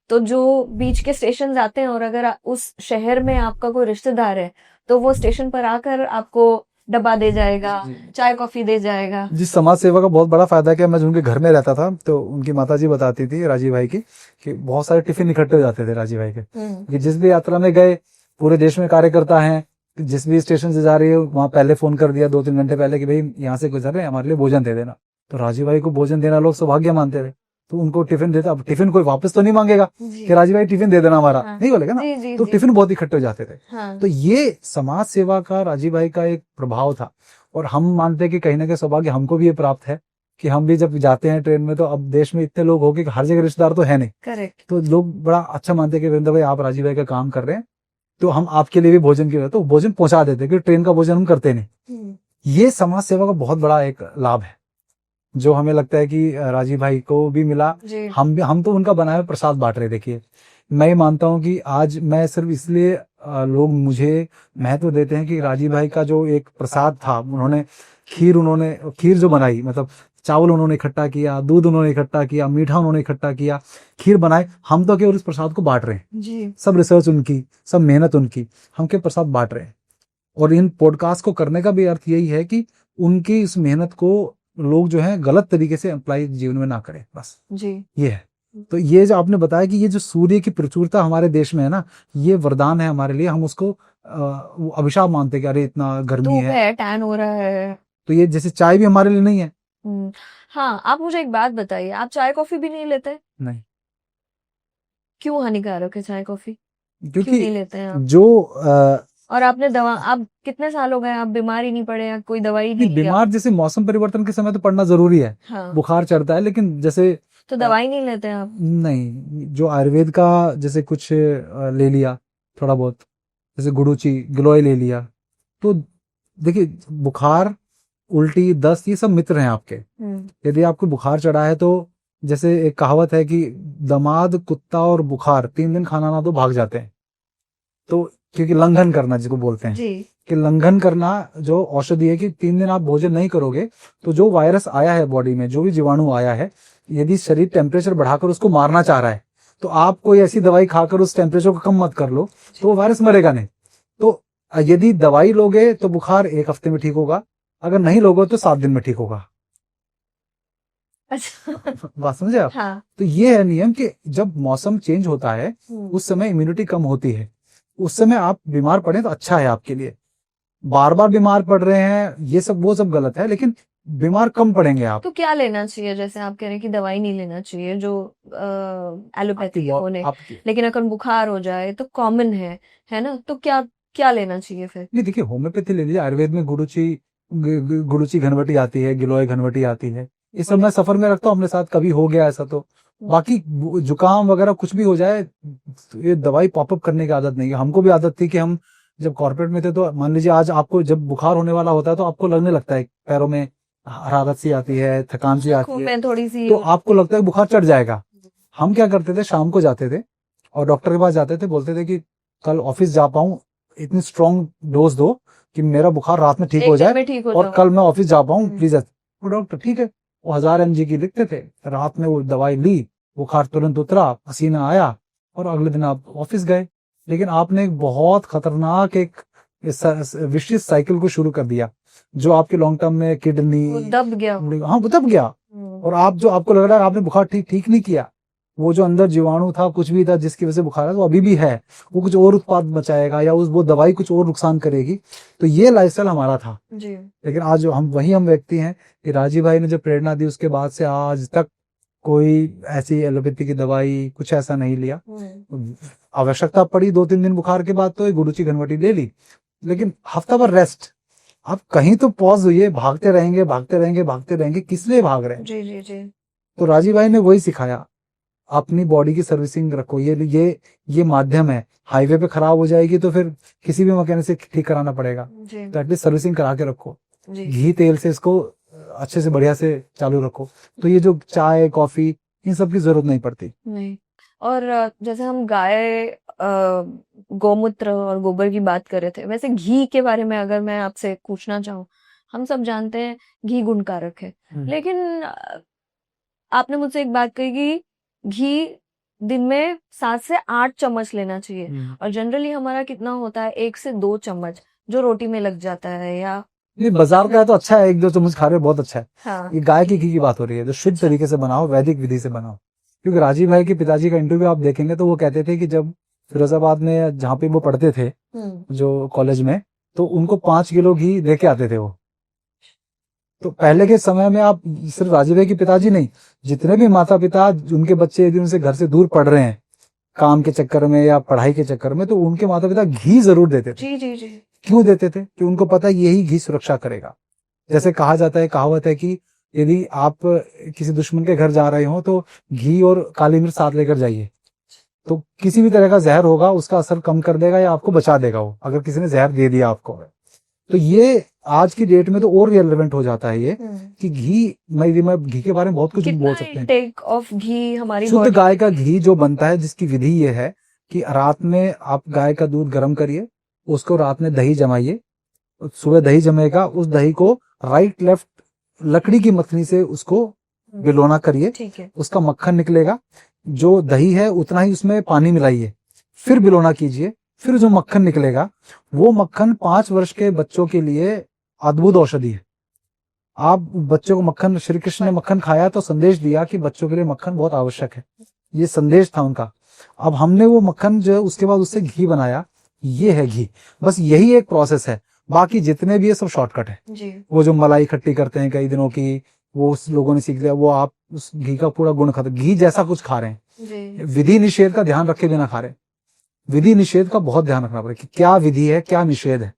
तो जो बीच के स्टेशन आते हैं, और अगर उस शहर में आपका कोई रिश्तेदार है तो वो स्टेशन पर आकर आपको डब्बा दे जाएगा, चाय कॉफी दे जाएगा। जिस समाज सेवा का बहुत बड़ा फायदा है कि मैं उनके घर में रहता था, तो उनकी माताजी बताती थी राजीव भाई की, कि बहुत सारे टिफिन इकट्ठे हो जाते थे राजीव भाई के, कि जिस भी यात्रा में गए, पूरे देश में कार्यकर्ता हैं, जिस भी स्टेशन से जा रही है वहां पहले फोन कर दिया 2-3 घंटे पहले कि भाई यहाँ से गुजर रहे हैं, हमारे लिए भोजन दे देना। तो राजीव भाई को भोजन देना लोग सौभाग्य मानते थे, तो उनको टिफिन देता। अब टिफिन कोई वापस तो नहीं मांगेगा कि राजीव भाई टिफिन दे देना हमारा, नहीं बोलेगा ना, तो टिफिन बहुत इकट्ठे हो जाते थे। तो ये समाज सेवा का राजीव भाई का एक प्रभाव था, और हम मानते हैं कि कहीं ना कहीं सौभाग्य हमको भी ये प्राप्त है कि हम भी जब जाते हैं ट्रेन में, तो अब देश में इतने लोग हो गए कि हर जगह रिश्तेदार तो है नहीं। करेक्ट। तो लोग बड़ा अच्छा मानते हैं कि वीरेंद्र भाई आप राजीव भाई का काम कर रहे हैं, तो हम आपके लिए भी भोजन की, तो भोजन पहुंचा देते हैं, क्योंकि ट्रेन का भोजन हम करते नहीं। ये समाज सेवा का बहुत बड़ा एक लाभ है, जो हमें लगता है कि राजीव भाई को भी मिला। हम तो उनका बनाया प्रसाद बांट रहे। देखिए, मैं मानता हूं कि आज मैं सिर्फ इसलिए लोग मुझे महत्व देते हैं कि राजीव भाई का जो एक प्रसाद था, उन्होंने खीर जो बनाई, मतलब चावल उन्होंने इकट्ठा किया, दूध उन्होंने इकट्ठा किया, मीठा उन्होंने इकट्ठा किया, खीर बनाए, हम तो केवल इस प्रसाद को बांट रहे हैं जी। सब रिसर्च उनकी, सब मेहनत उनकी, हम के प्रसाद बांट रहे हैं। और इन पॉडकास्ट को करने का भी अर्थ यही है कि उनकी इस मेहनत को लोग जो है गलत तरीके से अप्लाई जीवन में ना करें, बस जी, ये है। तो ये जो आपने बताया कि ये जो सूर्य की प्रचुरता हमारे देश में है ना, ये वरदान है हमारे लिए। हम उसको अभिशाप मानते हैं कि अरे इतना गर्मी है, टैन हो रहा है, तो ये जैसे चाय भी हमारे लिए नहीं है। हाँ, आप मुझे एक बात बताइए, आप चाय कॉफी भी नहीं लेते? नहीं। क्यों हानिकारक है चाय कॉफी? क्योंकि नहीं लेते हैं आप? और आपने दवा, आप कितने साल हो गए आप बीमार ही नहीं पड़े, या कोई दवाई नहीं लिया? बीमार जैसे मौसम परिवर्तन के समय तो पड़ना जरूरी है। हाँ। बुखार चढ़ता है, लेकिन जैसे तो दवाई नहीं लेते आप? नहीं, जो आयुर्वेद का जैसे कुछ ले लिया थोड़ा बहुत, जैसे गुड़ूची गिलोय ले लिया। तो देखिए, बुखार, उल्टी, दस्त, ये सब मित्र हैं आपके। यदि आपको बुखार चढ़ा है तो जैसे एक कहावत है कि दमाद, कुत्ता और बुखार 3 दिन खाना ना तो भाग जाते हैं। तो क्योंकि लंघन करना जिसको बोलते हैं जी कि लंघन करना जो औषधि है कि 3 दिन आप भोजन नहीं करोगे तो जो वायरस आया है बॉडी में, जो भी जीवाणु आया है, यदि शरीर टेम्परेचर बढ़ाकर उसको मारना चाह रहा है तो आप कोई ऐसी दवाई खाकर उस टेम्परेचर को कम मत कर लो तो वो वायरस मरेगा नहीं। तो यदि दवाई लोगे तो बुखार 1 हफ्ते में ठीक होगा, अगर नहीं लोगे तो 7 दिन में ठीक होगा। अच्छा बात समझे आप? हाँ तो ये है नियम कि जब मौसम चेंज होता है उस समय इम्यूनिटी कम होती है, उस समय आप बीमार पड़े तो अच्छा है आपके लिए। बार बार बीमार पड़ रहे हैं ये सब वो सब गलत है, लेकिन बीमार कम पड़ेंगे आप। तो क्या लेना चाहिए? जैसे आप कह रहे हैं कि दवाई नहीं लेना चाहिए जो एलोपैथी होने, आपकी लेकिन अगर बुखार हो जाए तो कॉमन है ना, तो क्या क्या लेना चाहिए फिर? नहीं, देखिए होम्योपैथी ले लीजिए, आयुर्वेद में गुरुची घनवटी आती है, गिलोय घनवटी आती है, ये सब मैं सफर में रखता हूँ अपने साथ, कभी हो गया ऐसा तो। बाकी जुकाम वगैरह कुछ भी हो जाए तो ये दवाई पॉपअप करने की आदत नहीं है। हमको भी आदत थी कि हम जब कॉर्पोरेट में थे तो मान लीजिए आज आपको जब बुखार होने वाला होता है तो आपको लगने लगता है पैरों में हरारत सी आती है, थकान सी आती है, मैं थोड़ी सी तो आपको लगता है बुखार चढ़ जाएगा। हम क्या करते थे, शाम को जाते थे और डॉक्टर के पास जाते थे, बोलते थे कि कल ऑफिस जा पाऊं, इतनी स्ट्रॉन्ग डोज दो कि मेरा बुखार रात में ठीक हो जाए और कल मैं ऑफिस जा पाऊं प्लीज। वो डॉक्टर ठीक है, वो 1000 mg की लिखते थे, रात में वो दवाई ली, बुखार तुरंत उतरा, पसीना आया और अगले दिन आप ऑफिस गए। लेकिन आपने एक बहुत खतरनाक एक विशिष्ट साइकिल को शुरू कर दिया जो आपके लॉन्ग टर्म में किडनी दब गया। हाँ वो दब गया, और आप जो आपको लग रहा है आपने बुखार ठीक नहीं किया, वो जो अंदर जीवाणु था कुछ भी था जिसकी वजह से बुखार है वो अभी भी है, वो कुछ और उत्पाद बचाएगा या वो दवाई कुछ और नुकसान करेगी। तो ये लाइफस्टाइल हमारा था जी। लेकिन आज हम व्यक्ति हैं कि राजीव भाई ने जो प्रेरणा दी उसके बाद से आज तक कोई ऐसी एलोपैथी की दवाई कुछ ऐसा नहीं लिया। आवश्यकता पड़ी 2-3 दिन बुखार के बाद तो गुरुची घनवटी ले ली, लेकिन हफ्ता भर रेस्ट। आप कहीं तो पॉज हुई, भागते रहेंगे, किस लिए भाग रहे हैं? जी जी जी। तो राजीव भाई ने वही सिखाया, अपनी बॉडी की सर्विसिंग रखो। ये माध्यम है, हाईवे पे खराब हो जाएगी तो फिर किसी भी मैकेनिक से ठीक कराना पड़ेगा, तो एटलीस्ट सर्विसिंग करा के रखो, घी तेल से इसको अच्छे से बढ़िया से चालू रखो। तो ये जो चाय कॉफी इन सब की जरूरत नहीं पड़ती। नहीं। और जैसे हम गाय गौमूत्र और गोबर की बात कर रहे थे, वैसे घी के बारे में अगर मैं आपसे पूछना चाहूँ, हम सब जानते हैं घी गुणकारक है, लेकिन आपने मुझसे एक बात कही कि घी दिन में 7 से 8 चम्मच लेना चाहिए, और जनरली हमारा कितना होता है 1 से 2 चम्मच जो रोटी में लग जाता है। या नहीं, बाजार का है तो अच्छा है, 1-2 चम्मच खा रहे हो बहुत अच्छा है। हाँ। ये गाय के घी की बात हो रही है, जो शुद्ध तरीके से बनाओ, वैदिक विधि से बनाओ। क्योंकि राजीव भाई के पिताजी का इंटरव्यू आप देखेंगे तो वो कहते थे कि जब फिरोजाबाद में जहाँ पे वो पढ़ते थे जो कॉलेज में, तो उनको 5 किलो घी लेके आते थे वो। तो पहले के समय में आप सिर्फ राजीव भाई के पिताजी नहीं, जितने भी माता पिता उनके बच्चे यदि उनसे घर से दूर पढ़ रहे हैं काम के चक्कर में या पढ़ाई के चक्कर में, तो उनके माता पिता घी जरूर देते थे। जी जी जी। क्यों देते थे? कि उनको पता है यही घी सुरक्षा करेगा। जैसे कहा जाता है, कहावत है कि यदि आप किसी दुश्मन के घर जा रहे हो तो घी और काली मिर्च साथ लेकर जाइए, तो किसी भी तरह का जहर होगा उसका असर कम कर देगा या आपको बचा देगा वो, अगर किसी ने जहर दे दिया आपको। तो ये आज की डेट में तो और रिलेवेंट हो जाता है ये कि घी, मैं घी के बारे में बहुत कुछ बोल सकते हैं। टेक ऑफ घी हमारी शुद्ध गाय का घी जो बनता है, जिसकी विधि ये है कि रात में आप गाय का दूध गर्म करिए, उसको रात में दही जमाइए, सुबह दही जमेगा, उस दही को राइट लेफ्ट लकड़ी की मथनी से उसको बिलोना करिए, ठीक है। उसका मक्खन निकलेगा, जो दही है उतना ही उसमें पानी मिलाइए, फिर बिलोना कीजिए, फिर जो मक्खन निकलेगा वो मक्खन 5 वर्ष के बच्चों के लिए अद्भुत औषधि है। आप बच्चों को मक्खन, श्री कृष्ण ने मक्खन खाया तो संदेश दिया कि बच्चों के लिए मक्खन बहुत आवश्यक है, ये संदेश था उनका। अब हमने वो मक्खन जो उसके बाद उससे घी बनाया, ये है घी। बस यही एक प्रोसेस है, बाकी जितने भी है सब शॉर्टकट है जी। वो जो मलाई इकट्ठी करते हैं कई दिनों की, वो उस लोगों ने सीख लिया, वो आप उस घी का पूरा गुण खत्म, घी जैसा कुछ खा रहे हैं। विधि निषेध का ध्यान रखे बिना खा रहे हैं। विधि निषेध का बहुत ध्यान रखना पड़ेगा कि क्या विधि है क्या निषेध है,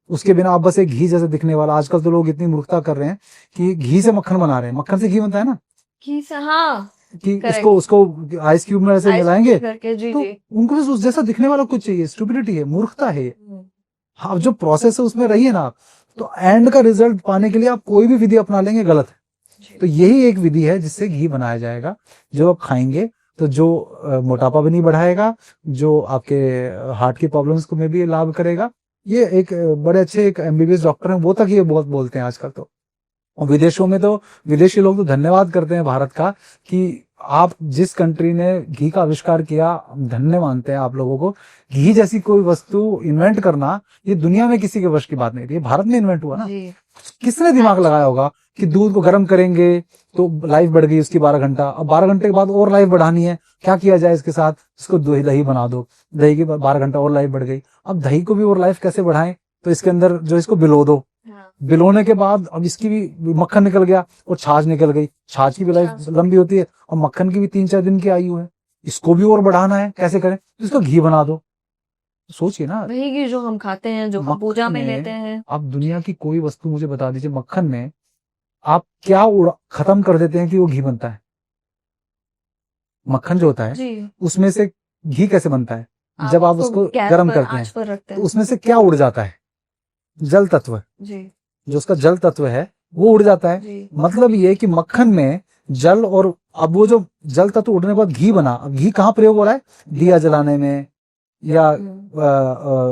उसके बिना आप बस एक घी जैसे दिखने वाला। आजकल तो लोग इतनी मूर्खता कर रहे हैं कि घी से मक्खन बना रहे हैं। मक्खन से घी बनता है ना, घी से, हाँ, कि उसको आइस क्यूब में ऐसे मिलाएंगे तो उनको उस जैसा दिखने वाला कुछ चाहिए। स्टुपिडिटी है, मूर्खता है। हाँ, जो प्रोसेस है उसमें रहिए ना, तो एंड का रिजल्ट पाने के लिए आप कोई भी विधि अपना लेंगे गलत है। तो यही एक विधि है जिससे घी बनाया जाएगा, जो आप खाएंगे तो जो मोटापा भी नहीं बढ़ाएगा, जो आपके हार्ट की प्रॉब्लम्स को में भी लाभ करेगा। ये एक बड़े अच्छे एक एमबीबीएस डॉक्टर हैं, वो तक ये बहुत बोलते हैं आजकल तो। और विदेशों में तो विदेशी लोग तो धन्यवाद करते हैं भारत का कि आप जिस कंट्री ने घी का आविष्कार किया, हम धन्य मानते हैं आप लोगों को। घी जैसी कोई वस्तु इन्वेंट करना ये दुनिया में किसी के वश की बात नहीं थी, ये भारत में इन्वेंट हुआ ना। किसने दिमाग लगाया होगा कि दूध को गर्म करेंगे तो लाइफ बढ़ गई उसकी 12 घंटा, अब 12 घंटे के बाद और लाइफ बढ़ानी है, क्या किया जाए इसके साथ, इसको दही बना दो, दही की 12 घंटा और लाइफ बढ़ गई, अब दही को भी और लाइफ कैसे बढ़ाएं, तो इसके अंदर जो इसको भिगो दो, भिगोने के बाद अब इसकी भी मक्खन निकल गया और छाछ निकल गई, छाछ की भी लाइफ लंबी होती है और मक्खन की भी 3-4 दिन की आयु है, इसको भी और बढ़ाना है, कैसे करें, तो इसको घी बना दो। सोचिए ना, वही घी जो हम खाते हैं, जो हम पूजा में लेते हैं। आप दुनिया की कोई वस्तु मुझे बता दीजिए, मक्खन में आप क्या खत्म कर देते हैं कि वो घी बनता है। मक्खन जो होता है उसमें से घी कैसे बनता है, जब आप उसको गर्म करते हैं तो उसमें से क्या उड़ जाता है, जल तत्व जो उसका जल तत्व है वो उड़ जाता है। मतलब ये कि मक्खन में जल, और अब वो जो जल तत्व उड़ने के बाद घी बना, अब घी कहाँ प्रयोग हो रहा है, दिया जलाने में या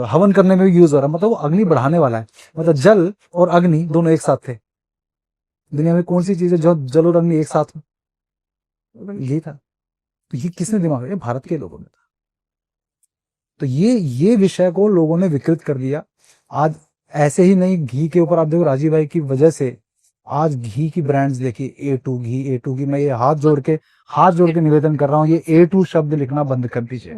हवन करने में भी यूज हो रहा है, मतलब वो अग्नि बढ़ाने वाला है। मतलब जल और अग्नि दोनों एक साथ थे। दुनिया में कौन सी चीज है जो जल और अग्नि एक साथ में, घी था। तो ये किसने दिमाग, ये भारत के लोगों ने था। तो ये विषय को लोगों ने विकृत कर दिया। आज ऐसे ही नहीं, घी के ऊपर आप देखो राजीव भाई की वजह से आज घी की ब्रांड्स देखिए, A2 घी, A2 घी। मैं ये हाथ जोड़ के निवेदन कर रहा हूँ, ये A2 शब्द लिखना बंद कर दीजिए।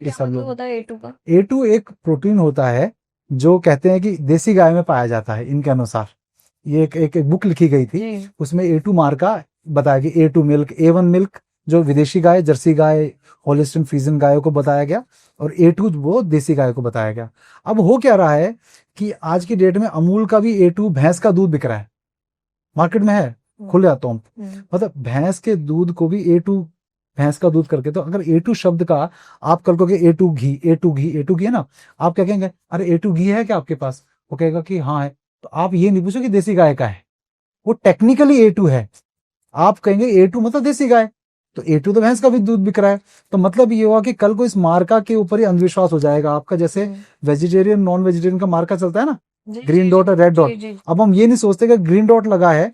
ये सब लोग होता है A2 का? A2 एक प्रोटीन होता है जो कहते हैं कि देसी गाय में पाया जाता है इनके अनुसार। ये एक बुक लिखी गई थी, उसमें A2 मार्का बताया कि A2 मिल्क, A1 मिल्क जो विदेशी गाय, जर्सी गाय, होलिस्टीन फ्रीजियन गायों को बताया गया, और A2 वो देसी गाय को बताया गया। अब हो क्या रहा है कि आज की डेट में अमूल का भी A2 भैंस का दूध बिक रहा है, मार्केट में है खुले हाथों। मतलब भैंस के दूध को भी A2 भैंस का दूध करके, तो अगर A2 शब्द का आप कल कहोगे A2 घी, A2 घी, A2 घी है ना, आप क्या कहेंगे, अरे A2 घी है क्या आपके पास, वो कहेगा कि हाँ है। तो आप ये नहीं पूछो कि देसी गाय का है, वो टेक्निकली A2 है। आप कहेंगे A2 मतलब देसी गाय, तो A2 तो भैंस का भी दूध बिक रहा है। तो मतलब ये हुआ कि कल को इस मार्का के ऊपर ही अंधविश्वास हो जाएगा आपका, जैसे वेजिटेरियन नॉन वेजिटेरियन का मार्का चलता है ना, ग्रीन डॉट और रेड डॉट। अब हम ये नहीं सोचते कि ग्रीन डॉट लगा है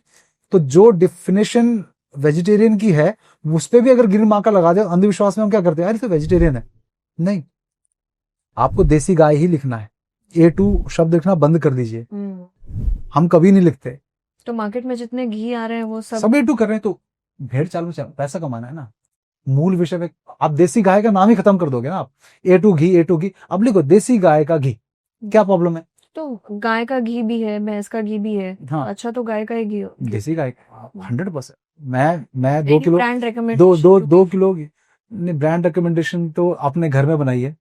तो जो डेफिनेशन वेजिटेरियन की है उस पर भी अगर ग्रीन मार्का लगा दे, अंधविश्वास में हम क्या करते हैं, अरे तो वेजिटेरियन है। नहीं, आपको देसी गाय ही लिखना है, A2 शब्द लिखना बंद कर दीजिए। हम कभी नहीं लिखते। तो मार्केट में जितने घी आ रहे हैं वो सब A2 कर रहे हैं, तो भेड़ चाल में पैसा कमाना है ना। मूल विषय पे आप देसी गाय का नाम ही खत्म कर दोगे ना, आप A2 घी, A2 घी, अब लिखो देसी गाय का घी, क्या प्रॉब्लम है। तो गाय का घी भी है, भैंस का घी भी है। हाँ, अच्छा तो गाय का ही घी हो, देसी गाय 100%। मैं 2 kilo brand recommendation, 2 kilo brand recommendation तो अपने घर में बनाइए,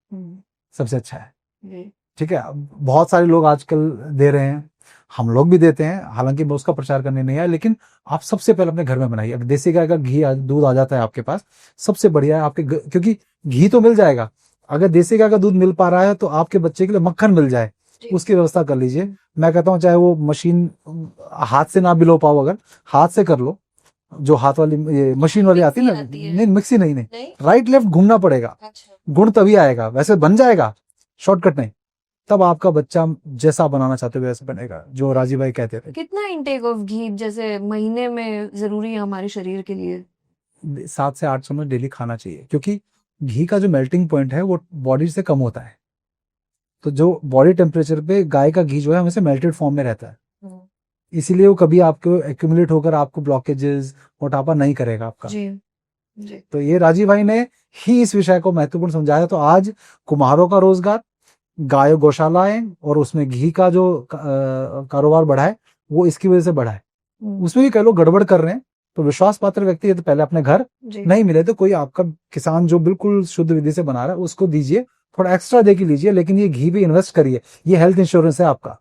सबसे अच्छा है। ठीक है, बहुत सारे लोग आजकल दे रहे हैं, हम लोग भी देते हैं, हालांकि मैं उसका प्रचार करने नहीं आया, लेकिन आप सबसे पहले अपने घर में बनाइए। अगर देसी गाय का घी दूध आ जाता है आपके पास, सबसे बढ़िया है आपके, क्योंकि घी तो मिल जाएगा। अगर देसी गाय का दूध मिल पा रहा है तो आपके बच्चे के लिए मक्खन मिल जाए, उसकी व्यवस्था कर लीजिए। मैं कहता हूँ चाहे वो मशीन हाथ से ना बिलो पाओ, अगर हाथ से कर लो, जो हाथ वाली ये मशीन वाली आती है ना, नहीं मिक्सी नहीं, राइट लेफ्ट घूमना पड़ेगा। गुण तभी आएगा, वैसे बन जाएगा, शॉर्टकट नहीं। तब आपका बच्चा जैसा बनाना चाहते हो वैसे बनेगा, जो राजीव भाई कहते थे। कितना इंटेक ऑफ घी जैसे महीने में जरूरी है हमारे शरीर के लिए? 7 से 8 चम्मच डेली खाना चाहिए, क्योंकि घी का जो मेल्टिंग पॉइंट है वो बॉडी से कम होता है। तो जो बॉडी टेम्परेचर पे गाय का घी जो है हमेशा मेल्टेड फॉर्म में रहता है, इसीलिए वो कभी आपको एक्यूमुलेट होकर आपको ब्लॉकेजेस, मोटापा नहीं करेगा आपका। जी। तो ये राजीव भाई ने ही इस विषय को महत्वपूर्ण समझाया। तो आज कुम्हारों का रोजगार, गाय गौशालाएं और उसमें घी का जो कारोबार बढ़ा है वो इसकी वजह से बढ़ा है। उसमें भी कई लोग गड़बड़ कर रहे हैं, तो विश्वास पात्र व्यक्ति है तो पहले अपने घर, नहीं मिले तो कोई आपका किसान जो बिल्कुल शुद्ध विधि से बना रहा है उसको दीजिए, थोड़ा एक्स्ट्रा दे के लीजिए, लेकिन ये घी भी इन्वेस्ट करिए, ये हेल्थ इंश्योरेंस है आपका।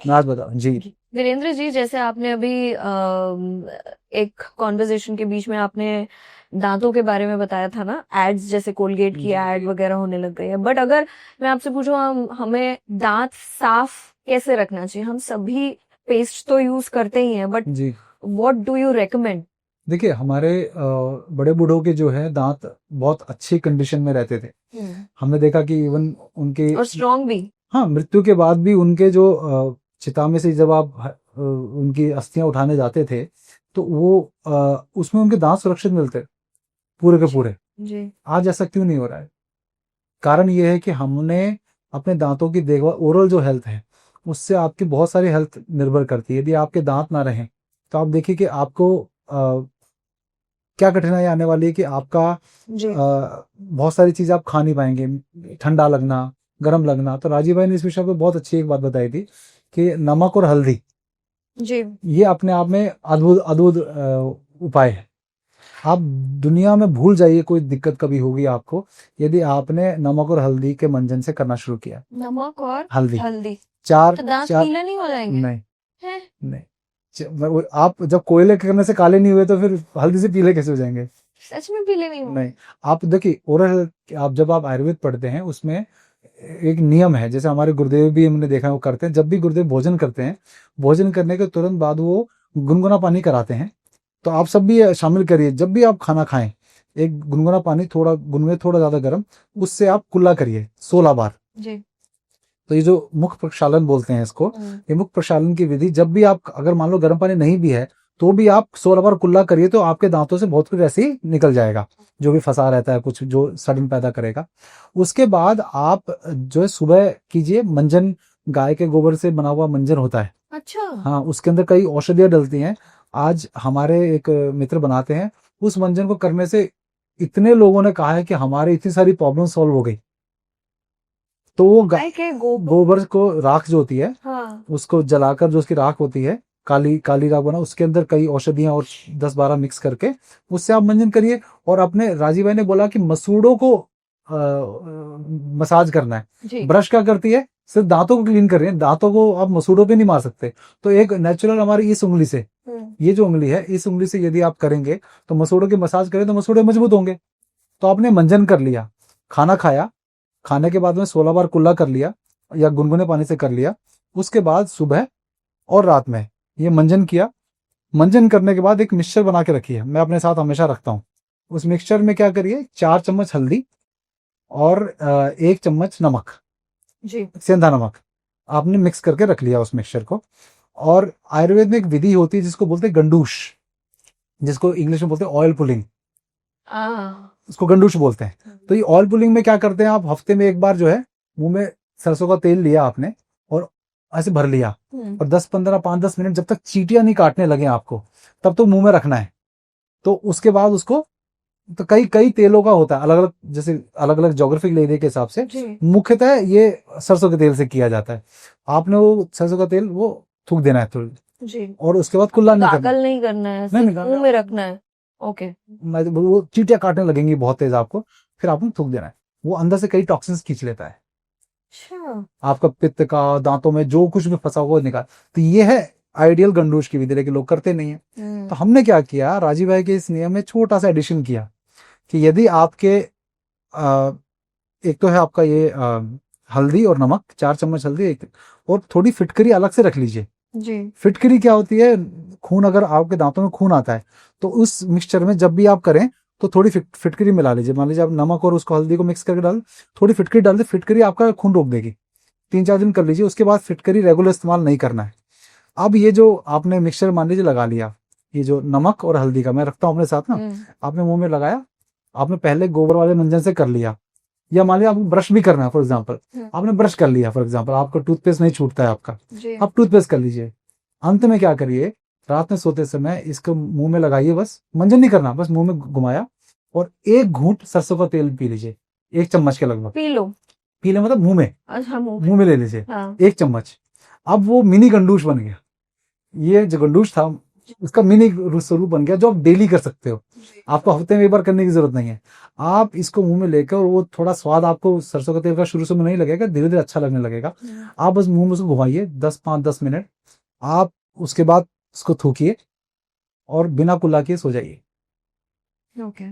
मैं आज बताऊं जी। वीरेंद्र जी, जैसे आपने अभी एक कॉन्वर्सेशन के बीच में आपने दांतों के बारे में बताया था ना, एड्स जैसे कोलगेट की एड वगैरह होने लग गई है, बट अगर मैं आपसे पूछूं हमें दांत साफ कैसे रखना चाहिए? हम सभी पेस्ट तो यूज करते ही हैं, but what do you recommend देखिए हमारे बड़े बूढ़ों के जो है दांत बहुत अच्छी कंडीशन में रहते थे। हमने देखा कि इवन उनके और स्ट्रॉन्ग भी। हाँ, मृत्यु के बाद भी उनके जो चिता में से जब आप उनकी अस्थियां उठाने जाते थे तो वो उसमें उनके दांत सुरक्षित मिलते पूरे के पूरे। जी। आज ऐसा क्यों नहीं हो रहा है? कारण ये है कि हमने अपने दांतों की देखभाल, ओरल जो हेल्थ है उससे आपकी बहुत सारी हेल्थ निर्भर करती है। यदि आपके दांत ना रहें तो आप देखिए कि आपको क्या कठिनाई आने वाली है कि आपका जी। बहुत सारी चीजें आप खा नहीं पाएंगे, ठंडा लगना, गर्म लगना। तो राजीव भाई ने इस विषय पे बहुत अच्छी एक बात बताई थी कि नमक और हल्दी जी। ये अपने आप में अद्भुत अद्भुत उपाय है। आप दुनिया में भूल जाइए कोई दिक्कत कभी होगी आपको यदि आपने नमक और हल्दी के मंजन से करना शुरू किया। नमक और हल्दी हल्दी चार तो दांत चार पीले नहीं हो जाएंगे? नहीं हैं? नहीं आप जब कोयले करने से काले नहीं हुए तो फिर हल्दी से पीले कैसे हो जाएंगे? सच में पीले नहीं हो? नहीं। आप देखिए ओरल, आप जब आप आयुर्वेद पढ़ते हैं उसमें एक नियम है, जैसे हमारे गुरुदेव भी हमने देखा है वो करते हैं। जब भी गुरुदेव भोजन करते हैं, भोजन करने के तुरंत बाद वो गुनगुना पानी कराते हैं। तो आप सब भी ये शामिल करिए, जब भी आप खाना खाएं एक गुनगुना पानी, थोड़ा गुनगुने थोड़ा ज्यादा गर्म, उससे आप कुल्ला करिए 16 बार। जी। तो ये जो मुख प्रक्षालन बोलते हैं इसको, ये मुख प्रक्षालन की विधि, जब भी आप अगर मान लो गर्म पानी नहीं भी है तो भी आप 16 बार कुल्ला करिए तो आपके दांतों से बहुत कुछ ऐसे ही निकल जाएगा जो भी फंसा रहता है, कुछ जो सड़न पैदा करेगा। उसके बाद आप जो है सुबह कीजिए मंजन, गाय के गोबर से बना हुआ मंजन होता है। अच्छा। हाँ, उसके अंदर कई औषधियां डलती हैं। आज हमारे एक मित्र बनाते हैं, उस मंजन को करने से इतने लोगों ने कहा है कि हमारी इतनी सारी प्रॉब्लम सॉल्व हो गई। तो वो गाय के गोबर को, राख जो होती है, हाँ। उसको जलाकर जो उसकी राख होती है, काली काली राख बना, उसके अंदर कई औषधियां और 10-12 मिक्स करके उससे आप मंजन करिए। और अपने राजीव भाई ने बोला कि मसूड़ों को मसाज करना है। जी। ब्रश क्या करती है? सिर्फ दांतों को क्लीन कर रही है, दांतों को आप मसूड़ों पे नहीं मार सकते। तो एक नेचुरल हमारी इस उंगली से, ये जो उंगली है, इस उंगली से यदि आप करेंगे तो मसूड़ों की मसाज करें तो मसूड़े मजबूत होंगे। तो आपने मंजन कर लिया, खाना खाया, खाने के बाद में 16 बार कुल्ला कर लिया या गुनगुने पानी से कर लिया। उसके बाद सुबह और रात में ये मंजन किया। मंजन करने के बाद एक मिक्सचर बना के रखिए, मैं अपने साथ हमेशा रखता हूँ। उस मिक्सचर में क्या करिए, 4 चम्मच हल्दी और 1 चम्मच नमक, जी। सेंधा नमक आपने मिक्स करके रख लिया उस मिक्सचर को। और आयुर्वेद में एक विधि होती है जिसको बोलते हैं गंडूश, जिसको इंग्लिश में बोलते हैं ऑयल पुलिंग, उसको गंडूश बोलते हैं। तो ये ऑयल पुलिंग में क्या करते हैं, आप हफ्ते में एक बार जो है मुंह में सरसों का तेल लिया आपने और ऐसे भर लिया और 10-15 5-10 मिनट जब तक चींटियां नहीं काटने लगे आपको, तब तो मुंह में रखना है। तो उसके बाद उसको, तो कई कई तेलों का होता है अलग अलग, जैसे अलग अलग ज्योग्राफिक एरिया के हिसाब से। मुख्यतः ये सरसों के तेल से किया जाता है। आपने वो सरसों का तेल वो थूक देना है थोड़ी जी। और उसके बाद कुल्ला नहीं करना, गागल नहीं करना है, नहीं सिर्फ मुंह में रखना है। ओके। वो चींटियां काटने लगेंगी बहुत तेज आपको, फिर आपने थूक देना है। वो अंदर से कई टॉक्सिन्स खींच लेता है, अच्छा। आपका पित्त का, दांतों में जो कुछ भी फंसा हुआ निकाल। तो ये है आइडियल गंडूश की विधि, लेकिन लोग करते नहीं है। तो हमने क्या किया, राजीव भाई के इस नियम में छोटा सा एडिशन किया कि यदि आपके एक तो है आपका ये हल्दी और नमक, 4 चम्मच हल्दी, एक और थोड़ी फिटकरी अलग से रख लीजिए। जी। फिटकरी क्या होती है, खून, अगर आपके दांतों में खून आता है तो उस मिक्सचर में जब भी आप करें तो थोड़ी फिटकरी मिला लीजिए। मान लीजिए आप नमक और उसको हल्दी को मिक्स करके डाल, थोड़ी फिटकरी डाल दे, फिटकरी आपका खून रोक देगी। 3-4 दिन कर लीजिए, उसके बाद फिटकरी रेगुलर इस्तेमाल नहीं करना है। अब ये जो आपने मिक्सचर मान लीजिए लगा लिया, ये जो नमक और हल्दी का मैं रखता हूँ अपने साथ ना, आपने मुंह में लगाया, आपने पहले गोबर वाले मंजन से कर लिया, या मान लिया आपको ब्रश भी करना है, फॉर एग्जाम्पल आपने ब्रश कर लिया, फॉर एग्जाम्पल आपका टूथपेस्ट नहीं छूटता है आपका, आप टूथपेस्ट कर लीजिए। अंत में क्या करिए, रात में सोते समय इसको मुंह में लगाइए, बस मंजन नहीं करना, बस मुंह में घुमाया और एक घूंट सरसों का तेल पी लीजिए, 1 चम्मच के लगभग पी लो। पी ले मतलब मुंह में, अच्छा मुंह में ले लीजिए 1 चम्मच। अब वो मिनी गंडूश बन गया। ये जो गंडूश था उसका मिनी स्वरूप बन गया जो आप डेली कर सकते हो। आपको हफ्ते में एक बार करने की जरूरत नहीं है। आप इसको मुंह में लेकर, और वो थोड़ा स्वाद आपको सरसों का तेल का शुरू में नहीं लगेगा, धीरे धीरे अच्छा लगने लगेगा। आप बस मुंह में उसको घुमाइए 5-10 मिनट, आप उसके बाद उसको थूकिए और बिना कुल्ला किए सो जाइए। ओके।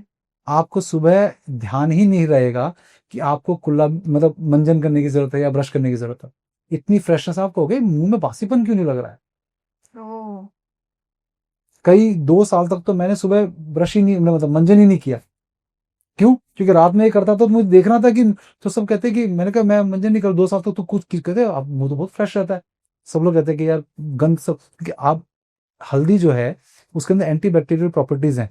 आपको सुबह ध्यान ही नहीं रहेगा कि आपको कुल्ला मतलब मंजन करने की जरूरत है या ब्रश करने की जरूरत है। इतनी फ्रेशनेस आपको हो गई, मुंह में बासीपन क्यों नहीं लग रहा है। कई 2 साल तक तो मैंने सुबह ब्रश ही नहीं, मतलब मंजन ही नहीं किया। क्यों? क्योंकि रात में ये करता था तो मुझे देखना था कि, तो सब कहते कि, मैंने कहा मैं मंजन नहीं कर, 2 साल तक तो कुछ कहते अब मुंह तो बहुत फ्रेश रहता है। सब लोग कहते हैं कि यार गंद सब, क्योंकि आप हल्दी जो है उसके अंदर एंटी बैक्टीरियल प्रॉपर्टीज हैं।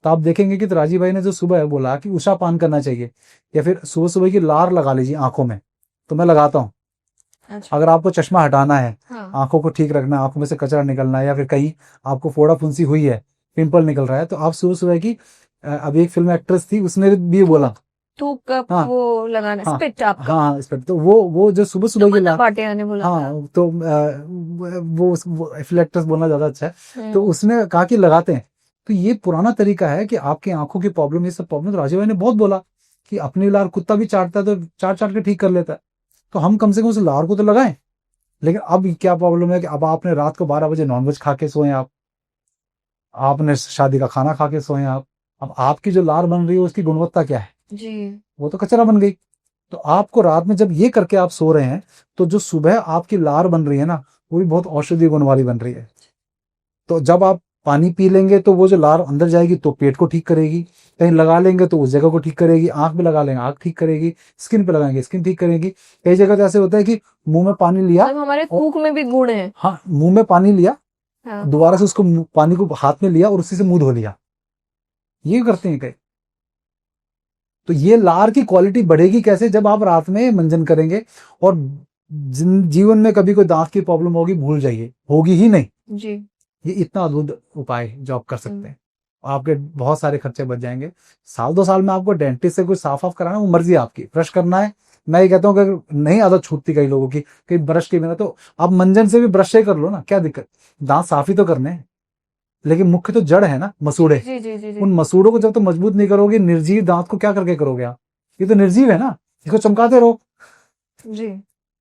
तो आप देखेंगे कि तो राजीव भाई ने जो सुबह बोला कि उषा पान करना चाहिए, या फिर सुबह सुबह की लार लगा लीजिए आंखों में, तो मैं लगाता हूँ। अच्छा। अगर आपको चश्मा हटाना है, हाँ। आंखों को ठीक रखना है, आंखों में से कचरा निकलना है, या फिर कहीं आपको फोड़ा फुंसी हुई है, पिंपल निकल रहा है, तो आप सुबह सुबह की, अभी एक फिल्म एक्ट्रेस थी उसने भी ये बोला। थूक का हाँ वो लगाना, हाँ स्पिट आपका। हाँ, इस पर तो वो जो सुबह सुबह की नमन भाटिया ने बोला था। हाँ, तो वो फिल्म बोलना ज्यादा अच्छा है, तो हम्म। उसने कहा कि लगाते हैं। तो ये पुराना तरीका है कि आपकी आंखों की प्रॉब्लम, ये सब प्रॉब्लम, तो राजीव भाई ने बहुत बोला कि अपनी लार कुत्ता भी चाटता है तो चाट चाट के ठीक कर लेता है, तो हम कम से कम उस लार को तो लगाएं। लेकिन अब क्या प्रॉब्लम है कि अब आपने रात को 12 बजे नॉनवेज खा के सोए, आपने शादी का खाना खा के सोए आप, अब आपकी जो लार बन रही है उसकी गुणवत्ता क्या है? जी। वो तो कचरा बन गई। तो आपको रात में जब ये करके आप सो रहे हैं, तो जो सुबह आपकी लार बन रही है ना, वो भी बहुत औषधीय गुण वाली बन रही है। तो जब आप पानी पी लेंगे तो वो जो लार अंदर जाएगी तो पेट को ठीक करेगी, कहीं लगा लेंगे तो उस जगह को ठीक करेगी, आंख में लगा लेंगे आंख ठीक करेगी, स्किन पे लगाएंगे स्किन ठीक करेगी। कई जगह तो ऐसे होता है कि मुंह में पानी लिया, मतलब हमारे थूक में भी गुण है। हाँ मुंह में पानी लिया, हाँ। दोबारा से उसको पानी को हाथ में लिया और उसी से मुंह धो लिया, ये करते हैं कई। तो ये लार की क्वालिटी बढ़ेगी कैसे? जब आप रात में मंजन करेंगे। और जीवन में कभी कोई दांत की प्रॉब्लम होगी, भूल जाइए, होगी ही नहीं। जी। ये इतना अद्भुत उपाय जो आप कर सकते हैं, आपके बहुत सारे खर्चे बच जाएंगे। 1-2 साल में आपको डेंटिस्ट से कुछ साफ ऑफ कराना, वो मर्जी आपकी, ब्रश करना है। मैं ये कहता हूँ कि अगर नहीं आदत छूटती कई लोगों की, कई ब्रश के बिना, तो आप मंजन से भी ब्रश से कर लो ना, क्या दिक्कत, दांत साफ ही तो करने हैं। लेकिन मुख्य तो जड़ है ना, मसूड़े। जी जी जी जी। उन मसूड़ों को जब तो मजबूत नहीं करोगे, निर्जीव दांत को क्या करके करोगे आप? ये तो निर्जीव है ना, इसको चमकाते रहो। जी।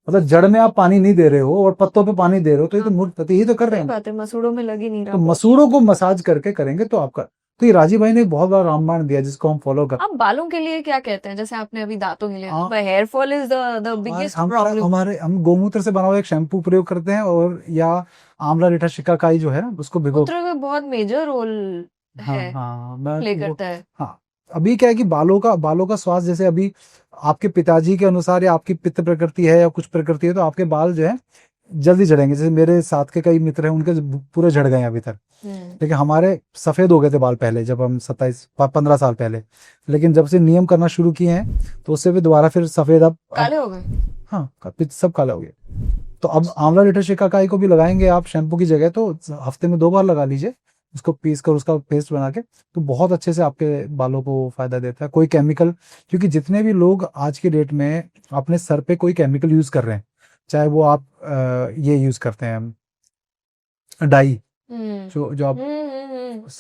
मतलब जड़ में आप पानी नहीं दे रहे हो और पत्तों पे पानी दे रहे हो, तो ये तो मूर्ख, यही तो कर रहे हैं। बात है, मसूड़ों में लग ही नहीं रहा। तो मसूड़ों को मसाज करके करेंगे तो आपका, तो ये राजीव भाई ने बहुत बड़ा रामबाण दिया जिसको हम फॉलो कर। आप बालों के लिए क्या कहते हैं? जैसे आपने अभी दांतों के लिए, हाँ। Hair fall is the biggest problem. हम गोमूत्र से बना हुआ एक शैम्पू प्रयोग करते हैं, और या आंवला रीठा शिकाकाई जो है ना, उसको भिगो। मूत्र का बहुत मेजर रोल हाँ है, हाँ, प्ले करता है। हाँ। अभी क्या है कि बालों का स्वास्थ्य, जैसे अभी आपके पिताजी के अनुसार, या आपकी पित्त प्रकृति है या कुछ प्रकृति है, तो आपके बाल जो है जल्दी झड़ेंगे। जैसे मेरे साथ के कई मित्र हैं, उनके पूरे झड़ गए अभी तक। लेकिन हमारे सफेद हो गए थे बाल पहले, जब हम 27-15 साल पहले। लेकिन जब से नियम करना शुरू किए हैं, तो उससे भी दोबारा फिर सफेद, अब काले हो गए। हाँ, सब काला हो गया। तो अब आंवला रीठा शिकाकाई को भी लगाएंगे आप शैम्पू की जगह, तो हफ्ते में 2 बार लगा लीजिए, उसको पीस कर उसका पेस्ट बना के, तो बहुत अच्छे से आपके बालों को फायदा देता है। कोई केमिकल, क्योंकि जितने भी लोग आज के डेट में अपने सर पे कोई केमिकल यूज कर रहे हैं, चाहे वो आप ये यूज करते हैं डाई, जो आप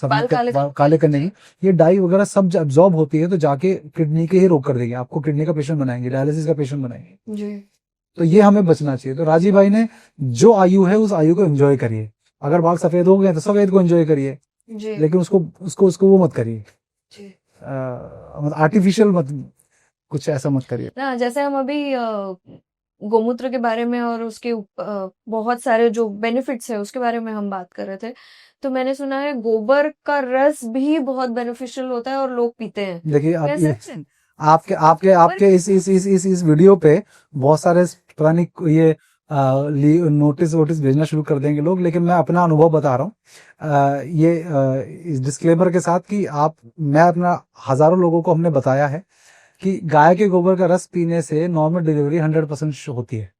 बाल काले करने की, ये डाई वगैरह सब अब्जॉर्ब होती है, तो जाके किडनी के ही रोग कर देंगे, आपको किडनी का पेशेंट बनाएंगे, डायलिसिस का पेशेंट बनाएंगे जी। तो ये हमें बचना चाहिए। तो राजीव भाई ने जो आयु है, उस आयु को एंजॉय करिए। अगर बाल सफेद हो गए तो सफेद को एंजॉय करिए, लेकिन उसको वो मत करिए, आर्टिफिशियल मत, कुछ ऐसा मत करिए ना। जैसे हम अभी गोमूत्र के बारे में और उसके बहुत सारे जो बेनिफिट्स है उसके बारे में हम बात कर रहे थे, तो मैंने सुना है गोबर का रस भी बहुत बेनिफिशियल होता है और लोग पीते हैं। देखिए, आपके इस वीडियो पे बहुत सारे पुरानी ये नोटिस भेजना शुरू कर देंगे लोग, लेकिन मैं अपना अनुभव बता रहा हूँ, ये इस डिस्क्लेमर के साथ कि मैं अपना हजारों लोगों को हमने बताया है कि गाय के गोबर का रस पीने से नॉर्मल डिलीवरी 100% होती है।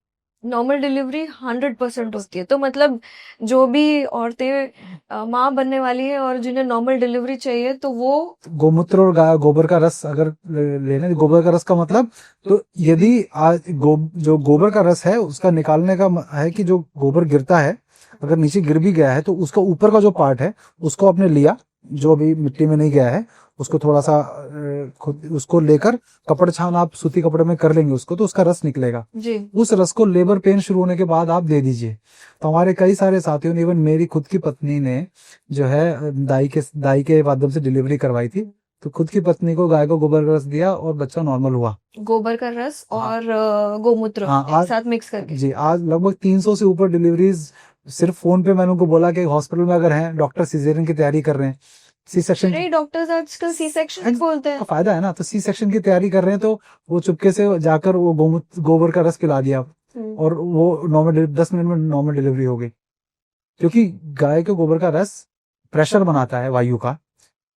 नॉर्मल डिलीवरी 100% होती है। तो मतलब जो भी औरतें माँ बनने वाली है और जिन्हें नॉर्मल डिलीवरी चाहिए, तो वो गोमूत्र और गोबर का रस अगर लेने, गोबर का रस का मतलब, तो यदि जो गोबर का रस है उसका निकालने का है कि जो गोबर गिरता है, अगर नीचे गिर भी गया है, तो उसका ऊपर का जो पार्ट है उसको आपने लिया, जो अभी मिट्टी में नहीं गया है, उसको थोड़ा सा खुद उसको लेकर कपड़े छान आप सूती कपड़े में कर लेंगे उसको, तो उसका रस निकलेगा जी। उस रस को लेबर पेन शुरू होने के बाद आप दे दीजिए। तो हमारे कई सारे साथियों ने, इवन मेरी खुद की पत्नी ने जो है दाई के माध्यम से डिलीवरी करवाई थी, तो खुद की पत्नी को गाय को गोबर का रस दिया और बच्चा नॉर्मल हुआ। गोबर का रस और गोमूत्र एक साथ मिक्स करके। जी, आज लगभग 300 से ऊपर डिलीवरीज सिर्फ फोन पे मैंने उनको बोला कि हॉस्पिटल में अगर हैं डॉक्टर सिजेरियन की तैयारी कर रहे हैं, सी सेक्शन नहीं, डॉक्टर्स आजकल सी सेक्शन बोलते का हैं। फायदा है ना, तो सी सेक्शन की तैयारी कर रहे हैं तो वो चुपके से जाकर वो गोबर का रस पिला दिया और वो नॉर्मल 10 मिनट में नॉर्मल डिलीवरी हो गई। क्योंकि गाय के गोबर का रस प्रेशर बनाता है वायु का,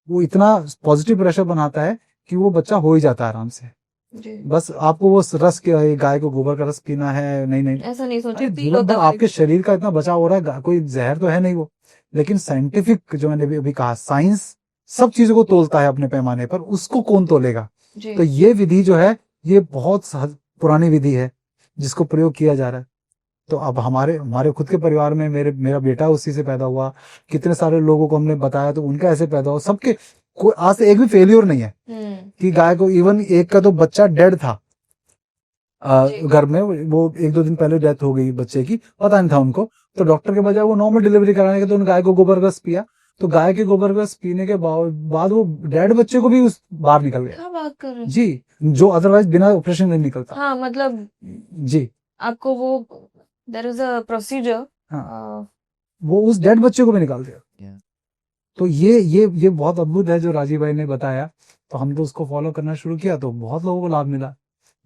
वो इतना पॉजिटिव प्रेशर बनाता है कि वो बच्चा हो ही जाता है आराम से। जी। बस बस आपको वो रस के गाय को गोबर का रस पीना है, नहीं ऐसा नहीं सोचे अरे पी लो जीवन भर दवाई। आपके शरीर का इतना बचाव हो रहा है, कोई जहर तो है नहीं वो। लेकिन साइंटिफिक जो मैंने अभी कहा, साइंस सब चीजों को तोलता है अपने पैमाने पर, उसको कौन तोलेगा। जी। तो ये विधि जो है ये बहुत पुरानी विधि है जिसको प्रयोग किया जा रहा है। तो अब हमारे हमारे खुद के परिवार में मेरा बेटा उसी से पैदा हुआ, कितने सारे लोगों को हमने बताया तो उनका ऐसे पैदा हुआ, सबके कोई आज से एक भी फेल्योर नहीं है कि गाय को, इवन एक का तो बच्चा डेड था जी। घर में, वो 1-2 दिन पहले डेथ हो गई बच्चे की, पता नहीं था उनको, तो डॉक्टर के बजाय वो नॉर्मल डिलीवरी कराने के तो उन गाय को गोबर रस पिया, तो गाय के गोबर रस पीने के बाद वो डेड बच्चे को भी उस बाहर निकल गया। क्या बात कर रहे हैं? जी, जो अदरवाइज बिना ऑपरेशन नहीं निकलता। हाँ, मतलब जी, आपको वो देयर इज अ प्रोसीजर। हाँ, वो उस डेड बच्चे को भी निकाल दिया। तो ये बहुत अद्भुत है जो राजीव भाई ने बताया, तो हम तो उसको फॉलो करना शुरू किया तो बहुत लोगों को लाभ मिला।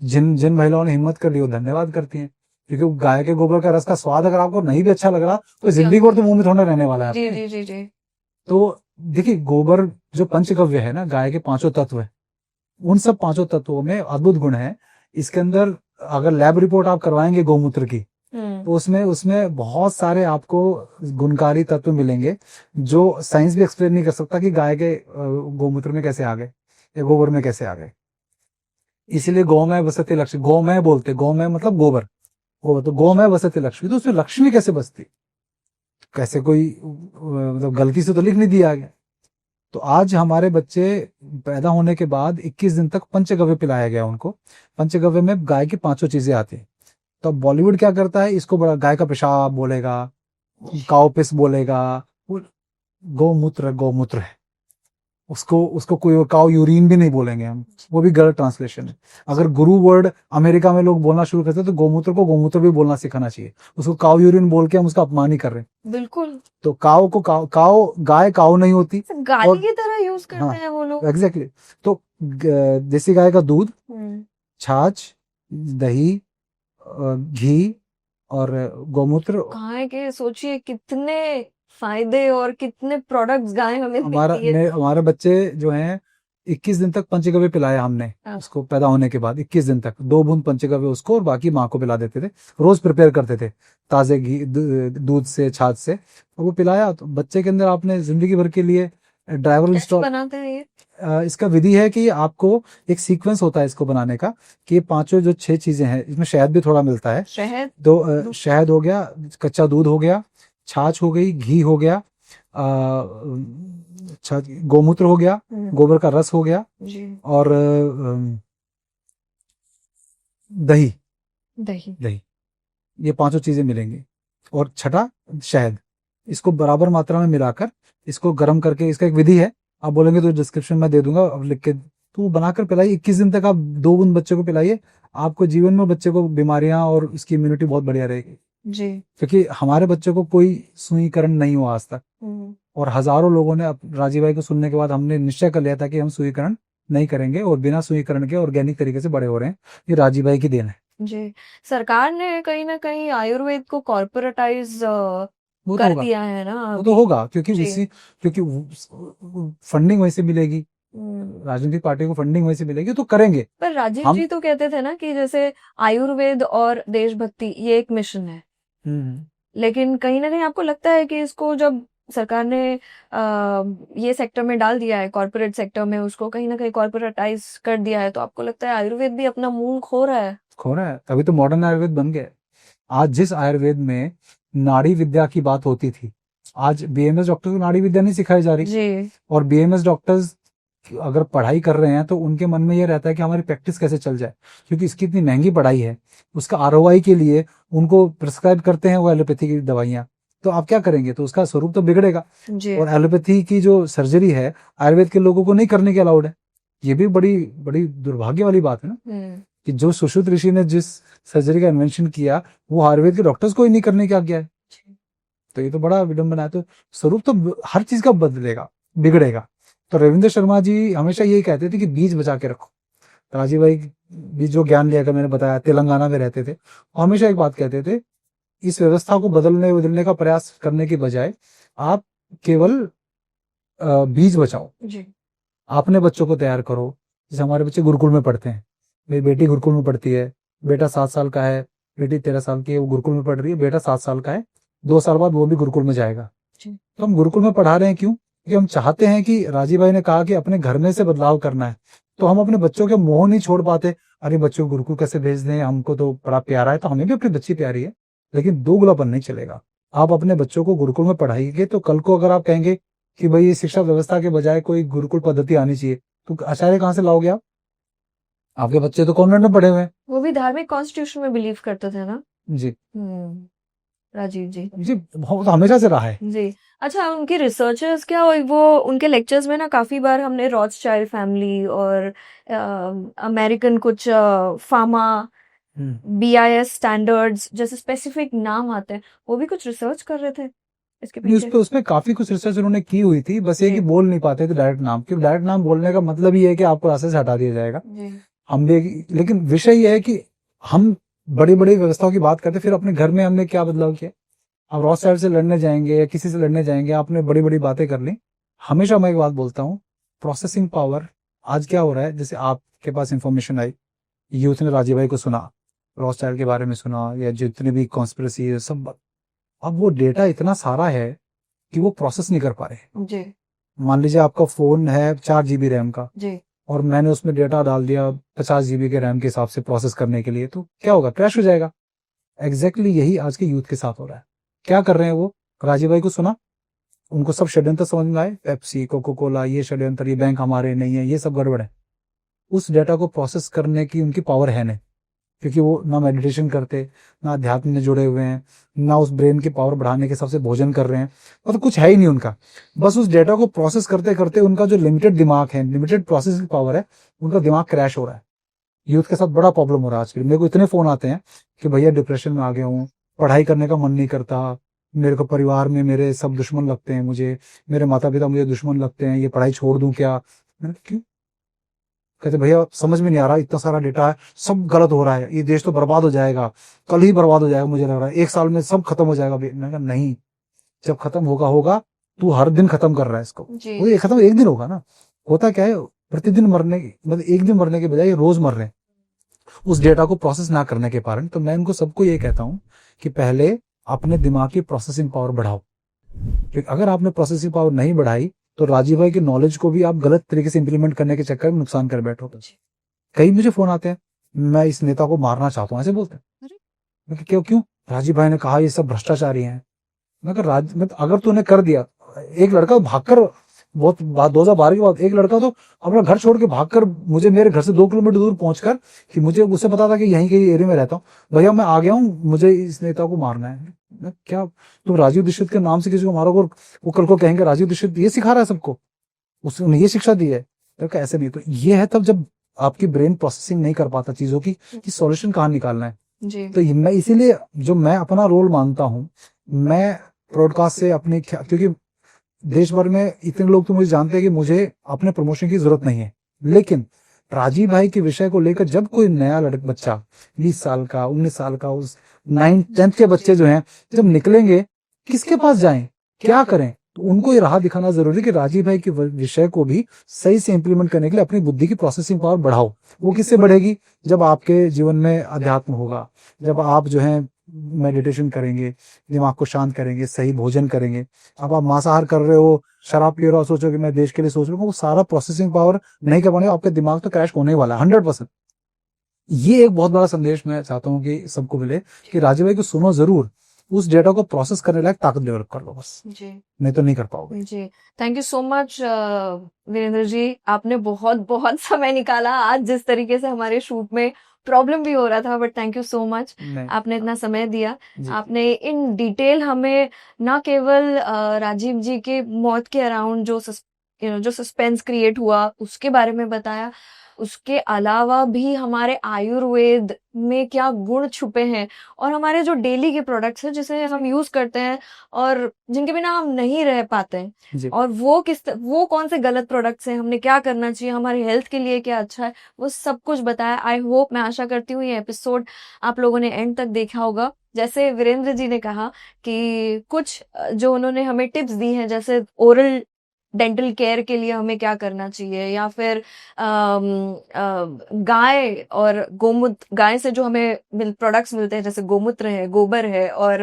जिन जिन महिलाओं ने हिम्मत कर ली वो धन्यवाद करती हैं, क्योंकि गाय के गोबर का रस का स्वाद अगर आपको नहीं भी अच्छा लग रहा तो जिंदगी भर तो मुंह में थोड़ा रहने वाला है जी आपके। जी जी जी। तो देखिए, गोबर जो पंचगव्य है ना, गाय के 5 तत्व है, उन सब 5 तत्वों में अद्भुत गुण है। इसके अंदर अगर लैब रिपोर्ट आप करवाएंगे गौमूत्र की, तो उसमें बहुत सारे आपको गुणकारी तत्व मिलेंगे जो साइंस भी एक्सप्लेन नहीं कर सकता कि गाय के गौमूत्र में कैसे आ गए या गोबर में कैसे आ गए। इसीलिए गौमय बसते लक्ष्मी, गौमय बोलते, गौमय मतलब गोबर, गोबर तो गौमय बसते लक्ष्मी, तो उसमें लक्ष्मी कैसे बसती, कैसे कोई मतलब गलती से तो लिख नहीं दिया गया। तो आज हमारे बच्चे पैदा होने के बाद 21 दिन तक पंचगव्य पिलाया गया उनको। पंचगव्य में गाय की 5 चीजें आती है। तो बॉलीवुड क्या करता है, इसको बड़ा गाय का पेशाब बोलेगा, काउ पिस बोलेगा, गौमूत्र गौमूत्र है, उसको उसको कोई काउ यूरिन भी नहीं बोलेंगे हम, वो भी गलत ट्रांसलेशन है। अगर गुरु वर्ड अमेरिका में लोग बोलना शुरू करते हैं तो गोमूत्र को गोमूत्र भी बोलना सिखाना चाहिए, उसको काउ यूरिन बोल के हम उसका अपमान ही कर रहे हैं। बिल्कुल। तो काउ को काउ गाय काउ नहीं होती, गाली की तरह यूज करते हाँ, हैं वो लोग। एग्जैक्टली। तो देसी गाय का दूध, छाछ, दही, घी और गोमूत्र। गाय के सोचिए कितने फायदे और कितने प्रोडक्ट्स गाय हमें देती है। हमारे बच्चे जो हैं 21 दिन तक पंचगव्य पिलाया हमने उसको, पैदा होने के बाद 21 दिन तक 2 बूंद पंचगव्य उसको और बाकी माँ को पिला देते थे, रोज प्रिपेयर करते थे ताजे घी दूध से, छाछ से, और वो पिलाया। तो बच्चे के अंदर आपने जिंदगी भर के लिए ड्राइवर इंस्टॉल बनाते हैं ये। इसका विधि है कि आपको एक सीक्वेंस होता है इसको बनाने का, कि ये 5 जो 6 चीजें हैं, इसमें शहद भी थोड़ा मिलता है। शहद, तो शहद हो गया, कच्चा दूध हो गया, छाछ हो गई, घी हो गया, गोमूत्र हो गया, गोबर का रस हो गया जी, और दही दही दही, ये 5 चीजें मिलेंगी। और छठा शहद, इसको बराबर मात्रा में मिलाकर इसको गर्म करके, इसका एक विधि है, आप बोलेंगे तो डिस्क्रिप्शन में दे दूंगा, अब लिख के, तो बनाकर पिलाइए। 21 दिन तक आप 2 बूंद बच्चे को पिलाइए, आपको जीवन में बच्चे को बीमारियां और उसकी इम्यूनिटी बहुत बढ़िया रहेगी जी। क्योंकि हमारे बच्चे को कोई सुईकरण नहीं हुआ आज तक, और हजारों लोगों ने, राजीव भाई को सुनने के बाद हमने निश्चय कर लिया था कि हम सुईकरण नहीं करेंगे और बिना सुईकरण के ऑर्गेनिक तरीके से बड़े हो रहे हैं। ये राजीव भाई की देन है जी। सरकार ने कहीं ना कहीं आयुर्वेद को कॉर्पोरेटाइज वो तो कर होगा, दिया है ना। वो तो होगा क्योंकि जी। क्योंकि फंडिंग वहीं से मिलेगी, राजनीतिक पार्टी को फंडिंग वहीं से मिलेगी तो करेंगे। पर राजीव जी तो कहते थे ना कि जैसे आयुर्वेद और देशभक्ति ये एक मिशन है, लेकिन कहीं ना कहीं आपको लगता है कि इसको जब सरकार ने ये सेक्टर में डाल दिया है, कॉर्पोरेट सेक्टर में उसको कहीं ना कहीं कॉर्पोरेटाइज कर दिया है, तो आपको लगता है आयुर्वेद भी अपना मुंह खो रहा है? खो रहा है, तभी तो मॉडर्न आयुर्वेद बन गया। आज जिस आयुर्वेद में नाड़ी विद्या की बात होती थी, आज बीएमएस डॉक्टर को नाड़ी विद्या नहीं सिखाई जा रही जी। और बीएमएस डॉक्टर्स अगर पढ़ाई कर रहे हैं तो उनके मन में ये रहता है कि हमारी प्रैक्टिस कैसे चल जाए, क्योंकि इसकी इतनी महंगी पढ़ाई है, उसका आरओआई के लिए उनको प्रिस्क्राइब करते हैं वो एलोपैथी की दवाइयां, तो आप क्या करेंगे, तो उसका स्वरूप तो बिगड़ेगा। और एलोपैथी की जो सर्जरी है आयुर्वेद के लोगों को नहीं करने के अलाउड है। ये भी बड़ी बड़ी दुर्भाग्य वाली बात है ना, कि जो सुश्रुत ऋषि ने जिस सर्जरी का इन्वेंशन किया वो आयुर्वेद के डॉक्टर्स को ही नहीं करने की आज्ञा है। तो ये तो बड़ा विडंबना है। तो स्वरूप तो हर चीज का बदलेगा, बिगड़ेगा। तो रविंद्र शर्मा जी हमेशा यही कहते थे कि बीज बचा के रखो। राजीव भाई भी जो ज्ञान लिया, मैंने बताया, तेलंगाना में रहते थे, हमेशा एक बात कहते थे, इस व्यवस्था को बदलने का प्रयास करने की बजाय आप केवल बीज बचाओ जी। आपने बच्चों को तैयार करो। जैसे हमारे बच्चे गुरुकुल में पढ़ते हैं, मेरी बेटी गुरुकुल में पढ़ती है, बेटा 7 साल का है, बेटी 13 साल की है, वो गुरुकुल में पढ़ रही है, बेटा 7 साल का है, 2 साल बाद वो भी गुरुकुल में जाएगा। तो हम गुरुकुल में पढ़ा रहे हैं क्यों? क्योंकि हम चाहते हैं कि राजीव भाई ने कहा कि अपने घर में से बदलाव करना है, तो हम अपने बच्चों के मोह नहीं छोड़ पाते। अरे बच्चों को गुरुकुल कैसे भेज दें, हमको तो बड़ा प्यारा है, तो हमें भी अपनी बच्ची प्यारी है, लेकिन दोगलापन नहीं चलेगा। आप अपने बच्चों को गुरुकुल में पढ़ाइए, तो कल को अगर आप कहेंगे कि भाई ये शिक्षा व्यवस्था के बजाय कोई गुरुकुल पद्धति आनी चाहिए, तो आचार्य कहाँ से लाओगे आप? आपके बच्चे तो कॉन्वेंट में पढ़े हुए हैं। वो भी धार्मिक कॉन्स्टिट्यूशन में बिलीव करते थे ना जी। राजीव जी जी हमेशा से रहा है जी। अच्छा, उनके रिसर्चर्स क्या, वो उनके लेक्चर्स में ना काफी बार हमने रॉथस्चाइल्ड फैमिली और अमेरिकन कुछ फार्मा BIS स्टैंडर्ड्स जैसे स्पेसिफिक नाम आते हैं, वो भी कुछ रिसर्च कर रहे थे इसके पीछे। उसमें काफी कुछ रिसर्च उन्होंने की हुई थी, बस ये कि बोल नहीं पाते थे डायरेक्ट नाम, क्योंकि डायरेक्ट नाम बोलने का मतलब ही है कि आपको रास्ते से हटा दिया जाएगा। हम भी, लेकिन विषय ये है कि हम बड़ी बड़ी व्यवस्थाओं की बात करते, फिर अपने घर में हमने क्या बदलाव किया? आप रॉथस्चाइल्ड से लड़ने जाएंगे या किसी से लड़ने जाएंगे, आपने बड़ी बड़ी बातें कर ली। हमेशा मैं एक बात बोलता हूँ, प्रोसेसिंग पावर। आज क्या हो रहा है, जैसे आपके पास इंफॉर्मेशन आई, यूथ ने राजीव भाई को सुना, रॉथस्चाइल्ड के बारे में सुना, या जितनी भी कॉन्स्पिरेसी है सब, अब वो डेटा इतना सारा है कि वो प्रोसेस नहीं कर पा रहे जी। मान लीजिए आपका फोन है 4 GB रैम का जी, और मैंने उसमें डेटा डाल दिया 50 GB के रैम के हिसाब से प्रोसेस करने के लिए, तो क्या होगा? क्रैश हो जाएगा। एग्जैक्टली यही आज के यूथ के साथ हो रहा है। क्या कर रहे हैं वो? राजीव भाई को सुना, उनको सब षड्यंत्र समझ में आए, पेप्सी, कोको कोला, ये षड्यंत्र, ये बैंक हमारे नहीं है, ये सब गड़बड़ है। उस डेटा को प्रोसेस करने की उनकी पावर है नहीं, क्योंकि वो ना मेडिटेशन करते, ना अध्यात्म में जुड़े हुए हैं, ना उस ब्रेन की पावर बढ़ाने के हिसाब से भोजन कर रहे हैं, मतलब कुछ है ही नहीं उनका। बस उस डेटा को प्रोसेस करते करते उनका जो लिमिटेड दिमाग है, लिमिटेड प्रोसेसिंग पावर है, उनका दिमाग क्रैश हो रहा है। यूथ के साथ बड़ा प्रॉब्लम हो रहा है आजकल। मेरे को इतने फोन आते हैं कि भैया डिप्रेशन में आ गया हूँ, पढ़ाई करने का मन नहीं करता, मेरे को परिवार में मेरे सब दुश्मन लगते हैं, मुझे मेरे माता पिता मुझे दुश्मन लगते हैं, ये पढ़ाई छोड़ दूं क्या? मैंने कहा, क्यों? कहते भैया समझ में नहीं आ रहा, इतना सारा डेटा है, सब गलत हो रहा है, ये देश तो बर्बाद हो जाएगा, कल ही बर्बाद हो जाएगा, मुझे लग रहा है 1 साल में सब खत्म हो जाएगा। मैंने कहा नहीं, जब खत्म होगा तू हर दिन खत्म कर रहा है इसको, वो ये खत्म एक दिन होगा ना। होता क्या है, प्रतिदिन मरने, मतलब एक दिन मरने के बजाय रोज मर रहे हैं उस डेटा को प्रोसेस ना करने के कारण। तो मैं उनको सबको ये कहता हूँ कि पहले अपने दिमाग की प्रोसेसिंग पावर बढ़ाओ, क्योंकि अगर आपने प्रोसेसिंग पावर नहीं बढ़ाई तो राजीव भाई के नॉलेज को भी आप गलत तरीके से इंप्लीमेंट करने के चक्कर में नुकसान कर बैठोगे। कई मुझे फोन आते हैं, मैं इस नेता को मारना चाहता हूँ, ऐसे बोलते हैं। क्यों क्यों? राजीव भाई ने कहा ये सब भ्रष्टाचारी हैं। मैं अगर तूने कर दिया, एक लड़का भागकर, बहुत बात 2012 के बाद एक लड़का तो अपना घर छोड़ के भागकर मुझे मेरे घर से 2 किलोमीटर दूर पहुंचकर, कि मुझे उससे पता था कि यहीं के एरिया में रहता हूँ, भैया मैं आ गया हूँ, मुझे इस नेता को मारना है। क्या तुम राजीव दीक्षित के नाम से किसी को मारोगे और वो कल को कहेंगे राजीव दीक्षित ये सिखा रहा है सबको, उसने ये शिक्षा दी है? तो ऐसे नहीं। तो ये है तब जब आपकी ब्रेन प्रोसेसिंग नहीं कर पाता चीजों की, कि सॉल्यूशन कहाँ निकालना है जी। तो मैं इसीलिए जो मैं अपना रोल मानता हूँ, मैं ब्रॉडकास्ट से अपने, क्योंकि देश भर में इतने लोग तो मुझे जानते हैं कि मुझे अपने प्रमोशन की जरूरत नहीं है, लेकिन राजीव भाई के विषय को लेकर जब कोई नया बच्चा 20 साल का, 19 साल का, उस 9th-10th के बच्चे जो हैं जब निकलेंगे, किसके पास जाएं, क्या करें? तो उनको ये राह दिखाना जरूरी कि राजीव भाई के विषय को भी सही से इंप्लीमेंट करने के लिए अपनी बुद्धि की प्रोसेसिंग पावर बढ़ाओ। वो किससे बढ़ेगी? जब आपके जीवन में अध्यात्म होगा, जब आप जो है मेडिटेशन करेंगे, दिमाग को शांत करेंगे, सही भोजन करेंगे। अब आप मांसाहार कर रहे हो, शराब पी रहे हो, सोचो कि मैं देश के लिए सोच रहा हूँ, वो सारा प्रोसेसिंग पावर नहीं कर पाने, आपका दिमाग तो क्रैश होने वाला है 100%। ये एक बहुत बड़ा संदेश मैं चाहता हूँ कि सबको मिले, कि राजीव भाई को सुनो जरूर, उस डेटा को प्रोसेस करने लायक ताकत डेवलप कर लो बस जी, नहीं तो नहीं कर पाओगे जी। Thank you so much Virendra ji, आपने बहुत बहुत समय निकाला आज, जिस तरीके से हमारे शूट में प्रॉब्लम भी हो रहा था, but thank you so much, आपने इतना समय दिया, आपने इन डिटेल हमें न केवल राजीव जी के मौत के अराउंड जो सस्पेंस क्रिएट हुआ उसके बारे में बताया, उसके अलावा भी हमारे आयुर्वेद में क्या गुण छुपे हैं, और हमारे जो डेली के प्रोडक्ट्स हैं जिसे हम यूज करते हैं और जिनके बिना हम नहीं रह पाते हैं, जी और वो कौन से गलत प्रोडक्ट्स हैं, हमने क्या करना चाहिए, हमारी हेल्थ के लिए क्या अच्छा है, वो सब कुछ बताया। आई होप, मैं आशा करती हूँ ये एपिसोड आप लोगों ने एंड तक देखा होगा। जैसे वीरेंद्र जी ने कहा कि कुछ जो उन्होंने हमें टिप्स दी हैं, जैसे ओरल डेंटल केयर के लिए हमें क्या करना चाहिए, या फिर गाय और गोमूत्र, गाय से जो हमें प्रोडक्ट्स मिलते हैं जैसे गोमूत्र है, गोबर है, और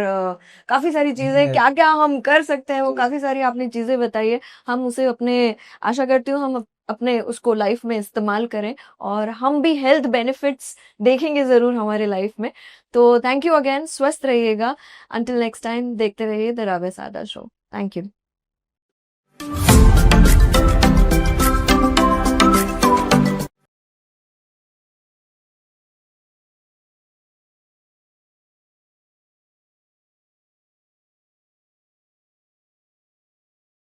काफी सारी चीजें, क्या क्या हम कर सकते हैं, वो काफी सारी आपने चीजें बताई है। हम उसे अपने, आशा करती हूँ हम अपने उसको लाइफ में इस्तेमाल करें, और हम भी हेल्थ बेनिफिट्स देखेंगे जरूर हमारे लाइफ में। तो थैंक यू अगेन, स्वस्थ रहिएगा। अंटिल नेक्स्ट टाइम देखते रहिए the Rawe Sarda show. Thank you.